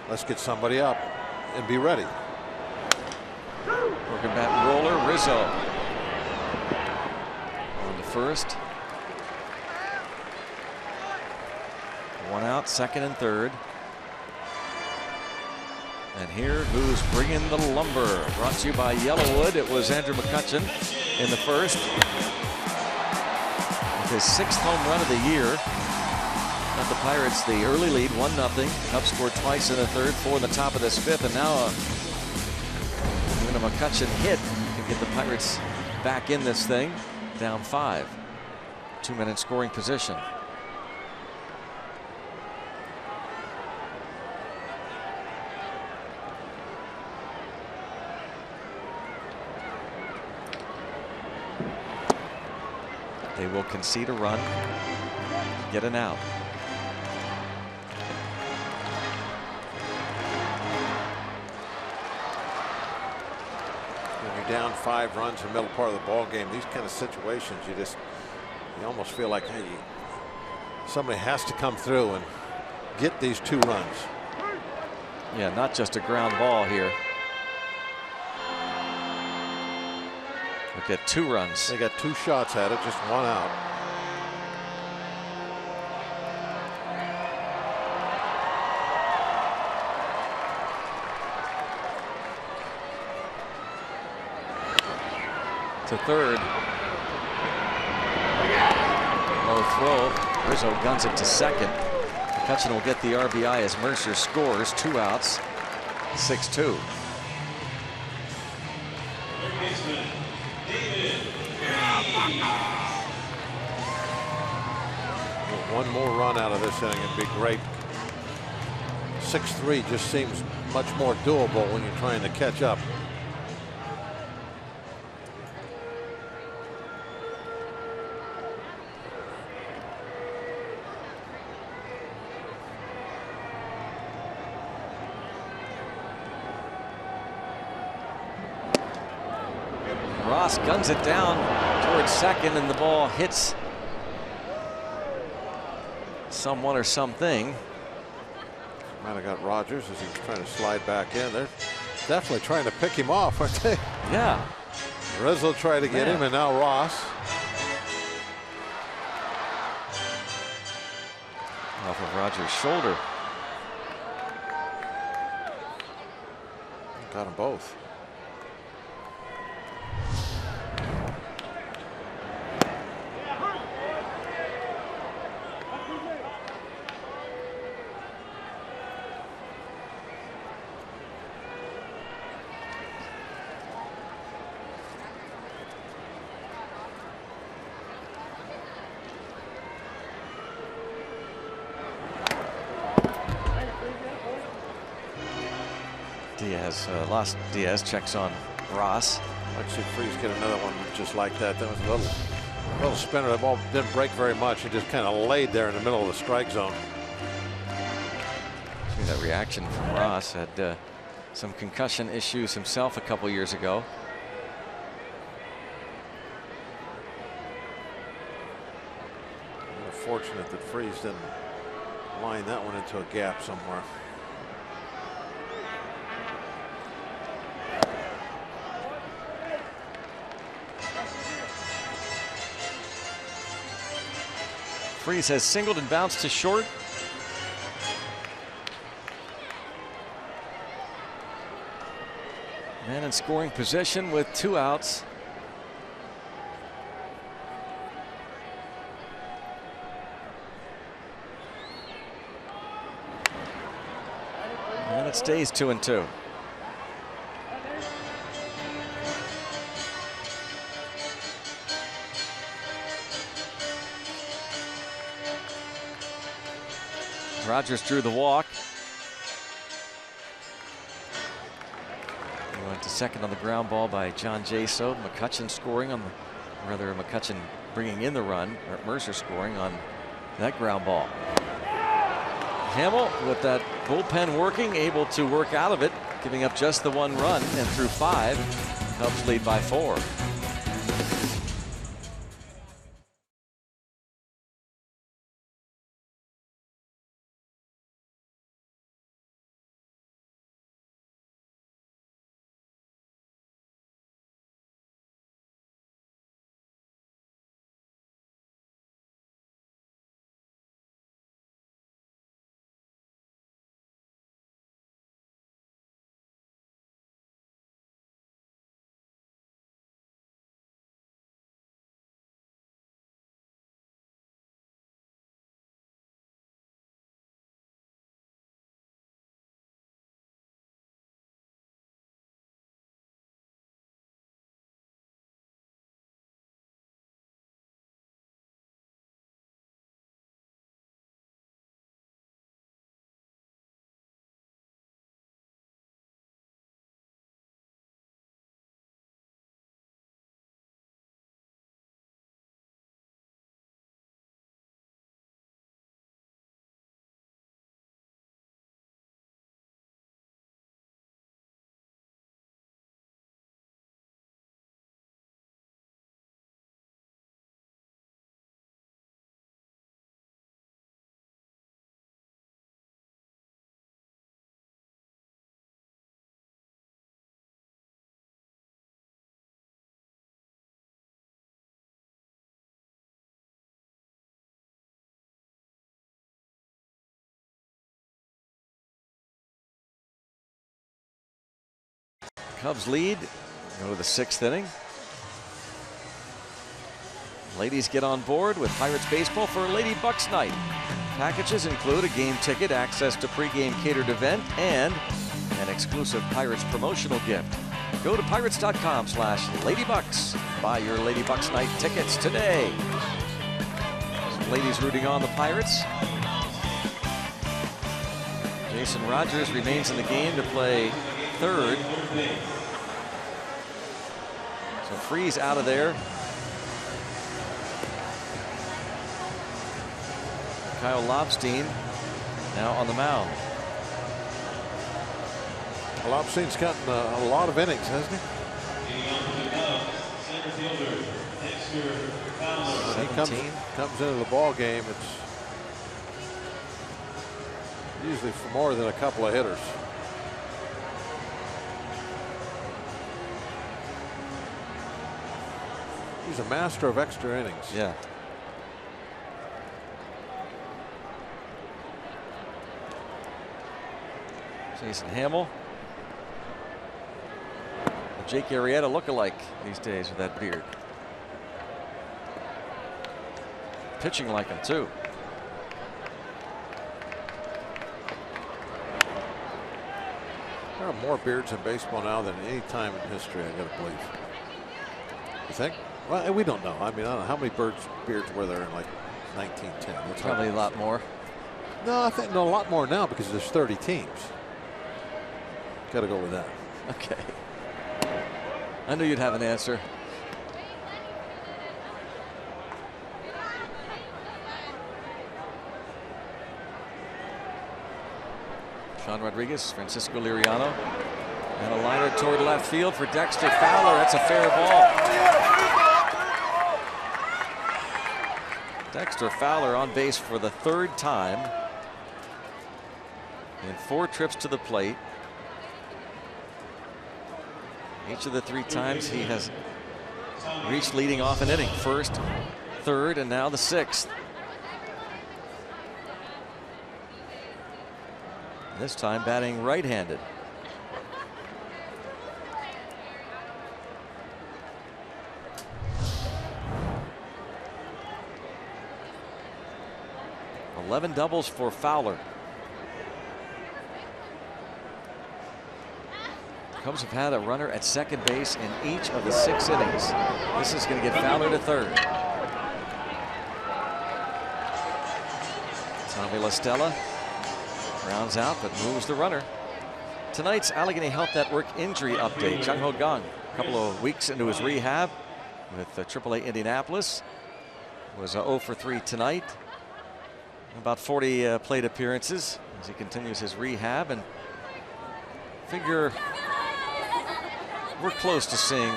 Let's get somebody up and be ready.
Working bat roller, Rizzo on the first. 1 out, 2nd and 3rd. And here, who's bringing the lumber? Brought to you by Yellowwood. It was Andrew McCutchen in the first. With his 6th home run of the year. Got the Pirates the early lead, 1-0. Cubs scored twice in the 3rd, 4 in the top of this 5th. And now even a McCutchen hit can get the Pirates back in this thing. Down 5. 2-minute scoring position. They will concede a run, get an out.
When you're down 5 runs in the middle part of the ball game, these kind of situations, you almost feel like, hey, somebody has to come through and get these 2 runs.
Yeah, not just a ground ball here. Look at 2 runs.
They got 2 shots at it, just 1 out.
To 3rd. Low throw. Rizzo guns it to 2nd. McCutchen will get the RBI as Mercer scores. 2 outs. 6-2.
One more run out of this inning would be great. 6-3 just seems much more doable when you're trying to catch up.
Ross guns it down towards 2nd, and the ball hits someone or something.
Might have got Rogers as he was trying to slide back in. They're definitely trying to pick him off, aren't they?
Yeah.
Rizzo tried to get him, and now Ross.
Off of Rogers' shoulder.
Got them both.
Diaz checks on Ross.
I'd like to see Freese get another one just like that. That was a little spinner. The ball didn't break very much. It just kind of laid there in the middle of the strike zone.
See that reaction from Ross. Had some concussion issues himself a couple years ago.
We're fortunate that Freese didn't line that one into a gap somewhere.
Freese has singled and bounced to short. Man in scoring position with 2 outs. And it stays 2-2. Rogers drew the walk. He went to second on the ground ball by John Jaso. McCutchen scoring on the, rather McCutchen bringing in the run. Mercer scoring on that ground ball. Hamill with that bullpen working, able to work out of it, giving up just the 1 run, and through 5, Cubs lead by 4. Cubs lead. Go to the 6th inning. Ladies get on board with Pirates baseball for Lady Bucks night. Packages include a game ticket, access to pregame catered event, and an exclusive Pirates promotional gift. Go to pirates.com/ladybucks. Buy your Lady Bucks night tickets today. Some ladies rooting on the Pirates. Jason Rogers remains in the game to play 3rd. So Freese out of there. Kyle Lobstein now on the mound.
Lobstein's gotten a lot of innings, hasn't he? When he comes into the ball game, it's usually for more than a couple of hitters. He's a master of extra innings.
Yeah. Jason Hamill. A Jake Arrieta lookalike these days with that beard. Pitching like him too.
There are more beards in baseball now than any time in history, I gotta believe. You think? Well, we don't know. I mean, I don't know how many beards were there in like 1910. That's
Probably a lot more.
No, I think a lot more now because there's 30 teams. Got to go with that.
Okay. I knew you'd have an answer. Sean Rodriguez, Francisco Liriano, and a liner toward left field for Dexter Fowler. That's a fair ball. Dexter Fowler on base for the 3rd time in 4 trips to the plate. Each of the 3 times he has reached leading off an inning. 1st, 3rd, and now the 6th. This time batting right-handed. $11 doubles for Fowler. Cubs have had a runner at second base in each of the 6 innings. This is going to get Fowler to 3rd. Tommy La Stella rounds out but moves the runner. Tonight's Allegheny Health Network injury update. Jung Ho Kang, a couple of weeks into his rehab with AAA Indianapolis, was 0 for 3 tonight. About 40 plate appearances as he continues his rehab, and figure we're close to seeing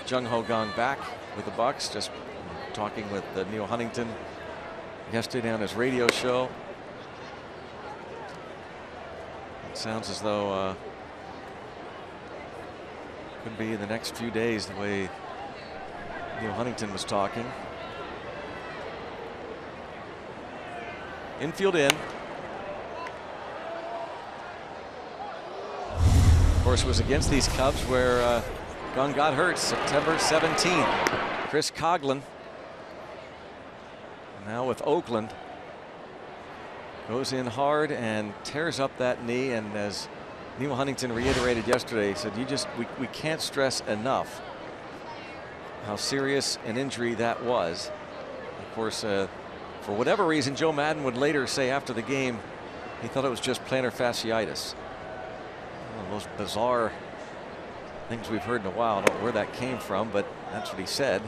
Jung Ho Kang back with the Bucks. Just talking with Neil Huntington yesterday on his radio show. It sounds as though could be in the next few days, the way Neil Huntington was talking. Infield in. Of course, it was against these Cubs where Kang got hurt September 17th. Chris Coughlin, now with Oakland, goes in hard and tears up that knee. And as Neil Huntington reiterated yesterday, he said, we can't stress enough how serious an injury that was. Of course, for whatever reason, Joe Madden would later say after the game he thought it was just plantar fasciitis. One of those bizarre things we've heard in a while. I don't know where that came from, but that's what he said.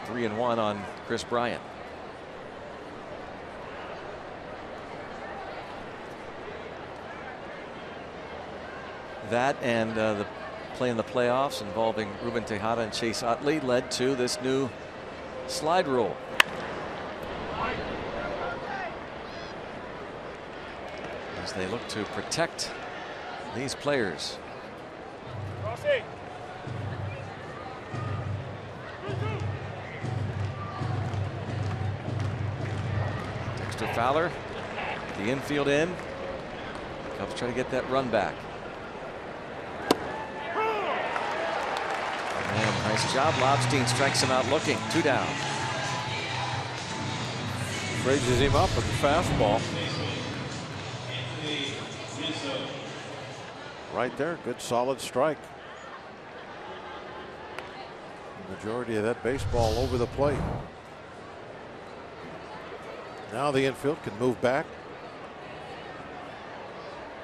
3-1 on Chris Bryant. That and the play in the playoffs involving Ruben Tejada and Chase Utley led to this new slide rule. As they look to protect these players. Dexter Fowler, the infield in. Cubs try to get that run back. And nice job. Lobstein strikes him out looking. 2 down.
Raises him up with the fastball. Right there, good solid strike. Majority of that baseball over the plate. Now the infield can move back.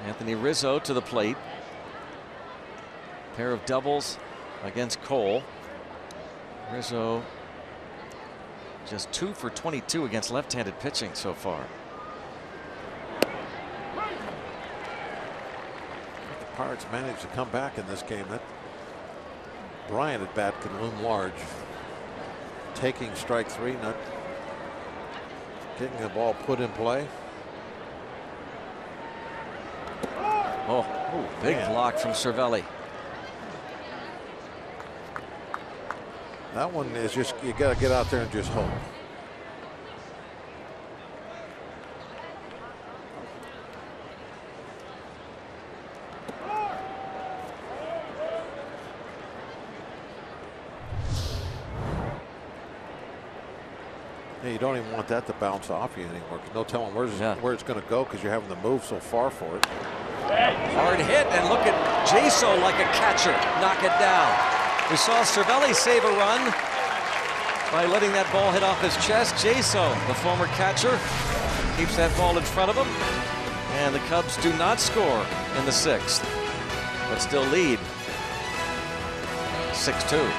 Anthony Rizzo to the plate. Pair of doubles against Cole. Rizzo just 2 for 22 against left-handed pitching so far.
The Pirates managed to come back in this game. That Bryant at bat can loom large. Taking strike 3, not getting the ball put in play.
Oh, big
man.
block from Cervelli.
That one is just, you got to get out there and just hope. Yeah, you don't even want that to bounce off you anymore. No telling where it's going to go because you're having to move so far for it.
Hard hit, and look at Jaso like a catcher knock it down. We saw Cervelli save a run by letting that ball hit off his chest. Jaso, the former catcher, keeps that ball in front of him. And the Cubs do not score in the 6th, but still lead 6-2.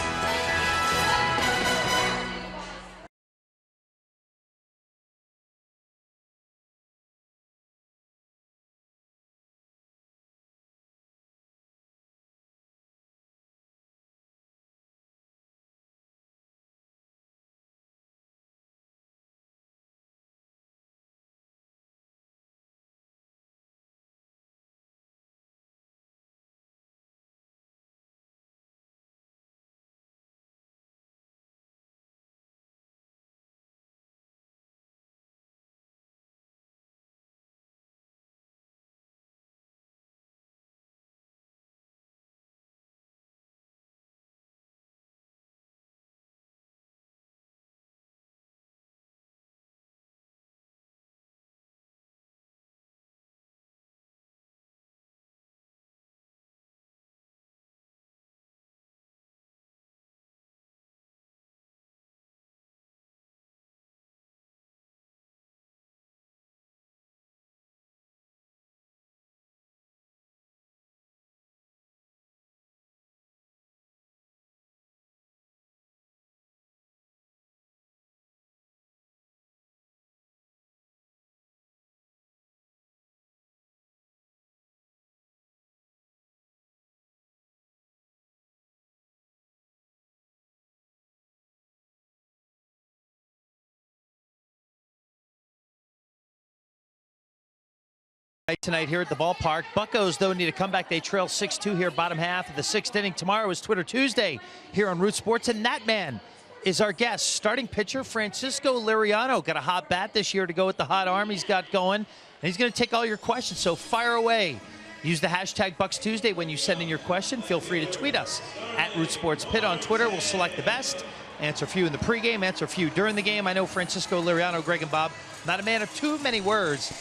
Tonight here at the ballpark. Buccos, though, need a comeback. They trail 6-2 here, bottom half of the 6th inning. Tomorrow is Twitter Tuesday here on Root Sports, and that man is our guest. Starting pitcher Francisco Liriano got a hot bat this year to go with the hot arm he's got going, and he's going to take all your questions, so fire away. Use the hashtag Bucks Tuesday when you send in your question. Feel free to tweet us at Root Sports Pit on Twitter. We'll select the best, answer a few in the pregame, answer a few during the game. I know Francisco Liriano, Greg and Bob, not a man of too many words,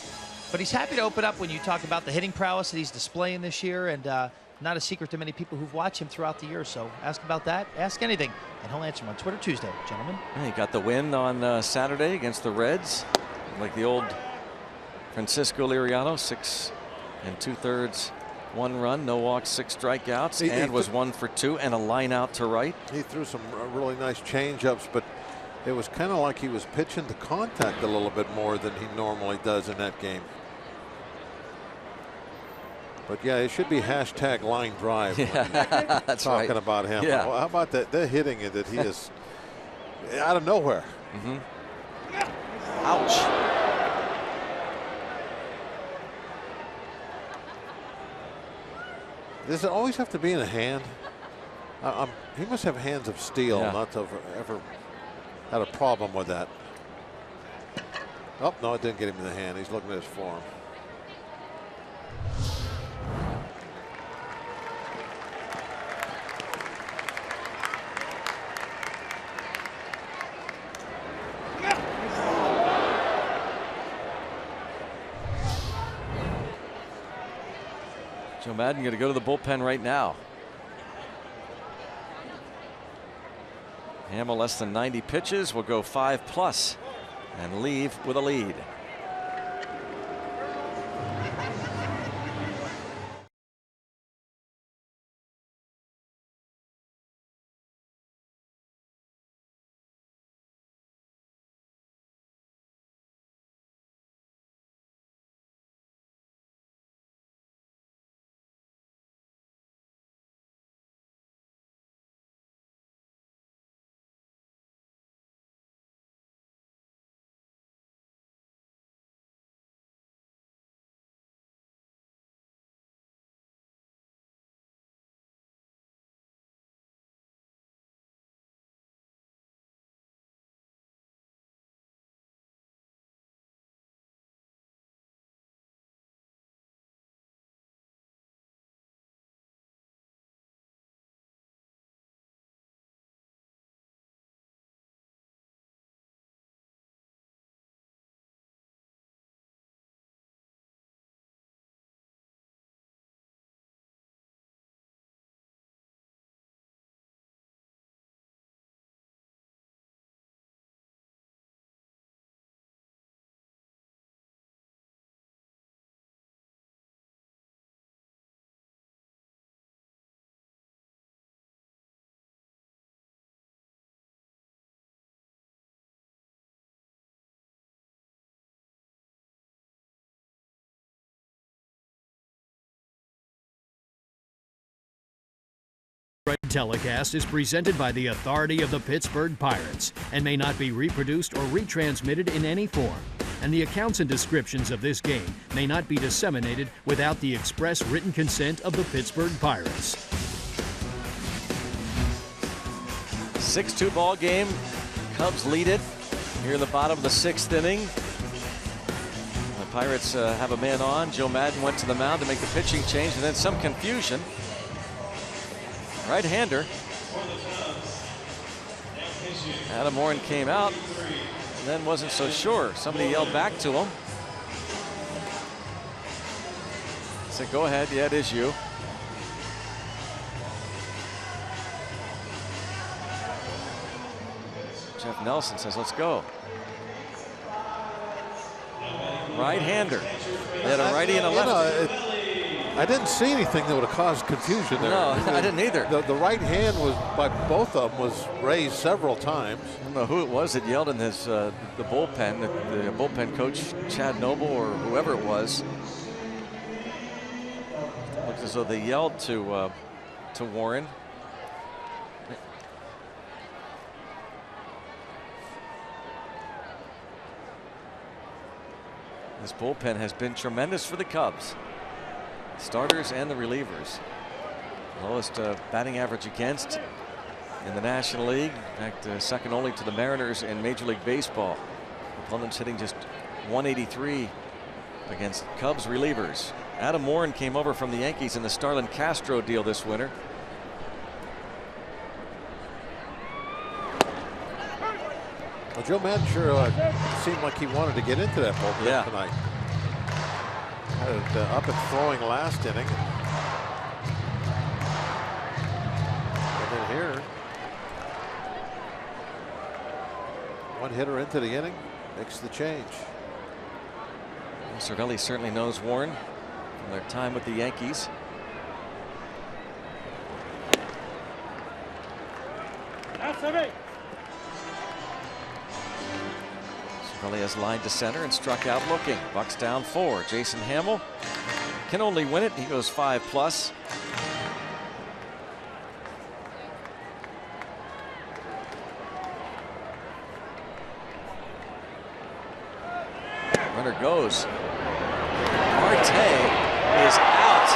but he's happy to open up when you talk about the hitting prowess that he's displaying this year, and not a secret to many people who've watched him throughout the year. So ask about that, ask anything, and he'll answer them on Twitter Tuesday, gentlemen.
Yeah, he got the win on Saturday against the Reds, like the old Francisco Liriano, 6 2/3, 1 run, no walks, 6 strikeouts, and was 1 for 2 and a line out to right.
He threw some really nice change-ups, but it was kind of like he was pitching to contact a little bit more than he normally does in that game. But yeah, it should be hashtag line drive.
Yeah, that's
talking
right.
about him.
Yeah.
Well, how about that? The hitting that he is out of nowhere.
Ouch.
Does it always have to be in a hand? He must have hands of steel, not to have ever had a problem with that. Oh, no, it didn't get him in the hand. He's looking at his form.
Joe Madden going to go to the bullpen right now. Hamill less than 90 pitches, will go 5+ and leave with a lead.
Telecast is presented by the authority of the Pittsburgh Pirates and may not be reproduced or retransmitted in any form. And the accounts and descriptions of this game may not be disseminated without the express written consent of the Pittsburgh Pirates.
6-2 ball game. Cubs lead it here in the bottom of the 6th inning. The Pirates have a man on. Joe Madden went to the mound to make the pitching change, and then some confusion. Right-hander. Adam Warren came out and then wasn't so sure. Somebody yelled back to him. Said, "Go ahead, yeah, it is you." Jeff Nelson says, "Let's go." Right-hander. They had a righty and a lefty.
I didn't see anything that would have caused confusion there.
No, I didn't either.
The right hand was, by both of them, was raised several times.
I don't know who it was that yelled in his the bullpen, the bullpen coach, Chad Noble or whoever it was. Looks as though they yelled to Warren. This bullpen has been tremendous for the Cubs. Starters and the relievers. Lowest batting average against in the National League. In fact, second only to the Mariners in Major League Baseball. Opponents hitting just 183 against Cubs relievers. Adam Warren came over from the Yankees in the Starlin Castro deal this winter.
Well, Joe Madden sure seemed like he wanted to get into that bullpen tonight. Had it up and throwing last inning. And then here, one hitter into the inning makes the change.
Cervelli certainly knows Warren from their time with the Yankees. Cervelli has lined to center and struck out looking. Bucks down 4. Jason Hamill can only win it. He goes 5+. Runner goes. Marte is out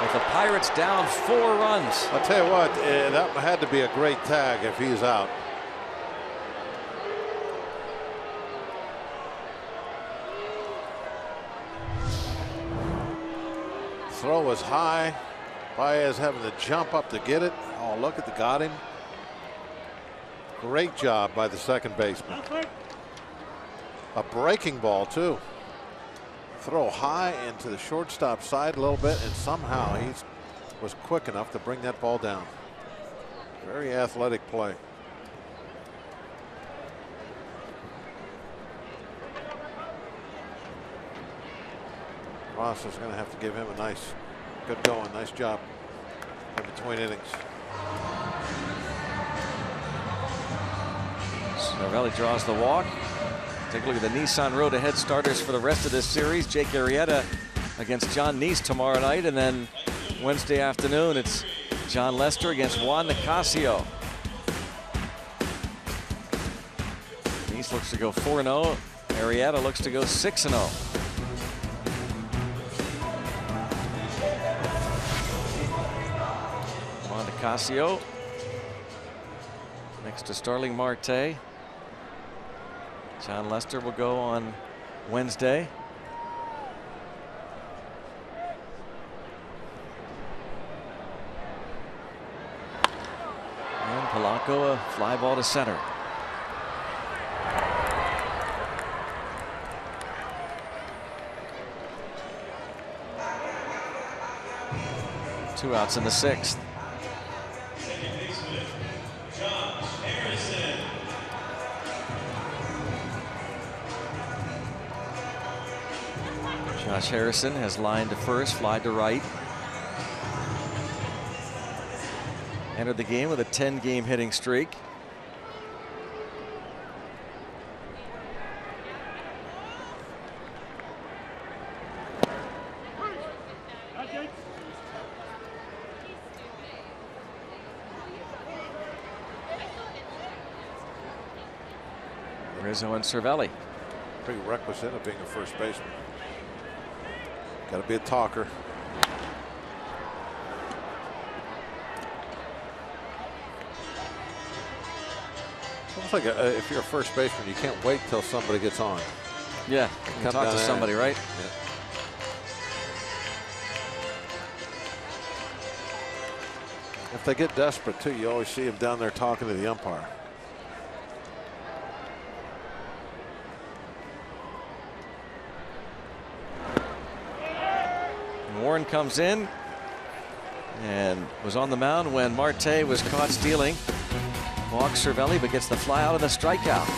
with the Pirates down 4 runs.
I'll tell you what, that had to be a great tag if he's out. Throw was high. Baez having to jump up to get it. Oh, look at the got him. Great job by the second baseman. A breaking ball too. Throw high into the shortstop side a little bit, and somehow he was quick enough to bring that ball down. Very athletic play. Ross is going to have to give him a nice, good going. Nice job in between innings.
Cervelli draws the walk. Take a look at the Nissan Road Ahead starters for the rest of this series. Jake Arrieta against John Neese tomorrow night, and then Wednesday afternoon it's John Lester against Juan Nicasio. Neese looks to go 4-0. Arrieta looks to go 6-0. Juan Nicasio next to Starling Marte. John Lester will go on Wednesday. And Polanco, a fly ball to center. Two outs in the 6th. Josh Harrison has lined to first, fly to right. Entered the game with a 10-game hitting streak. Rizzo and Cervelli.
Prerequisite of being a first baseman. Got to be a talker. It's almost like if you're a first baseman, you can't wait till somebody gets on.
Yeah, you talk to somebody, right?
Yeah. If they get desperate too, you always see them down there talking to the umpire.
Warren comes in and was on the mound when Marte was caught stealing. Walks Cervelli, but gets the fly out of the strikeout.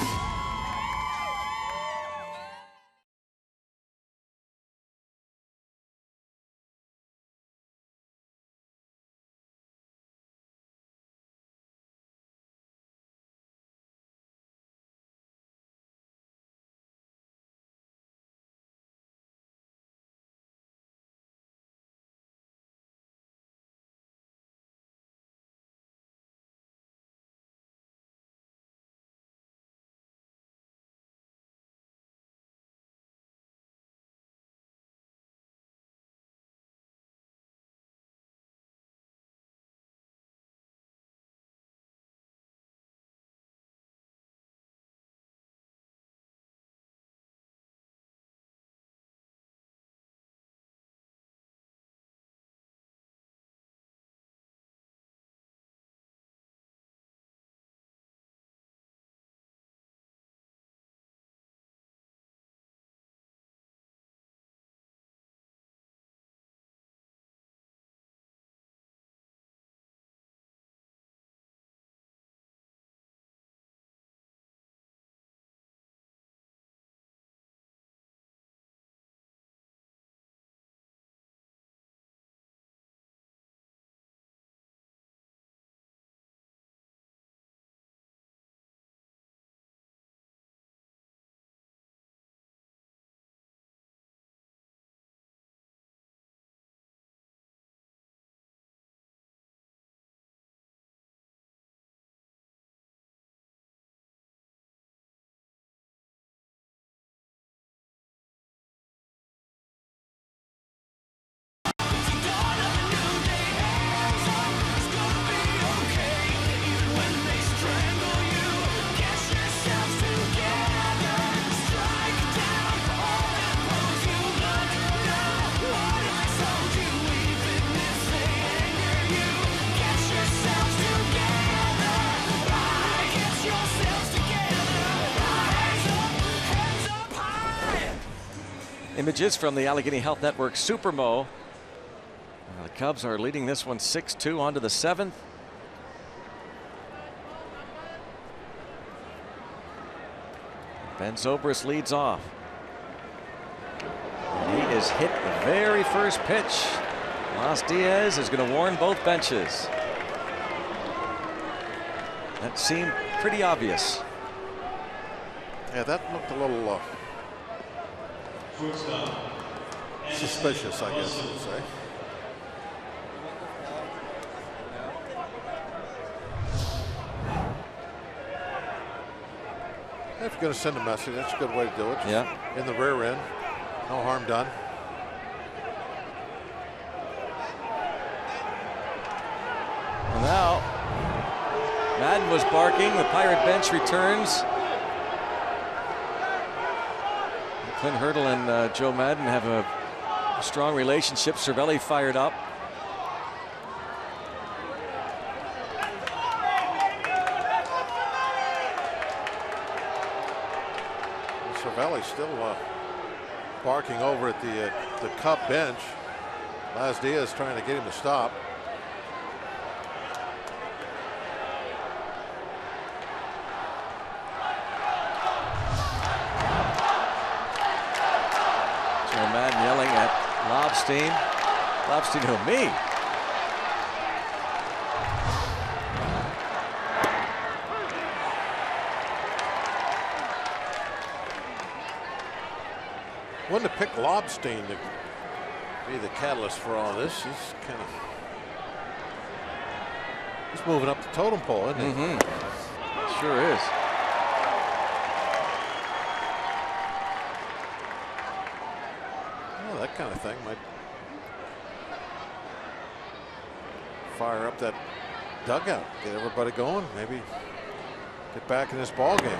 Images from the Allegheny Health Network Supermo. The Cubs are leading this one 6-2 on to the 7th. Ben Zobrist leads off. And he is hit the very first pitch. Las Diaz is going to warn both benches. That seemed pretty obvious.
Yeah, that looked a little suspicious, I guess you would say. If you're going to send a message, that's a good way to do it.
Yeah.
In the rear end, no harm done.
Well, now Madden was barking. The Pirate bench returns. Clint Hurdle and Joe Madden have a strong relationship. Cervelli fired up.
Cervelli still barking over at the Cup bench. Las Diaz trying to get him to stop.
Madden yelling at Lobstein. Lobstein, who, me?
Wouldn't have picked Lobstein to be the catalyst for all this. He's moving up the totem pole, isn't he?
Sure is.
that kind of thing might fire up that dugout, get everybody going, maybe get back in this ball game.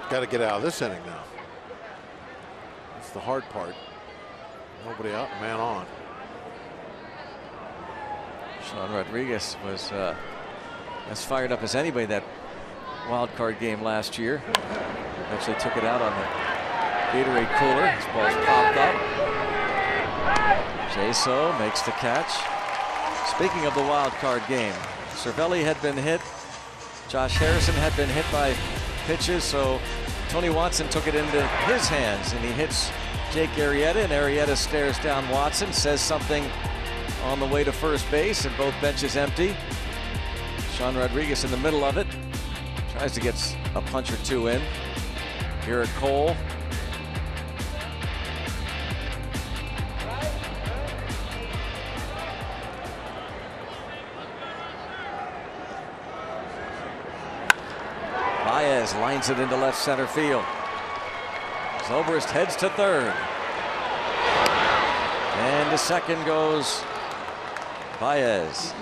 Got to get out of this inning now. That's the hard part. Nobody out, man on.
Sean Rodriguez was as fired up as anybody that wild card game last year. Actually took it out on the Gatorade cooler. His ball's popped up. Jaso makes the catch. Speaking of the wild card game, Cervelli had been hit. Josh Harrison had been hit by pitches, so Tony Watson took it into his hands, and he hits Jake Arrieta, and Arrieta stares down Watson, says something on the way to first base, and both benches empty. Sean Rodriguez in the middle of it, tries to get a punch or two in. Here at Cole. Baez lines it into left center field. Zobrist heads to third. And to second goes Baez.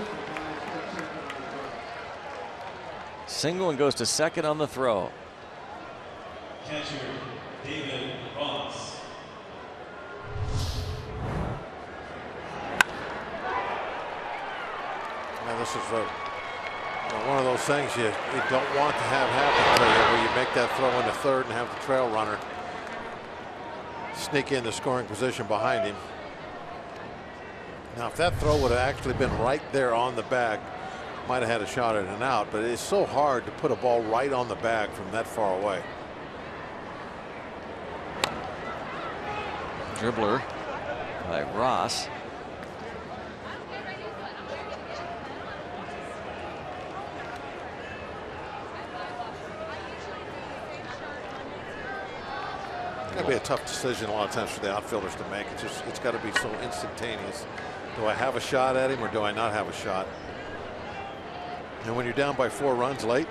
Single and goes to second on the throw.
Catcher David Ross.
Now this is one of those things you don't want to have happen to you, where you make that throw into third and have the trail runner sneak into scoring position behind him. Now if that throw would have actually been right there on the bag, might have had a shot at an out, but it's so hard to put a ball right on the bag from that far away.
Dribbler by Ross.
It's going to be a tough decision a lot of times for the outfielders to make. It's got to be so instantaneous. Do I have a shot at him or do I not have a shot? And when you're down by 4 runs late,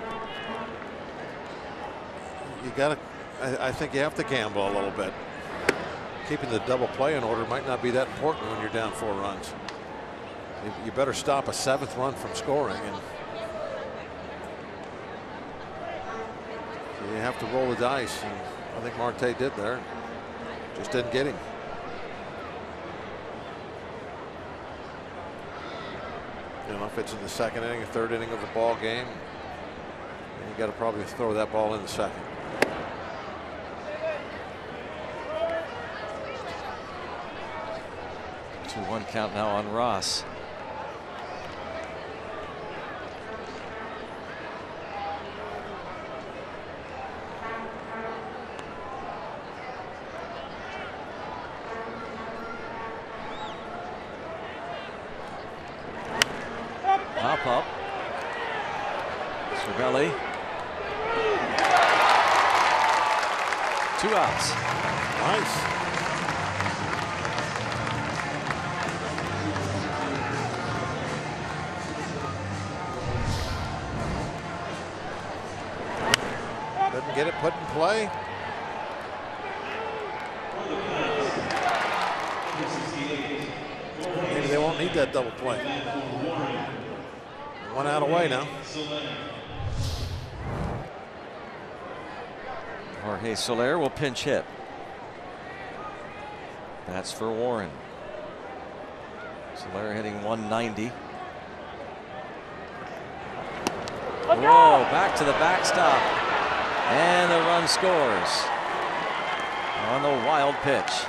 you got to, I think you have to gamble a little bit. Keeping the double play in order might not be that important when you're down 4 runs. You better stop a 7th run from scoring, and you have to roll the dice, and I think Marte did there. Just didn't get him. You know, if it's in the 2nd inning or 3rd inning of the ball game, you got to probably throw that ball in the 2nd.
2-1 count now on Ross. Pop up. Cervelli. 2 outs.
Nice. Didn't get it put in play. Maybe they won't need that double play. 1 out away now.
Jorge Soler will pinch hit. That's for Warren. Soler hitting 190. Whoa, back to the backstop. And the run scores on the wild pitch.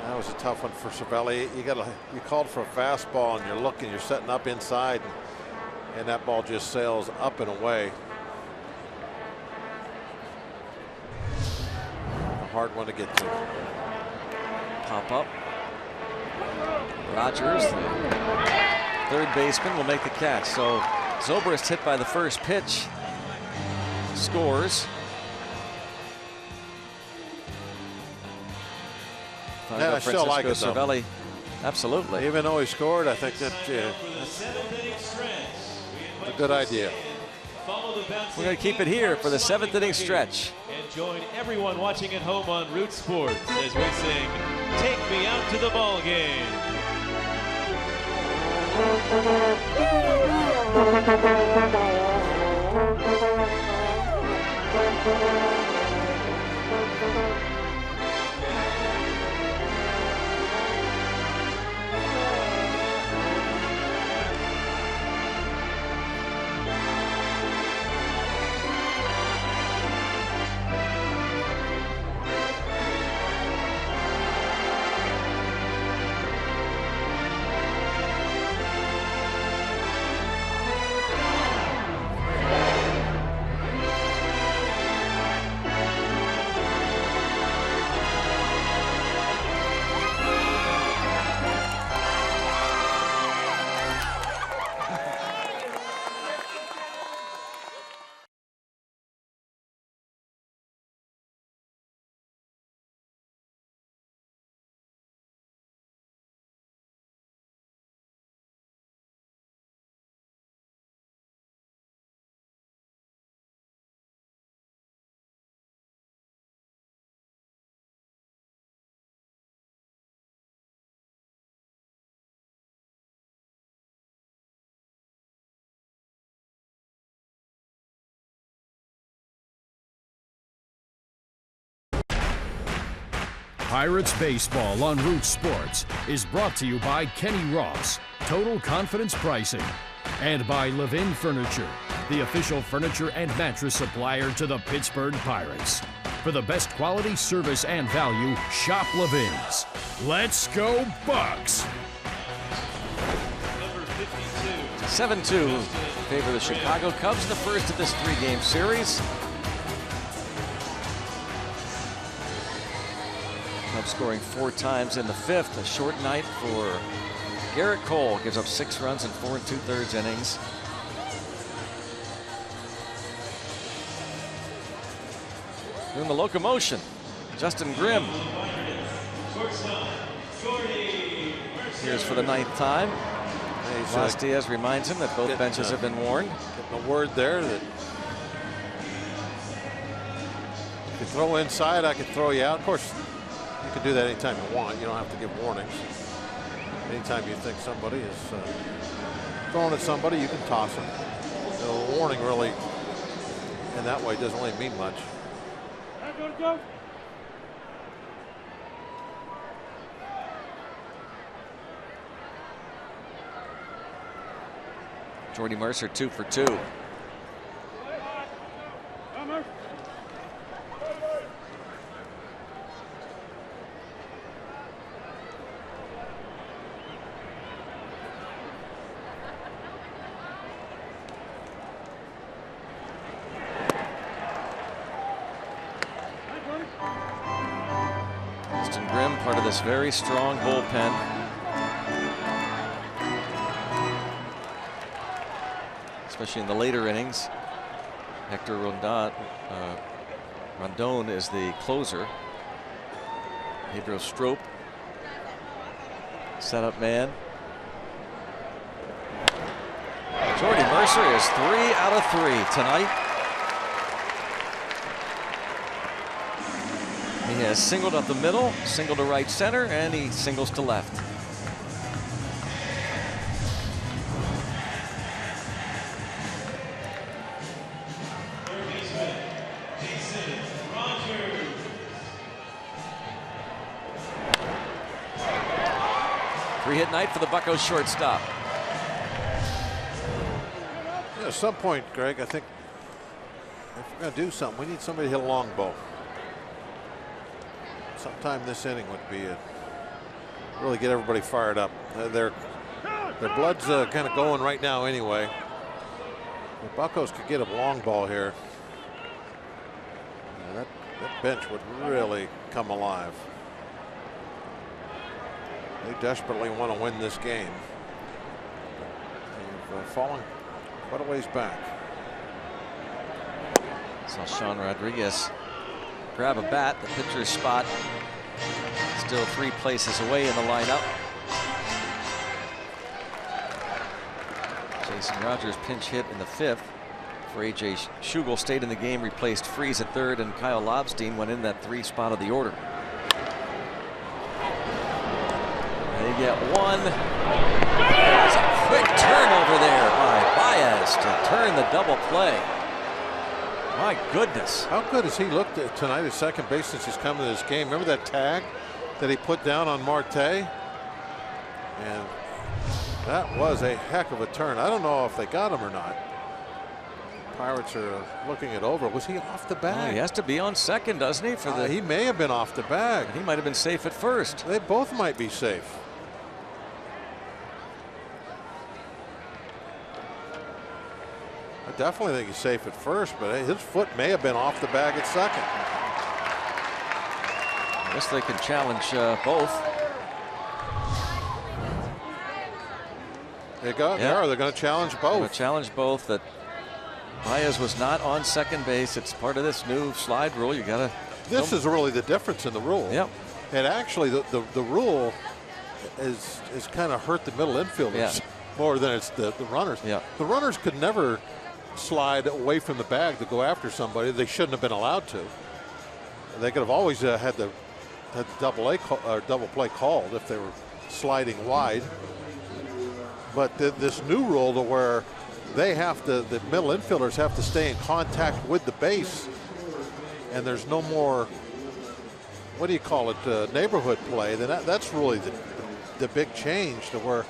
That was a tough one for Cervelli. You called for a fastball, and you're setting up inside, and that ball just sails up and away. Hard one to get to.
Pop up. Rogers, the 3rd baseman, will make the catch. So Zobrist hit by the first pitch. Scores.
Yeah, I still like it, though.
Cervelli. Absolutely.
Even though he scored, I think that
For the 7th inning stretch, we
a good idea.
follow the bouncing
We're going to keep it here for the 7th inning stretch.
and join everyone watching at home on Root Sports as we sing "Take Me Out to the Ball Game."
Pirates Baseball on Root Sports is brought to you by Kenny Ross, Total Confidence Pricing, and by Levin Furniture, the official furniture and mattress supplier to the Pittsburgh Pirates. For the best quality, service, and value, shop Levin's. Let's go Bucks!
Number 52.
7-2 in favor of the Chicago Cubs in the first of this 3-game series. Cubs scoring 4 times in the 5th. A short night for Garrett Cole. Gives up 6 runs in 4 2/3 innings. Doing the locomotion, Justin Grimm. Here's for the 9th time. Las Diaz reminds him that both benches have been worn.
Getting a word there that if you throw inside, I can throw you out. Of course, you can do that anytime you want. You don't have to give warnings. Anytime you think somebody is throwing at somebody, you can toss them. So a warning really, in that way, doesn't really mean much.
Jordy Mercer 2 for 2. Justin Grimm, part of this very strong bullpen. Especially in the later innings. Hector Rondon is the closer. Pedro Strop, setup man. Jordy Mercer is 3 out of 3 tonight. He has singled up the middle, singled to right center, and he singles to left. Three-hit night for the Buccos shortstop.
Yeah, at some point, Greg, I think if we're going to do something, we need somebody to hit a long ball. Sometime this inning would be really get everybody fired up. Their blood's kind of going right now anyway. The Buccos could get a long ball here. That bench would really come alive. They desperately want to win this game. They've fallen quite a ways back.
Saw Sean Rodriguez grab a bat, the pitcher's spot. It's still 3 places away in the lineup. Jason Rogers pinch hit in the 5th for A.J. Schugel. Stayed in the game, replaced Freese at 3rd, and Kyle Lobstein went in that 3 spot of the order. They get one. There's a quick turnover there by Baez to turn the double play. My goodness.
How good has he looked tonight at second base since he's come to this game? Remember that tag that he put down on Marte? And that was a heck of a turn. I don't know if they got him or not. Pirates are looking it over. Was he off the bag?
Oh, he has to be on second, doesn't he?
He may have been off the bag.
He might have been safe at first.
They both might be safe. I definitely think he's safe at first, but his foot may have been off the bag at second.
I guess they can challenge both.
They go. Yeah, they're going to challenge both.
They're going to challenge both. That Baez was not on second base. It's part of this new slide rule. You got to.
This is really the difference in the rule.
Yep.
And actually, the rule is kind of hurt the middle infielders more than it's the runners.
Yeah.
The runners could never slide away from the bag to go after somebody. They shouldn't have been allowed to. They could have always had the double play called if they were sliding wide. But this new rule to where they have to, the middle infielders have to stay in contact with the base, and there's no more, what do you call it, neighborhood play. Then that's really the big change, to where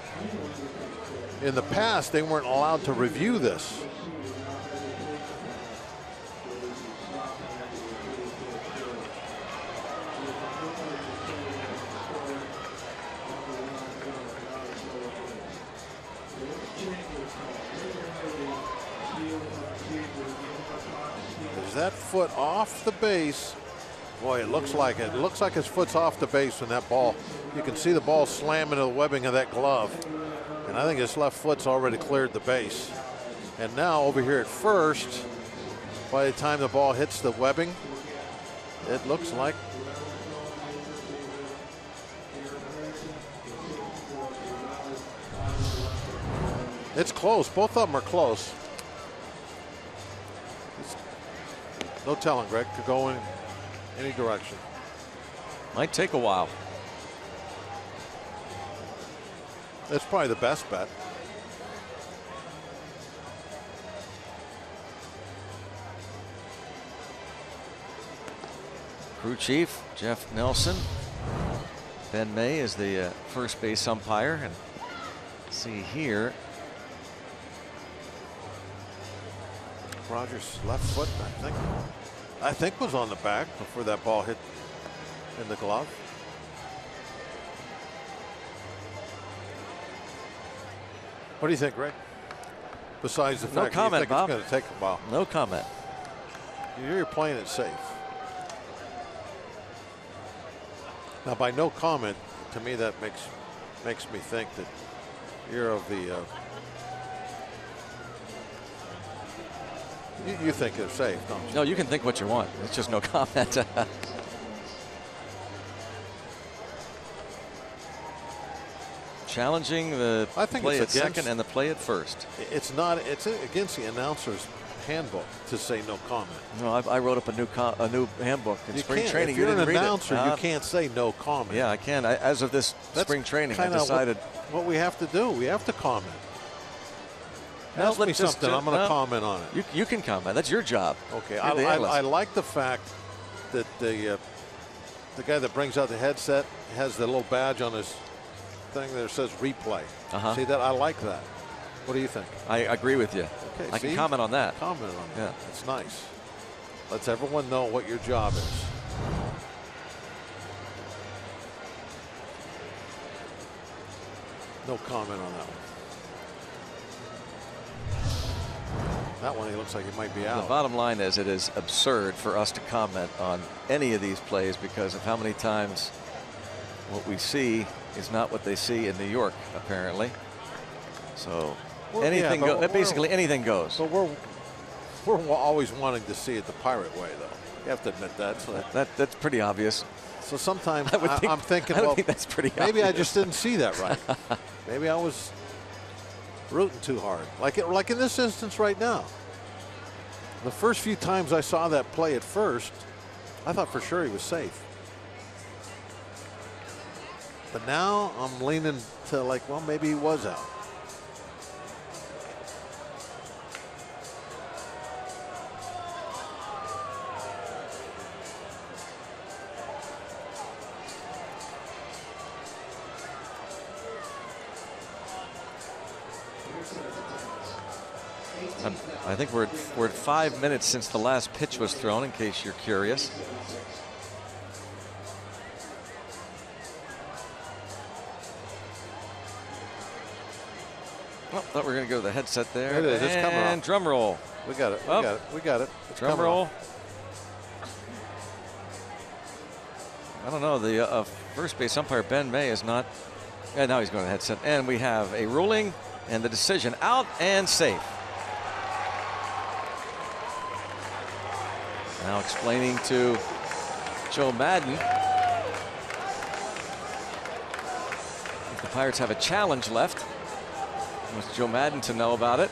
in the past they weren't allowed to review this. That foot off the base. Boy, it looks like it. It looks like his foot's off the base when that ball, you can see the ball slam into the webbing of that glove. And I think his left foot's already cleared the base. And now over here at first, by the time the ball hits the webbing, it looks like it's close. Both of them are close. No telling, Greg. Could go in any direction.
Might take a while.
That's probably the best bet.
Crew chief Jeff Nelson. Ben May is the first base umpire. And see here.
Rogers' left foot, I think was on the back before that ball hit in the glove. What do you think, Greg? Besides the fact
comment,
that you think
Bob.
it's going to take a while.
No comment.
You're playing it safe. Now, by no comment, to me that makes me think that you're of the. You think it's safe, don't you?
No, you can think what you want. It's just no comment. Challenging the play at second and the play at first.
It's not. It's against the announcer's handbook to say no comment.
No, I wrote up a new handbook in spring training.
If you're an
didn't
announcer,
read it.
you can't say no comment.
Yeah, I can. As of this spring training, I decided
what we have to do. We have to comment.
No,
Ask me something. I'm going to comment on it.
You can comment. That's your job.
Okay. I like the fact that the guy that brings out the headset has the little badge on his thing that says replay. See that? I like that. What do you think?
I agree with you.
Okay.
I can comment on that.
Comment on that.
Yeah.
It's nice. Lets everyone know what your job is. No comment on that one. That one, he looks like he might be out.
The bottom line is, it is absurd for us to comment on any of these plays because of how many times what we see is not what they see in New York, apparently. So anything basically anything goes.
So we're always wanting to see it the Pirate way, though. You have to admit that. So
that's pretty obvious.
So sometimes
I'm
thinking,
I
well,
think that's pretty
maybe I
obvious.
just didn't see that right. Maybe I was rooting too hard. Like in this instance right now. The first few times I saw that play at first, I thought for sure he was safe. But now I'm leaning to like, well, maybe he was out.
I think we're at 5 minutes since the last pitch was thrown, in case you're curious. Oh, thought we were going to go to the headset there.
It is. It's coming
and
off.
drum roll.
We got it.
Oh.
We got it. We got it. It's
Drum
coming
roll.
off.
I don't know. The first base umpire, Ben May, is not. And now he's going to the headset. And we have a ruling and the decision out and safe. Now explaining to Joe Madden. If the Pirates have a challenge left. Wants Joe Madden to know about it.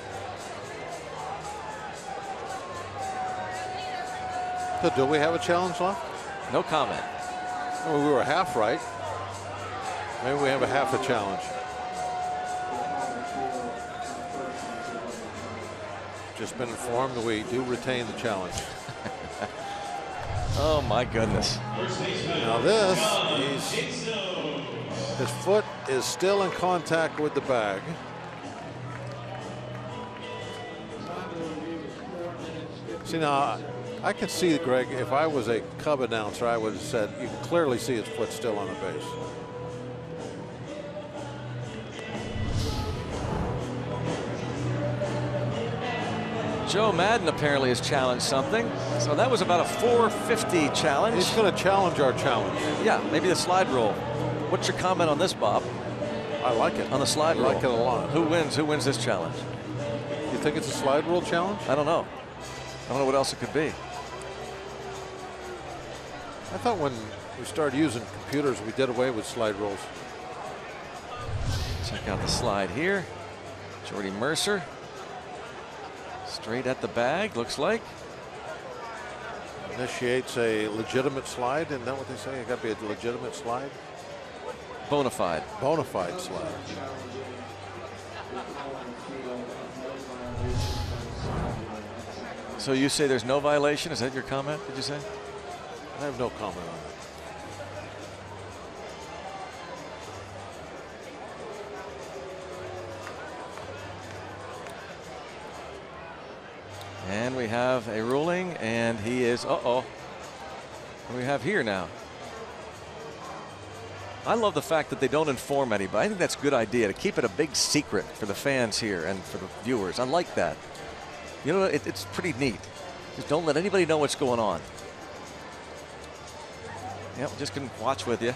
So do we have a challenge left?
No comment.
Well, we were half right. Maybe we have a half a challenge. Just been informed that we do retain the challenge.
Oh my goodness.
Now this, his foot is still in contact with the bag. See, now I can see, Greg, if I was a Cub announcer, I would have said you can clearly see his foot still on the base.
Joe Madden apparently has challenged something. So that was about a 450 challenge.
He's going to challenge our challenge.
Yeah, maybe the slide rule. What's your comment on this, Bob?
I like it.
On the slide rule.
I like it a lot.
Who wins? Who wins this challenge?
You think it's a slide rule challenge?
I don't know. I don't know what else it could be.
I thought when we started using computers, we did away with slide rules.
Check out the slide here. Jordy Mercer. Straight at the bag, looks like.
Initiates a legitimate slide. Isn't that what they say? It got to be a legitimate slide?
Bona fide.
Bona fide slide.
So you say there's no violation? Is that your comment, did you say?
I have no comment on that.
And we have a ruling, and he is, what do we have here now? I love the fact that they don't inform anybody. I think that's a good idea, to keep it a big secret for the fans here and for the viewers. I like that. You know, it's pretty neat. Just don't let anybody know what's going on. Yep, just can watch with you.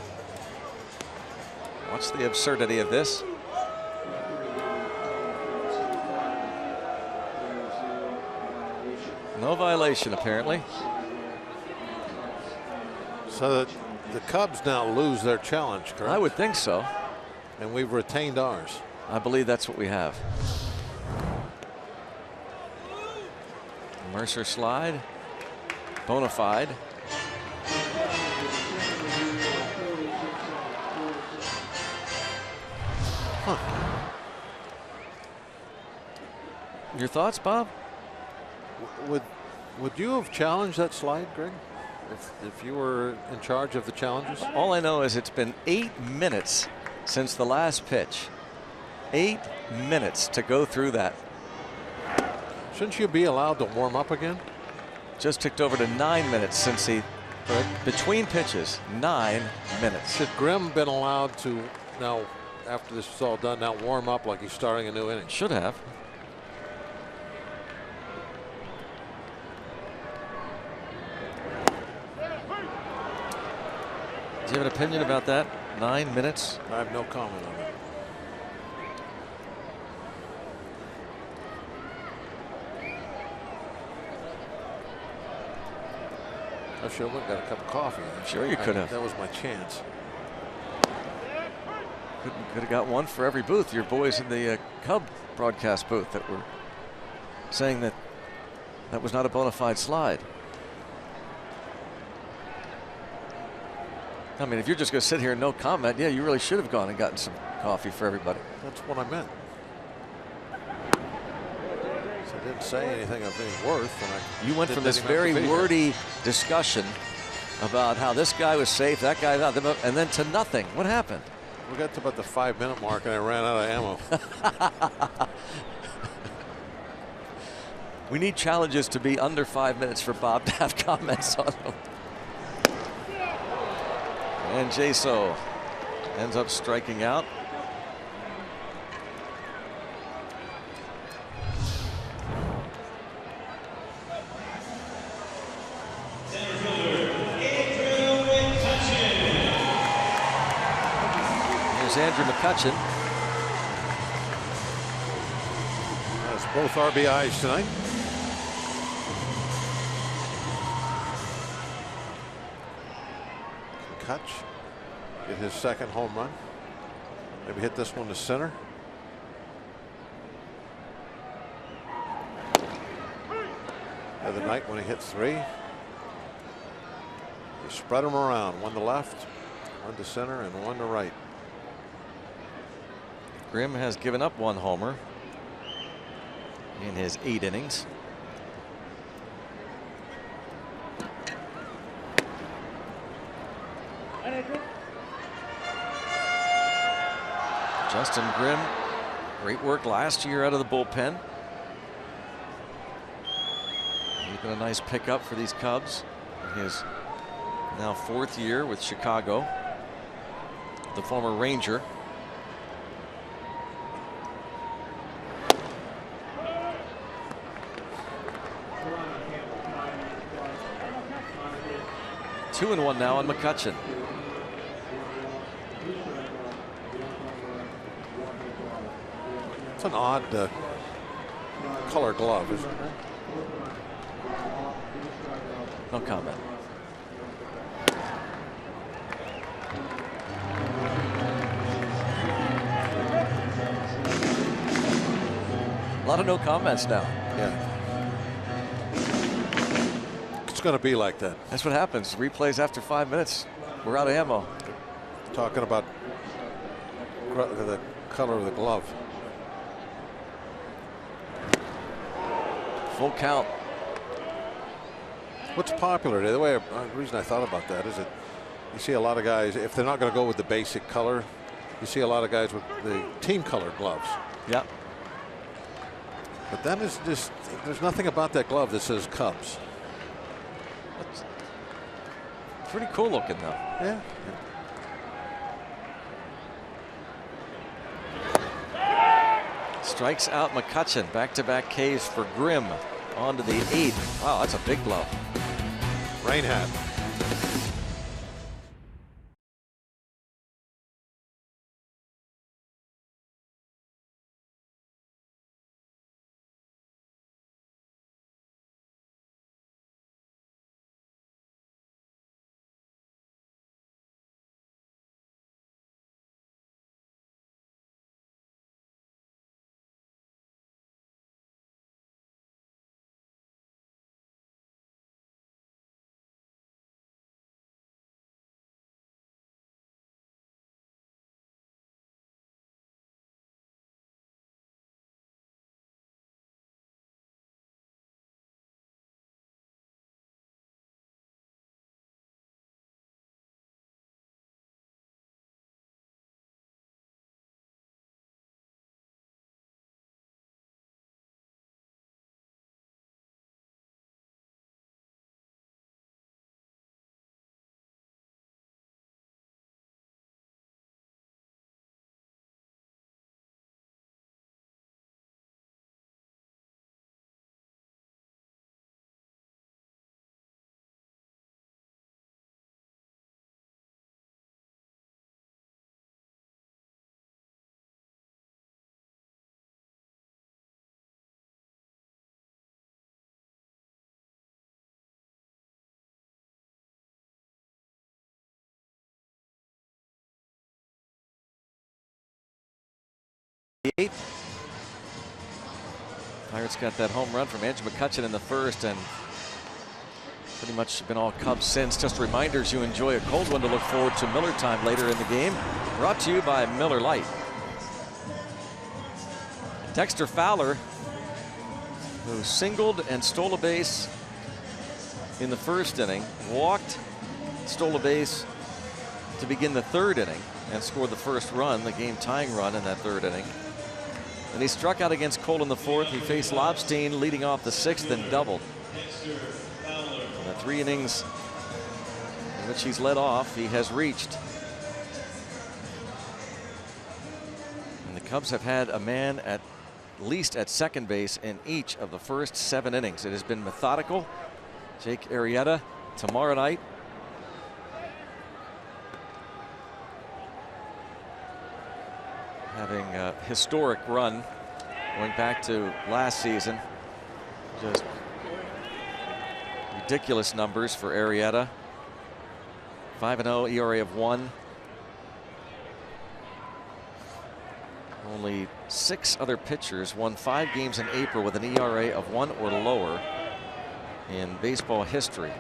Watch the absurdity of this. No violation, apparently.
So the Cubs now lose their challenge, correct?
I would think so.
And we've retained ours.
I believe that's what we have. Mercer slide. Bona fide.
Huh.
Your thoughts, Bob?
Would you have challenged that slide, Greg? If you were in charge of the challenges?
All I know is it's been 8 minutes since the last pitch. 8 minutes to go through that.
Shouldn't you be allowed to warm up again?
Just ticked over to 9 minutes since he, between pitches, 9 minutes.
Should Grimm been allowed to now, after this is all done, now warm up like he's starting a new inning?
Should have. Do you have an opinion about that? 9 minutes?
I have no comment on that. I should have went and got a cup of coffee.
Sure you could have.
That was my chance.
Could have got one for every booth. Your boys in the Cub broadcast booth that were saying that that was not a bona fide slide. I mean, if you're just going to sit here and no comment, yeah, you really should have gone and gotten some coffee for everybody.
That's what I meant. So I didn't say anything of any worth. And
you went from this very wordy discussion about how this guy was safe, that guy not, and then to nothing. What happened?
We got to about the 5-minute mark and I ran out of ammo.
We need challenges to be under 5 minutes for Bob to have comments on them. And Jaso ends up striking out. Here's Andrew McCutchen.
That's both RBIs tonight. Kutch get his second home run. Maybe hit this one to center. The other night when he hit 3. He spread them around. One to left, one to center, and one to right.
Grimm has given up 1 homer in his 8 innings. Justin Grimm, great work last year out of the bullpen. He's been a nice pickup for these Cubs in his now 4th year with Chicago. The former Ranger. Two and 1 now on McCutchen.
It's an odd color glove, isn't it?
No comment. A lot of no comments now.
Yeah. It's going to be like that.
That's what happens. Replays after 5 minutes. We're out of ammo.
Talking about the color of the glove.
Full count.
What's popular today? The reason I thought about that is that you see a lot of guys, if they're not going to go with the basic color, you see a lot of guys with the team color gloves.
Yeah.
But that is just, there's nothing about that glove that says Cubs.
That's pretty cool looking though.
Yeah.
Strikes out McCutchen. Back-to-back Ks for Grimm. On to the 8th. Wow, that's a big glove.
Rain hat.
8th. Pirates got that home run from Andrew McCutchen in the first, and pretty much been all Cubs since. Just reminders you enjoy a cold one to look forward to Miller time later in the game. Brought to you by Miller Lite. Dexter Fowler, who singled and stole a base in the first inning, walked, stole a base to begin the third inning, and scored the first run, the game-tying run in that third inning. And he struck out against Cole in the fourth. He faced Lobstein leading off the sixth and doubled. In the 3 innings in which he's led off, he has reached. And the Cubs have had a man at least at second base in each of the first 7 innings. It has been methodical. Jake Arrieta tomorrow night. Having a historic run going back to last season. Just ridiculous numbers for Arrieta. 5-0, ERA of 1. Only 6 other pitchers won 5 games in April with an ERA of 1 or lower in baseball history.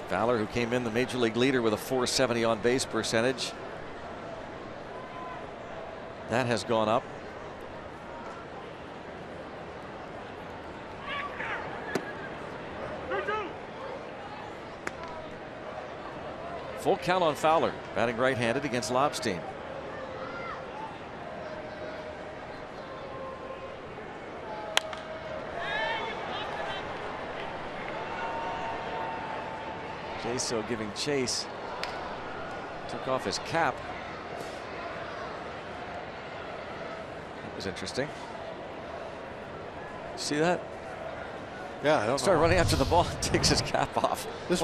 Fowler, who came in the major league leader with a .470 on base percentage. That has gone up. Full count on Fowler, batting right-handed against Lobstein. Jaso giving chase. Took off his cap. That was interesting. See that?
Yeah, I don't
Started
know.
running after the ball and takes his cap off.
This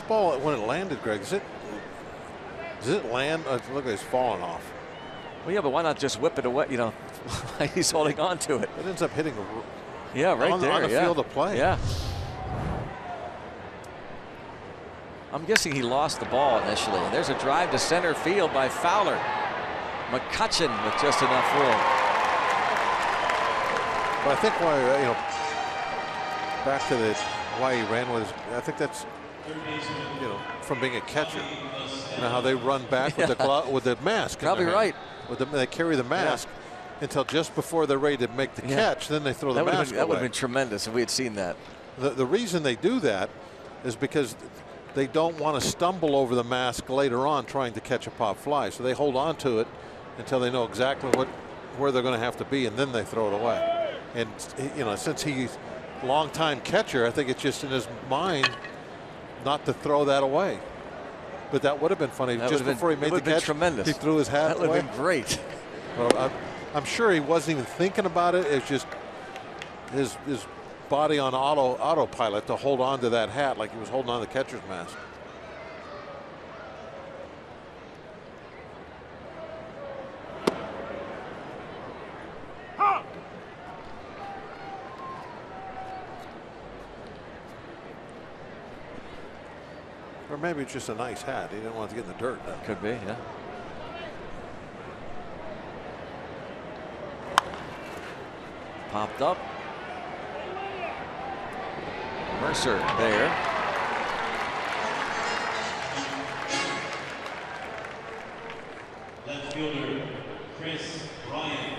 ball, when it landed, Greg, does it land? Look, it's falling off.
Well, yeah, but why not just whip it away? You know, he's holding on to it.
It ends up hitting
right
on
there
the field of play.
Yeah. I'm guessing he lost the ball initially. And there's a drive to center field by Fowler. McCutchen with just enough room.
But I think why, back to why he ran was, I think that's, from being a catcher. You know how they run back with the glove, with the mask.
Probably right.
They carry the mask until just before they're ready to make the catch. Then they throw the mask away.
That would have been tremendous if we had seen that.
The reason they do that is because they don't want to stumble over the mask later on trying to catch a pop fly. So they hold on to it until they know exactly where they're going to have to be, and then they throw it away. And since he's a long-time catcher, I think it's just in his mind not to throw that away. But that would have been funny. Just before he made the catch,
tremendous.
He threw his hat away.
That would have been great.
Well, I'm sure he wasn't even thinking about it. It's just his body on autopilot to hold on to that hat like he was holding on to the catcher's mask. Or maybe it's just a nice hat. He didn't want to get in the dirt.
Could be, yeah. Popped up. Mercer there.
Left fielder Chris Bryant.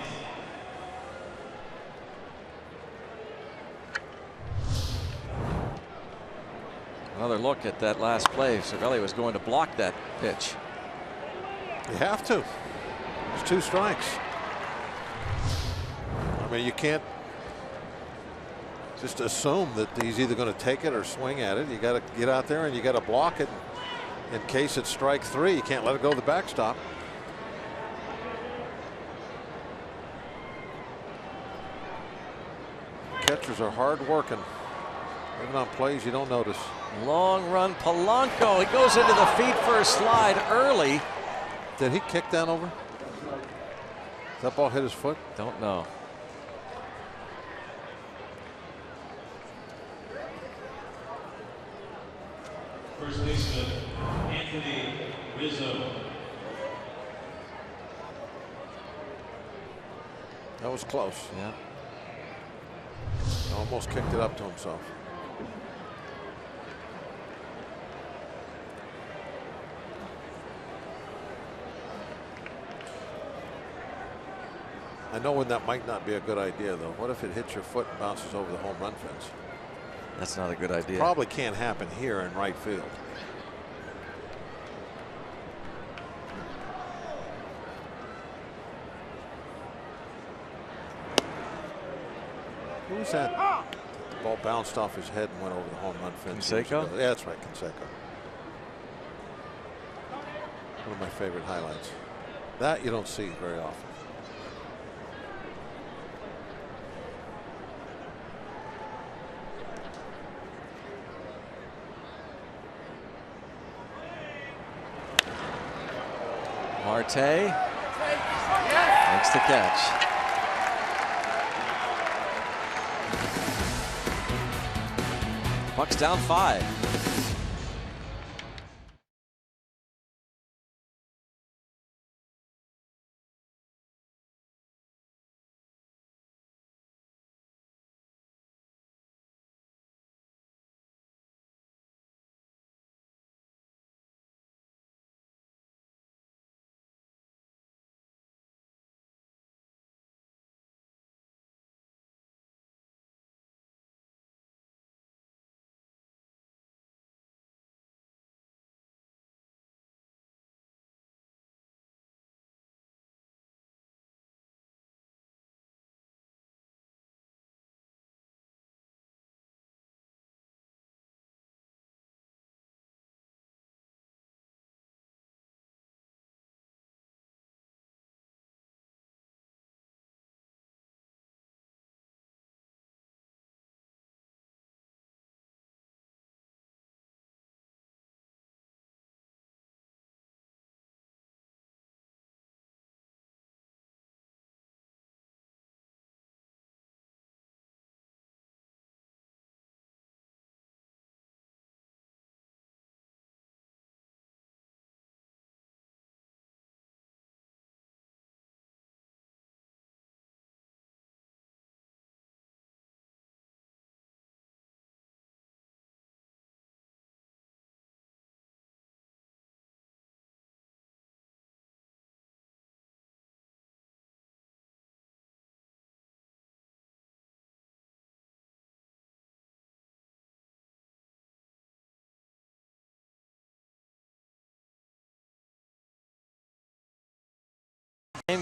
Another look at that last play. Cervelli was going to block that pitch.
You have to. There's 2 strikes. I mean, you can't just assume that he's either going to take it or swing at it. You got to get out there and you got to block it in case it's strike 3. You can't let it go to the backstop. Catchers are hard working. Even on plays you don't notice.
Long run, Polanco. He goes into the feet first slide early.
Did he kick down over? That ball hit his foot?
Don't know.
First baseman Anthony Rizzo.
That was close.
Yeah.
Almost kicked it up to himself. I know when that might not be a good idea, though. What if it hits your foot and bounces over the home run fence?
That's not a good idea.
Probably can't happen here in right field. Who was that? The ball bounced off his head and went over the home run fence.
Canseco?
Yeah, that's right, Canseco. One of my favorite highlights. That you don't see very often.
Marte makes the catch. Bucks down 5.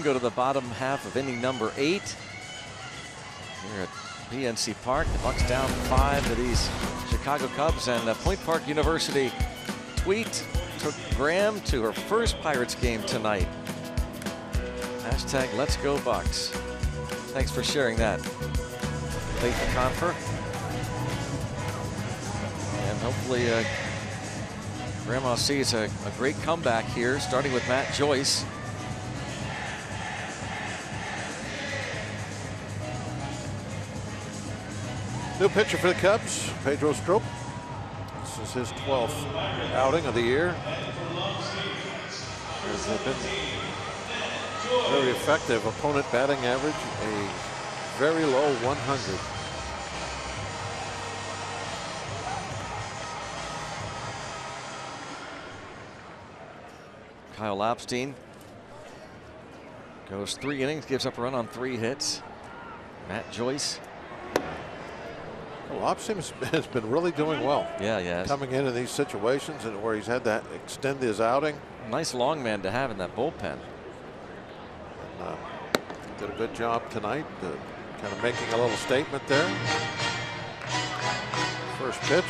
Go to the bottom half of inning number 8 here at PNC Park. The Bucks down 5 to these Chicago Cubs, and Point Park University tweet took Graham to her first Pirates game tonight. Hashtag Let's Go Bucks. Thanks for sharing that. Late to confer, and hopefully Grandma sees a great comeback here, starting with Matt Joyce.
New pitcher for the Cubs, Pedro Strop. This is his 12th outing of the year. Has been very effective. Opponent batting average, a very low 100.
Kyle Lobstein goes 3 innings, gives up a run on 3 hits. Matt Joyce.
Lobstein has been really doing well.
Yeah, yeah.
Coming into these situations and where he's had to extend his outing.
Nice long man to have in that bullpen.
And, did a good job tonight, kind of making a little statement there. First pitch.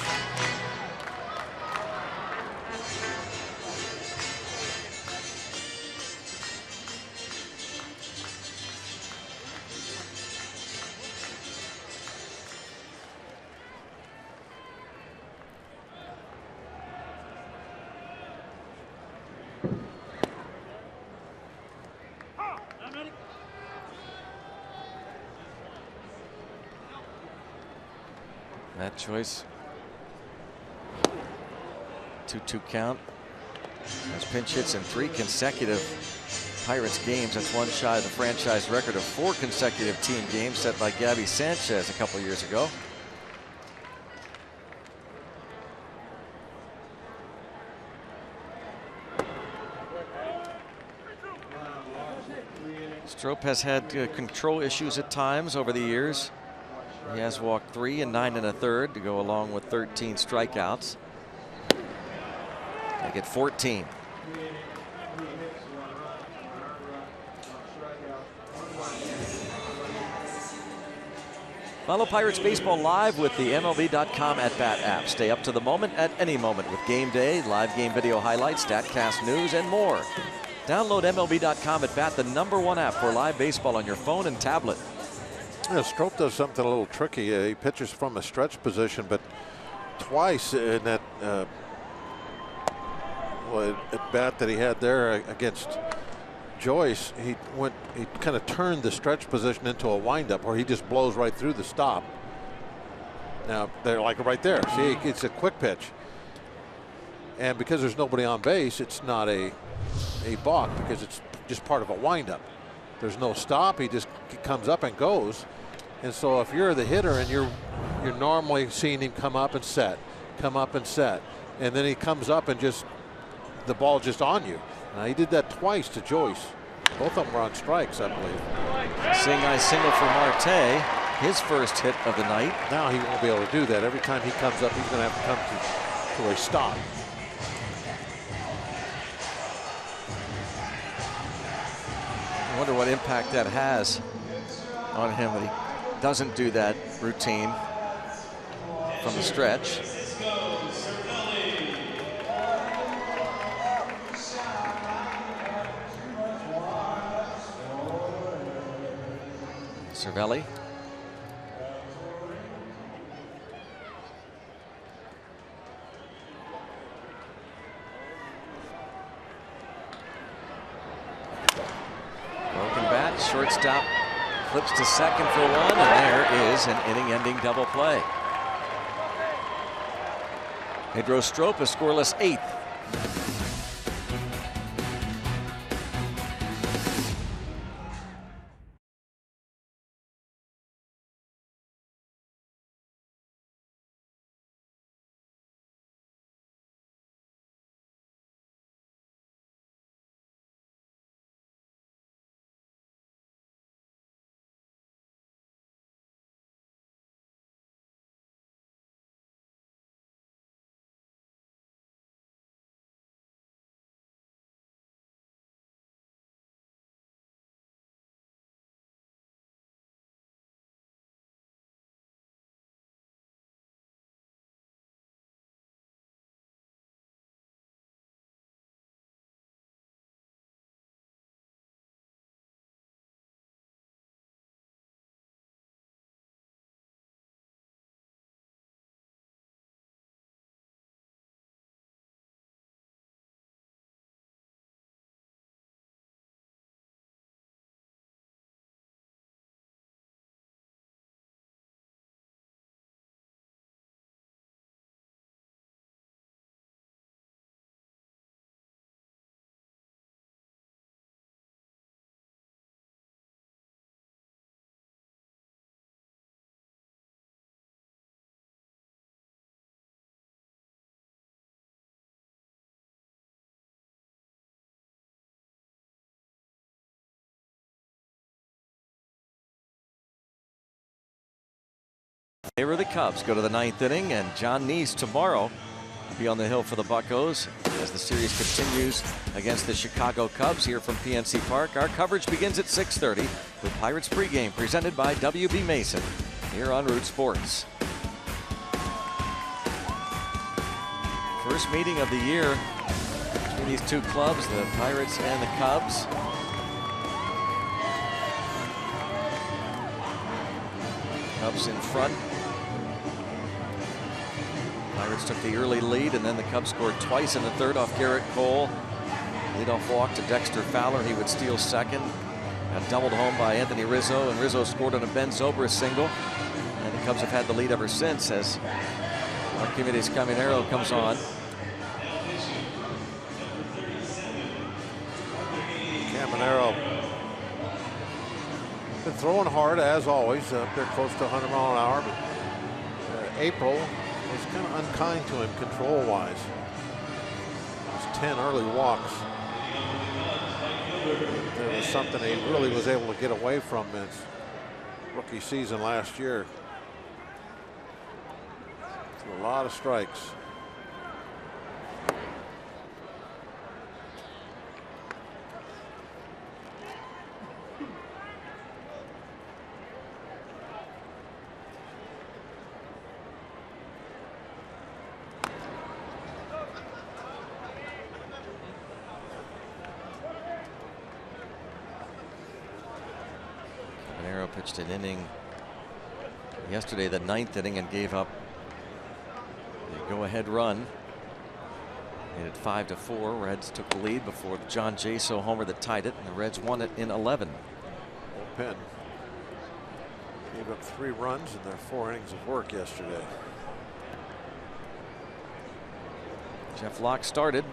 That choice 2-2 count. Has pinch hits in 3 consecutive Pirates games. That's one shy of the franchise record of 4 consecutive team games set by Gabby Sanchez a couple years ago. Strop has had control issues at times over the years. He has walked 3 and 9 1/3 to go along with 13 strikeouts. They get 14. Follow Pirates Baseball live with the MLB.com At Bat app. Stay up to the moment at any moment with game day, live game video highlights, StatCast news, and more. Download MLB.com At Bat, the #1 app for live baseball on your phone and tablet.
Yeah, Strop does something a little tricky. He pitches from a stretch position, but twice in that at bat that he had there against Joyce, he kind of turned the stretch position into a windup where he just blows right through the stop. Now they're like right there. See, it's a quick pitch, and because there's nobody on base, it's not a balk because it's just part of a windup. There's no stop. He just comes up and goes. And so if you're the hitter and you're normally seeing him come up and set, and then he comes up and just the ball just on you. Now he did that twice to Joyce. Both of them were on strikes, I believe.
Seeing single for Marte, his first hit of the night.
Now he won't be able to do that. Every time he comes up, he's going to have to come to a stop.
I wonder what impact that has on him that he doesn't do that routine from the stretch. Cervelli. Broken bat, shortstop flips to second for 1, and there is an inning-ending double play. Pedro Strop, a scoreless 8th. Here are the Cubs. Go to the 9th inning, and John Neese tomorrow will be on the hill for the Buccos as the series continues against the Chicago Cubs here from PNC Park. Our coverage begins at 6:30 with Pirates pregame presented by WB Mason here on Root Sports. First meeting of the year between these two clubs, the Pirates and the Cubs. Cubs in front. Pirates took the early lead, and then the Cubs scored twice in the 3rd off Garrett Cole. Leadoff walk to Dexter Fowler. He would steal second. And doubled home by Anthony Rizzo, and Rizzo scored on a Ben Zobrist single. And the Cubs have had the lead ever since as Archimedes Caminero comes on.
throwing hard as always. They're close to 100 mile an hour, but April was kind of unkind to him control-wise. Those 10 early walks. There was something he really was able to get away from his rookie season last year. A lot of strikes.
Pitched an inning yesterday, the 9th inning, and gave up a go-ahead run. Made it 5-4. Reds took the lead before the John Jaso homer that tied it, and the Reds won it in 11.
Bullpen gave up 3 runs in their 4 innings of work yesterday.
Jeff Locke started.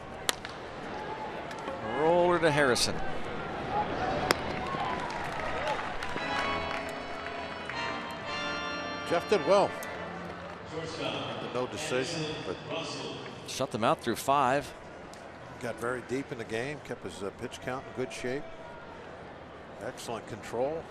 Roller to Harrison.
Jeff did well. No decision, but
shut them out through 5.
Got very deep in the game, kept his pitch count in good shape. Excellent control.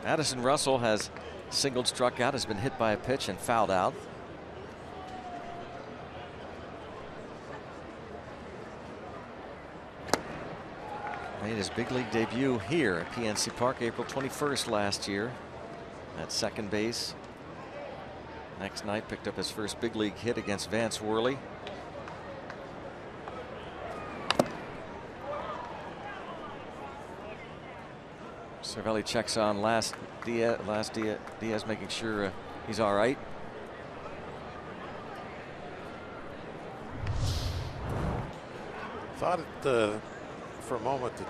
Addison Russell has singled, struck out, has been hit by a pitch and fouled out. Made his big league debut here at PNC Park April 21st last year at second base. Next night picked up his first big league hit against Vance Worley. Cervelli checks on Diaz, making sure he's all right.
Thought it for a moment that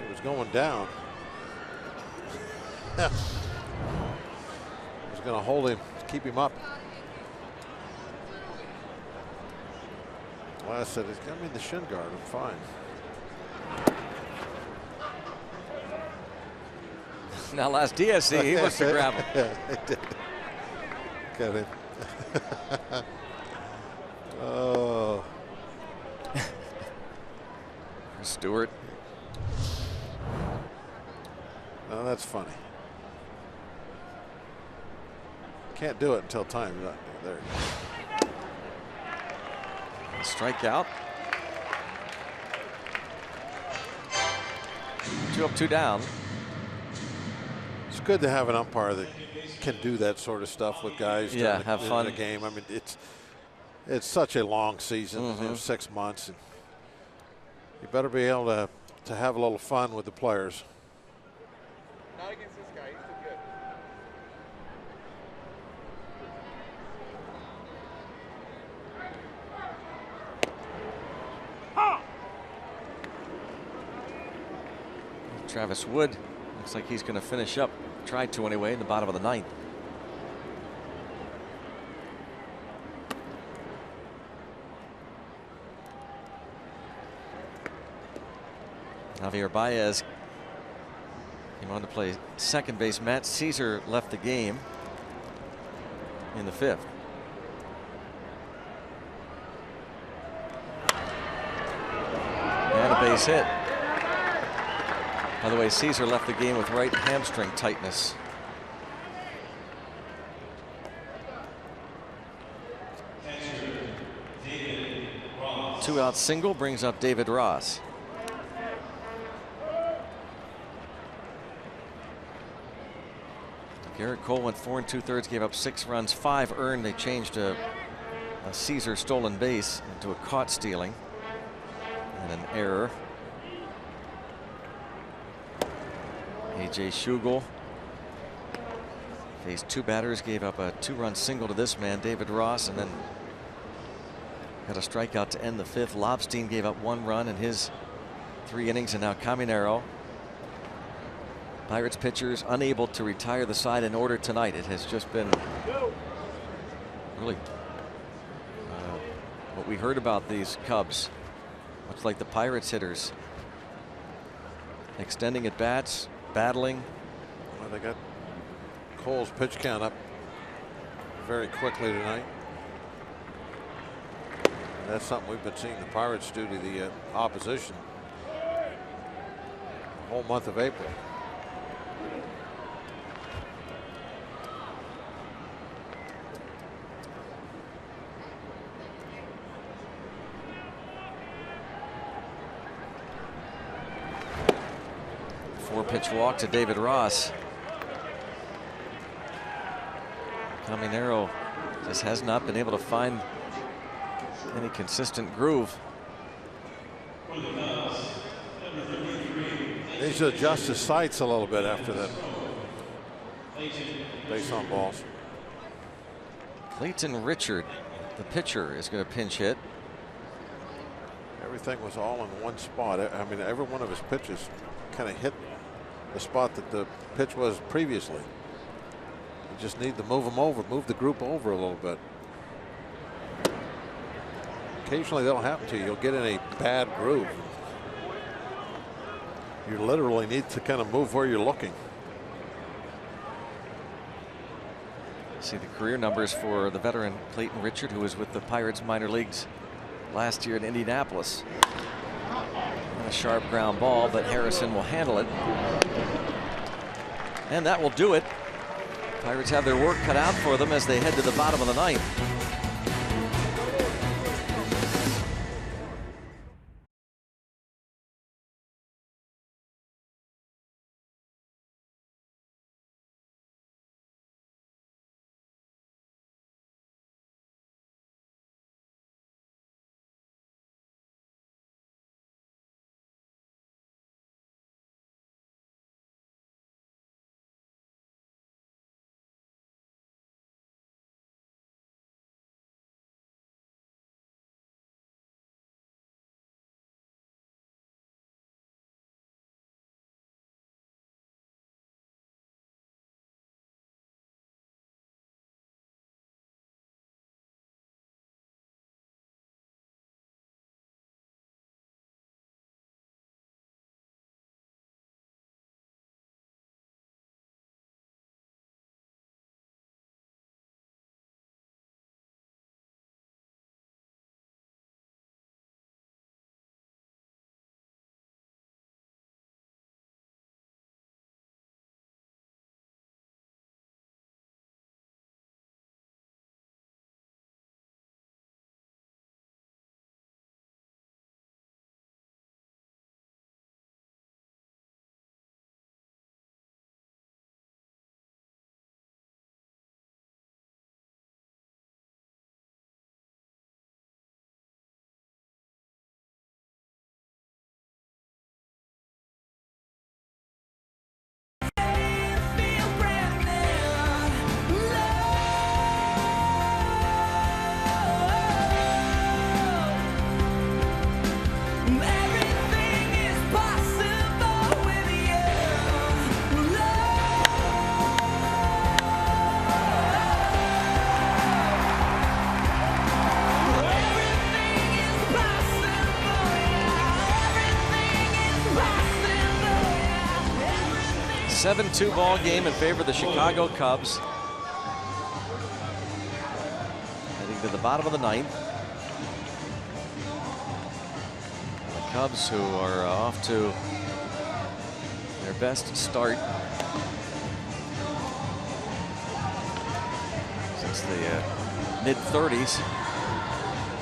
it was going down. Was going to hold him, keep him up. Well, I said, it's got me in the shin guard. I'm fine.
Now, last Diaz, he must have grabbed him.
Yeah, he did. Got him. Oh.
Stewart.
Oh, that's funny. Can't do it until time's up. There.
Strikeout. 2 up, 2 down.
It's good to have an umpire that can do that sort of stuff with guys.
Yeah, have fun.
In the game. I mean, it's such a long season,
Mm-hmm.
6 months. And you better be able to have a little fun with the players.
Not against this guy. He's too good.
Travis Wood looks like he's going to finish up. Tried to anyway in the bottom of the 9th. Javier Baez came on to play second base. Matt Caesar left the game in the 5th. And a base hit. By the way, Caesar left the game with right hamstring tightness. Two-out single brings up David Ross. Garrett Cole went 4 2/3, gave up 6 runs, 5 earned. They changed a Caesar stolen base into a caught stealing and an error. A.J. Schugel faced 2 batters, gave up a 2-run single to this man, David Ross, and then had a strikeout to end the 5th. Lobstein gave up 1 run in his 3 innings, and now Caminero Pirates pitchers unable to retire the side in order tonight. It has just been really what we heard about these Cubs, much like the Pirates hitters, extending at bats, battling.
Well, they got Cole's pitch count up very quickly tonight. And that's something we've been seeing the Pirates do to the opposition the whole month of April.
Pitch walk to David Ross. Caminero just has not been able to find any consistent groove.
He should adjust his sights a little bit after that base on balls.
Clayton Richard, the pitcher, is going to pinch hit.
Everything was all in one spot. I mean, every one of his pitches kind of hit the spot that the pitch was previously. You just need to move them over, move the group over a little bit. Occasionally that'll happen to you. You'll get in a bad groove. You literally need to kind of move where you're looking.
See the career numbers for the veteran Clayton Richard, who was with the Pirates minor leagues last year in Indianapolis. A sharp ground ball, but Harrison will handle it. And that will do it. Pirates have their work cut out for them as they head to the bottom of the ninth. A 7-2 ball game in favor of the Chicago Cubs. Heading to the bottom of the ninth. The Cubs, who are off to their best start since the mid-30s.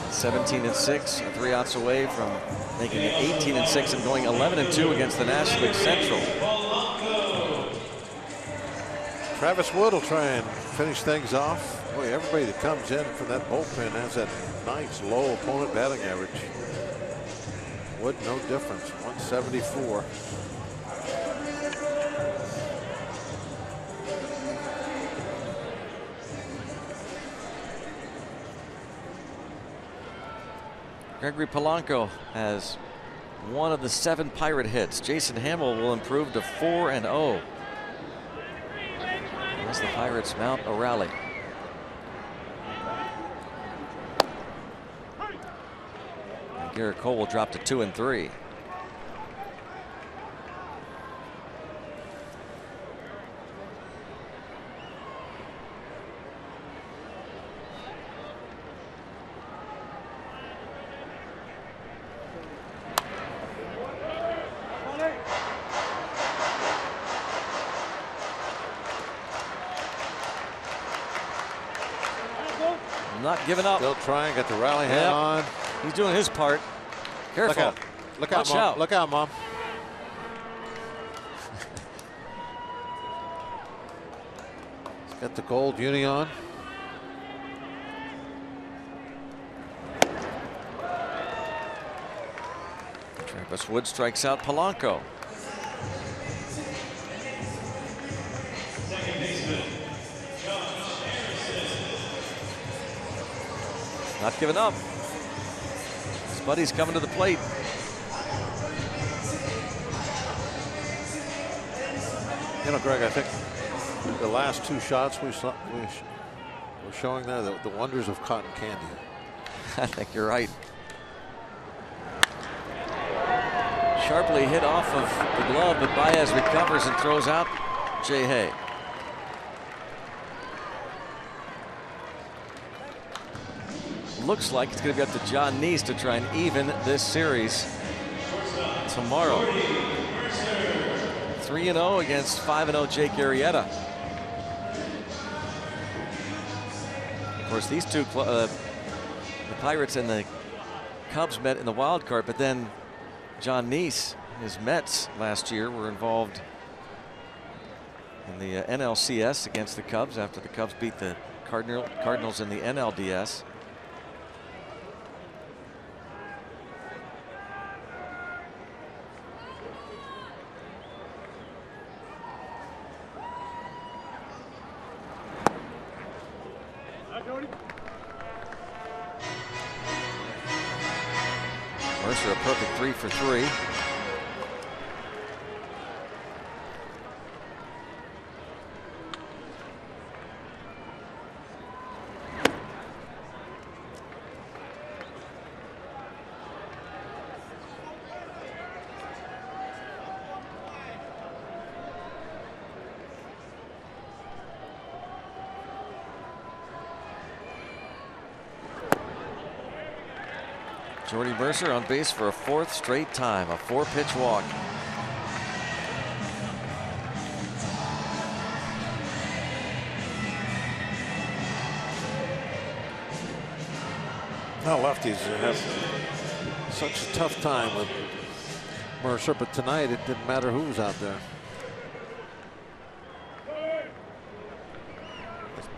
17-6, 3 outs away from making it 18-6 and going 11-2 against the National League Central.
Travis Wood will try and finish things off. Boy, everybody that comes in from that bullpen has that nice low opponent batting average. Wood, no difference, 174.
Gregory Polanco has one of the 7 Pirate hits. Jason Hamill will improve to 4-0. as the Pirates mount a rally. And Garrett Cole will drop to 2-3. Not giving up.
Still trying, got the rally hat on.
He's doing his part. Careful.
Look out, Mom. Look out, Mom. He's got the gold uni on.
Travis Wood strikes out Polanco. Not giving up. His buddy's coming to the plate.
You know, Greg, I think the last two shots we're showing there, the wonders of cotton candy.
I think you're right. Sharply hit off of the glove, but Baez recovers and throws out Jay Hay. Looks like it's going to be up to John Neese to try and even this series tomorrow. 3-0 against 5-0 Jake Arrieta. Of course, these two, the Pirates and the Cubs met in the wild card, but then John Neese, his Mets last year, were involved in the NLCS against the Cubs after the Cubs beat the Cardinals in the NLDS. Mercer a perfect 3 for 3. Jordy Mercer on base for a 4th straight time, a 4-pitch walk.
Now lefties have such a tough time with Mercer, but tonight it didn't matter who was out there.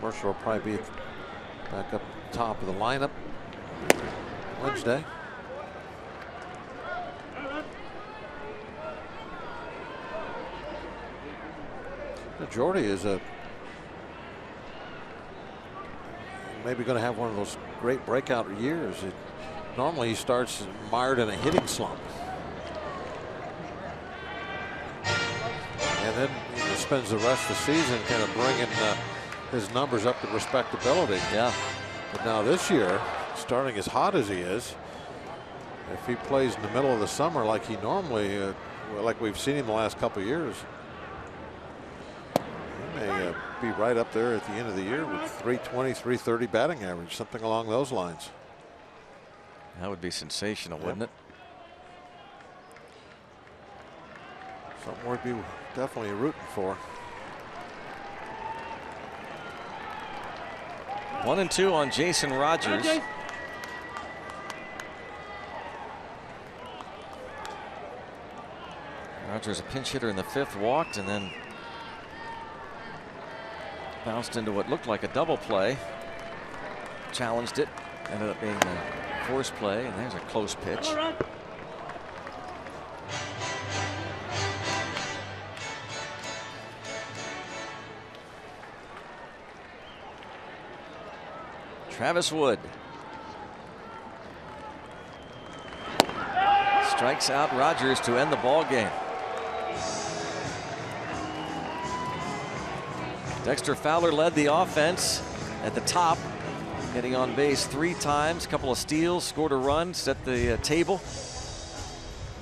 Mercer will probably be back up top of the lineup Wednesday. Jordy is maybe going to have one of those great breakout years. Normally he starts mired in a hitting slump, and then he spends the rest of the season kind of bringing his numbers up to respectability.
Yeah.
But now this year, starting as hot as he is, if he plays in the middle of the summer like he normally, like we've seen him the last couple of years, he may be right up there at the end of the year with 320, 330 batting average, something along those lines.
That would be sensational, wouldn't it?
Something we'd be definitely rooting for.
1-2 on Jason Rogers. Rogers, a pinch hitter in the 5th, walked and then bounced into what looked like a double play. Challenged it, ended up being a force play, and there's a close pitch. Travis Wood strikes out Rogers to end the ball game. Dexter Fowler led the offense at the top, getting on base 3 times, a couple of steals, scored a run, set the table.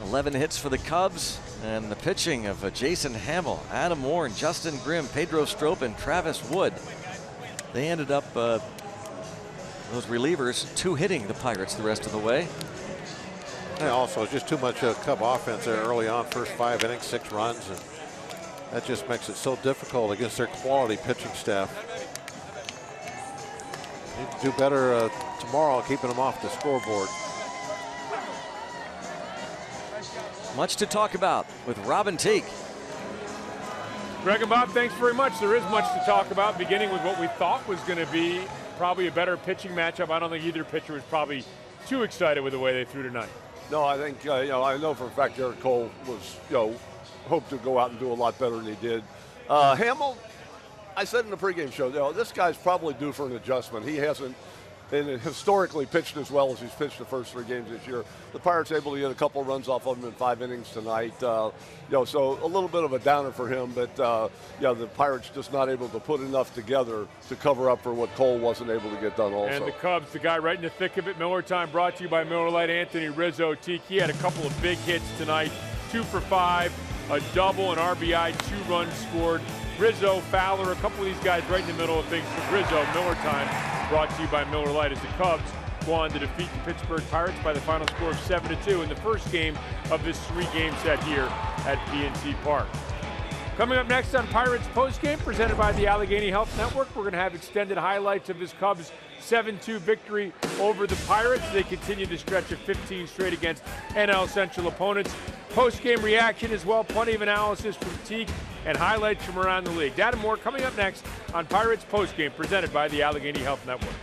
11 hits for the Cubs, and the pitching of Jason Hamill, Adam Warren, Justin Grimm, Pedro Strop, and Travis Wood. They ended up, those relievers, 2-hitting the Pirates the rest of the way.
And also just too much Cub offense there early on, first 5 innings, 6 runs, and that just makes it so difficult against their quality pitching staff. Need to do better tomorrow, keeping them off the scoreboard.
Much to talk about with Robin Teague.
Greg and Bob, thanks very much. There is much to talk about, beginning with what we thought was going to be probably a better pitching matchup. I don't think either pitcher was probably too excited with the way they threw tonight.
No, I think, I know for a fact Garrett Cole was, hoped to go out and do a lot better than he did. Hamill, I said in the pregame show, this guy's probably due for an adjustment. He hasn't historically pitched as well as he's pitched the first 3 games this year. The Pirates able to get a couple runs off of him in 5 innings tonight. So a little bit of a downer for him, but the Pirates just not able to put enough together to cover up for what Cole wasn't able to get done also.
And the Cubs, the guy right in the thick of it, Miller Time, brought to you by Miller Lite. Anthony Rizzo. He had a couple of big hits tonight, 2 for 5, a double, an RBI, 2 runs scored. Rizzo, Fowler, a couple of these guys right in the middle of things. For Rizzo, Miller Time, brought to you by Miller Lite, as the Cubs go on to defeat the Pittsburgh Pirates by the final score of 7-2 in the first game of this 3-game set here at PNC Park. Coming up next on Pirates Postgame, presented by the Allegheny Health Network, we're going to have extended highlights of this Cubs 7-2 victory over the Pirates. They continue to stretch of 15 straight against NL Central opponents. Post-game reaction as well, plenty of analysis from Teague and highlights from around the league. That and more coming up next on Pirates Postgame, presented by the Allegheny Health Network.